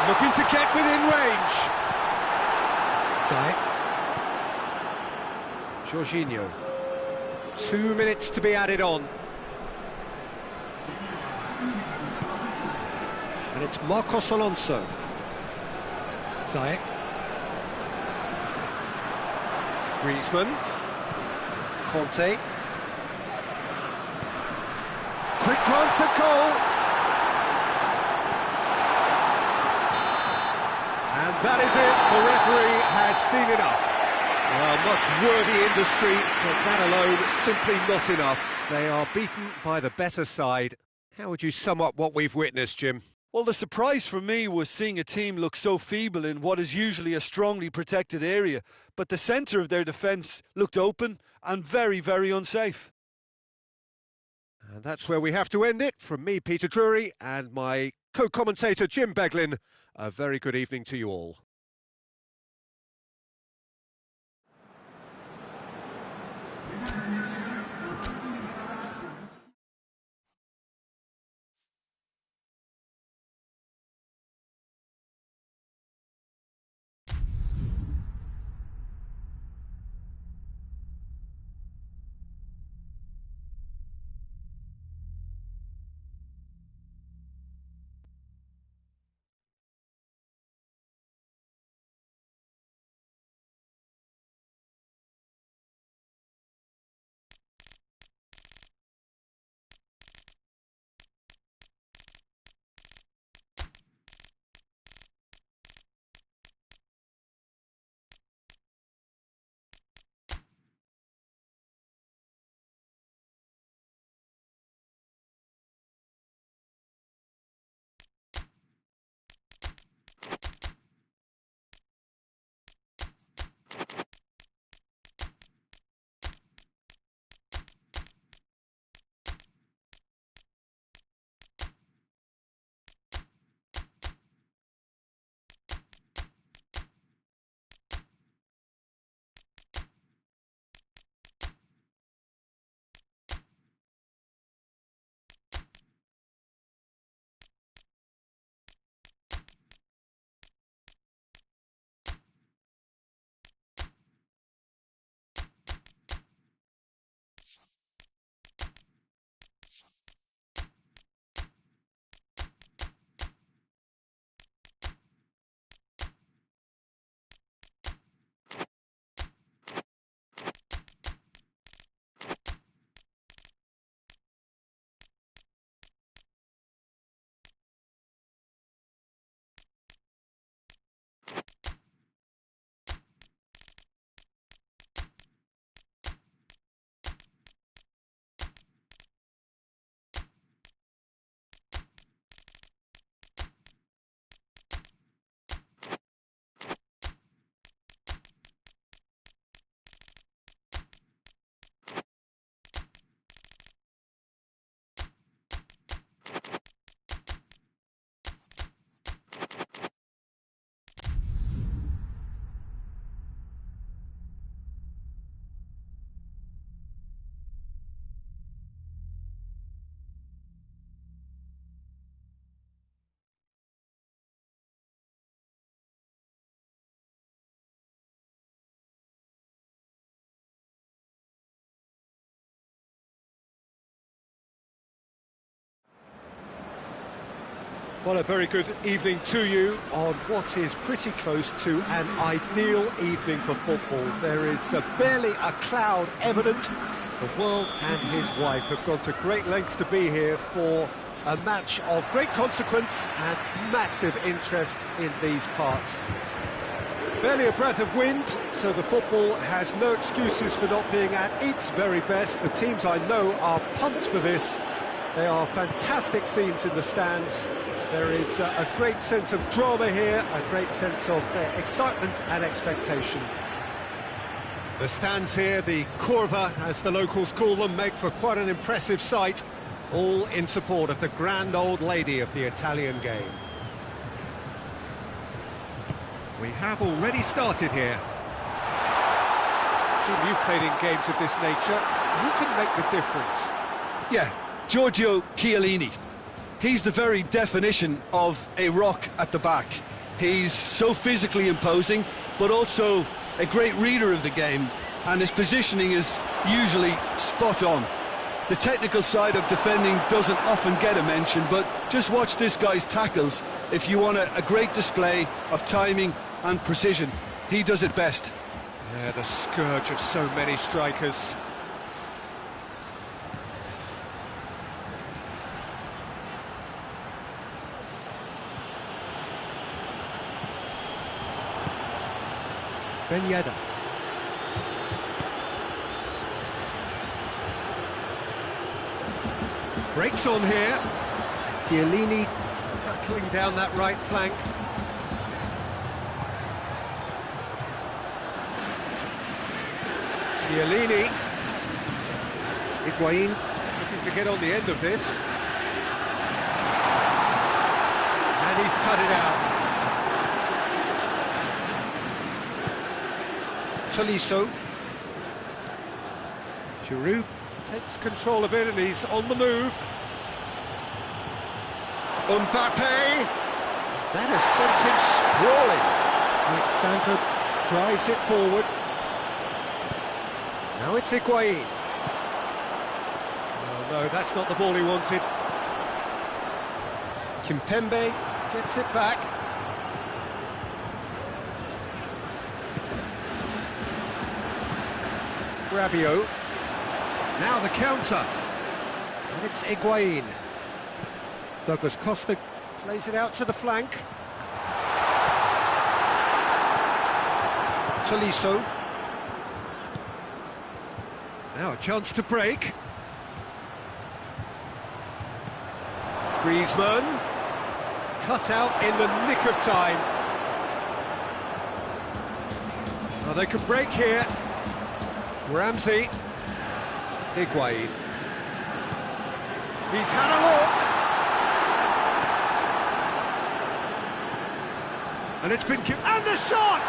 Looking to get within range. Ziyech. Jorginho. 2 minutes to be added on. And it's Marcos Alonso. Ziyech. Griezmann. Conte. Quick glance at goal. And that is it. The referee has seen enough. Well, much worthy industry, but that alone simply not enough. They are beaten by the better side. How would you sum up what we've witnessed, Jim? Well, the surprise for me was seeing a team look so feeble in what is usually a strongly protected area, but the centre of their defence looked open and very, very unsafe. And that's where we have to end it. From me, Peter Drury, and my co-commentator, Jim Beglin, a very good evening to you all. Well, a very good evening to you on what is pretty close to an ideal evening for football. There is barely a cloud evident. The world and his wife have gone to great lengths to be here for a match of great consequence and massive interest in these parts. Barely a breath of wind, so the football has no excuses for not being at its very best. The teams I know are pumped for this. They are fantastic scenes in the stands. There is a great sense of drama here, a great sense of excitement and expectation. The stands here, the curva, as the locals call them, make for quite an impressive sight, all in support of the grand old lady of the Italian game. We have already started here. Jim, you've played in games of this nature. Who can make the difference? Yeah, Giorgio Chiellini. He's the very definition of a rock at the back. He's so physically imposing, but also a great reader of the game, and his positioning is usually spot on. The technical side of defending doesn't often get a mention, but just watch this guy's tackles if you want a great display of timing and precision. He does it best. Yeah, the scourge of so many strikers. Ben Yedder. Breaks on here. Chiellini hurtling down that right flank. Chiellini. Higuain looking to get on the end of this. And he's cut it out. Tolisso. Giroud takes control of it and he's on the move. Mbappe! That has sent him sprawling. Alexandra drives it forward. Now it's Higuain. Oh no, that's not the ball he wanted. Kimpembe gets it back. Rabiot. Now the counter. And it's Higuain. Douglas Costa plays it out to the flank. Tolisso. Now a chance to break. Griezmann. Cut out in the nick of time. Oh, they can break here. Ramsey. Higuain. He's had a look. And it's been... And the shot!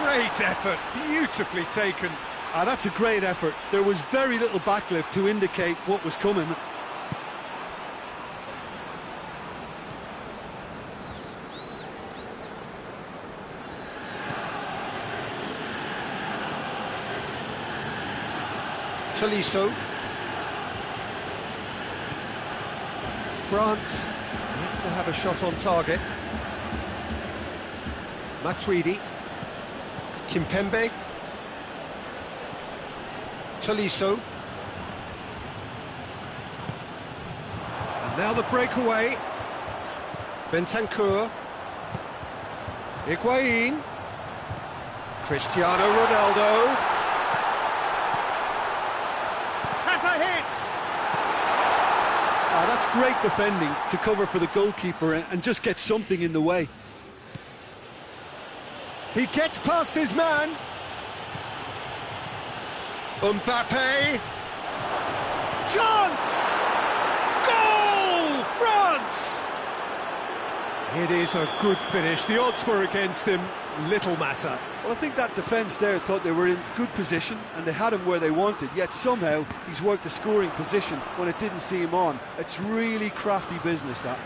Great effort, beautifully taken. That's a great effort. There was very little backlift to indicate what was coming. Tolisso. France need to have a shot on target. Matuidi. Kimpembe. Tolisso. And now the breakaway. Bentancur. Higuain. Cristiano Ronaldo. That's great defending to cover for the goalkeeper and just get something in the way. He gets past his man. Mbappe. Chance! Goal! France! It is a good finish. The odds were against him. Little matter. Well, I think that defence there thought they were in good position and they had him where they wanted, yet somehow he's worked a scoring position when it didn't see him on. It's really crafty business, that.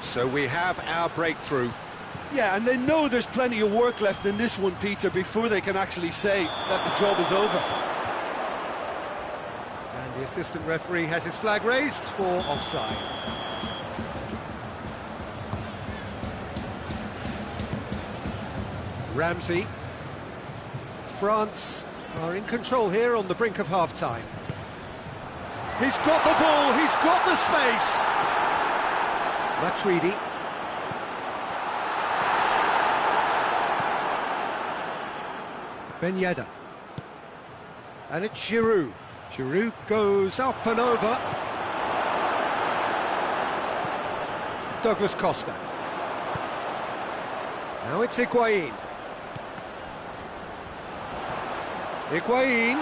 So we have our breakthrough. Yeah, and they know there's plenty of work left in this one, Peter, before they can actually say that the job is over. And the assistant referee has his flag raised for offside. Ramsey. France are in control here on the brink of half-time. He's got the ball, he's got the space. Matuidi. Ben Yedder. And it's Giroud. Giroud goes up and over. Douglas Costa. Now it's Higuain. Higuain.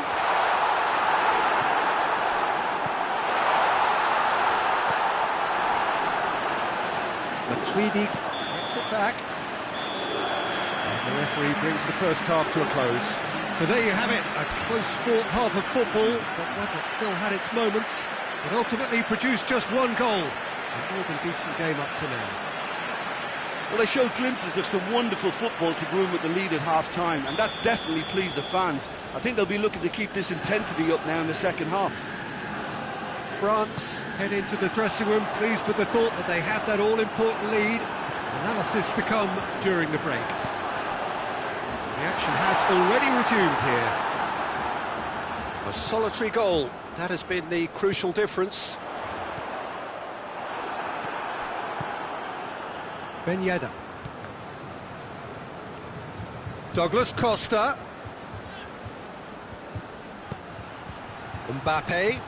Matuidi gets it back. And the referee brings the first half to a close. So there you have it, a close-fought half of football, but one that still had its moments, but ultimately produced just one goal. A more than decent game up to now. Well, they showed glimpses of some wonderful football to go in with the lead at half-time, and that's definitely pleased the fans. I think they'll be looking to keep this intensity up now in the second half. France head into the dressing room pleased with the thought that they have that all-important lead. Analysis to come during the break. The action has already resumed here. A solitary goal, that has been the crucial difference. Ben Yedder. Douglas Costa. Mbappe.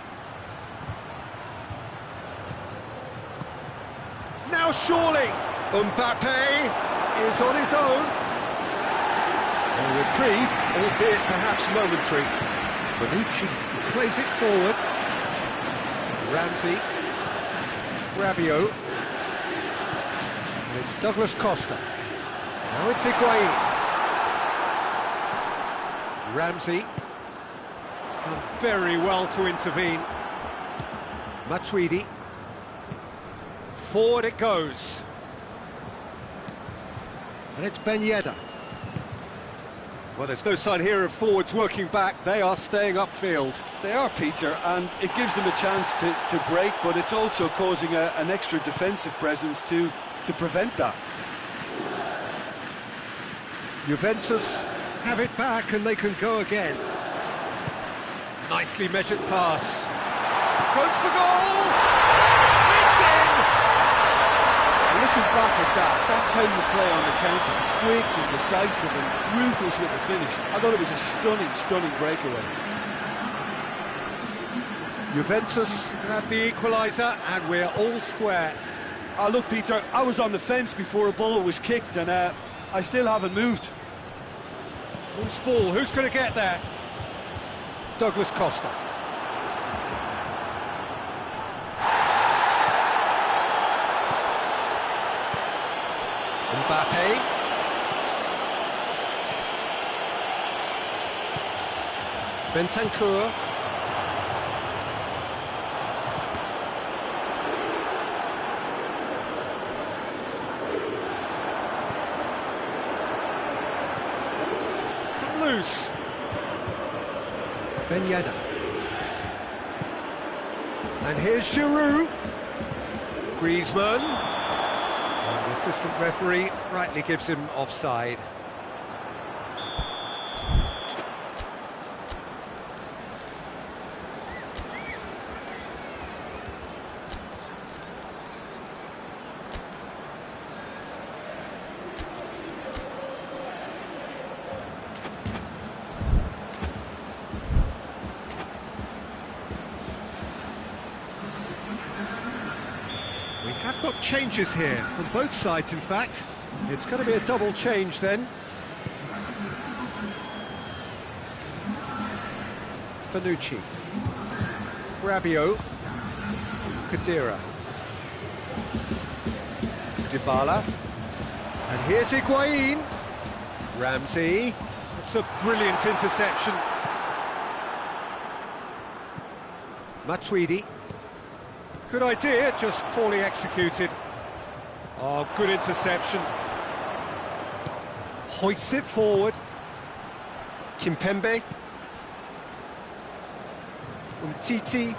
Now surely Mbappe is on his own. A reprieve, albeit perhaps momentary. Bonucci plays it forward. Ramsey. Rabiot. And it's Douglas Costa. Now it's Higuain. Ramsey. Done very well to intervene. Matuidi. Forward it goes. And it's Ben Yedder. Well, there's no sign here of forwards working back. They are staying upfield. They are, Peter, and it gives them a chance to break, but it's also causing an extra defensive presence to prevent that. Juventus have it back and they can go again. Nicely measured pass. Goes for goal! It's in! And looking back at that, that's how you play on the counter. Quick and decisive and ruthless with the finish. I thought it was a stunning breakaway. Juventus grab the equaliser and we're all square. Look, Peter, I was on the fence before a ball was kicked and I still haven't moved. Loose ball, who's going to get there? Douglas Costa. Mbappe. Bentancur. Loose. Ben Yedder. And here's Giroud. Griezmann. And the assistant referee rightly gives him offside. We have got changes here, from both sides in fact. It's going to be a double change then. Bonucci. Rabiot. Khedira. Dybala. And here's Higuain. Ramsey. It's a brilliant interception. Matuidi. Good idea, just poorly executed. Oh, good interception. Hoists it forward. Kimpembe. Umtiti.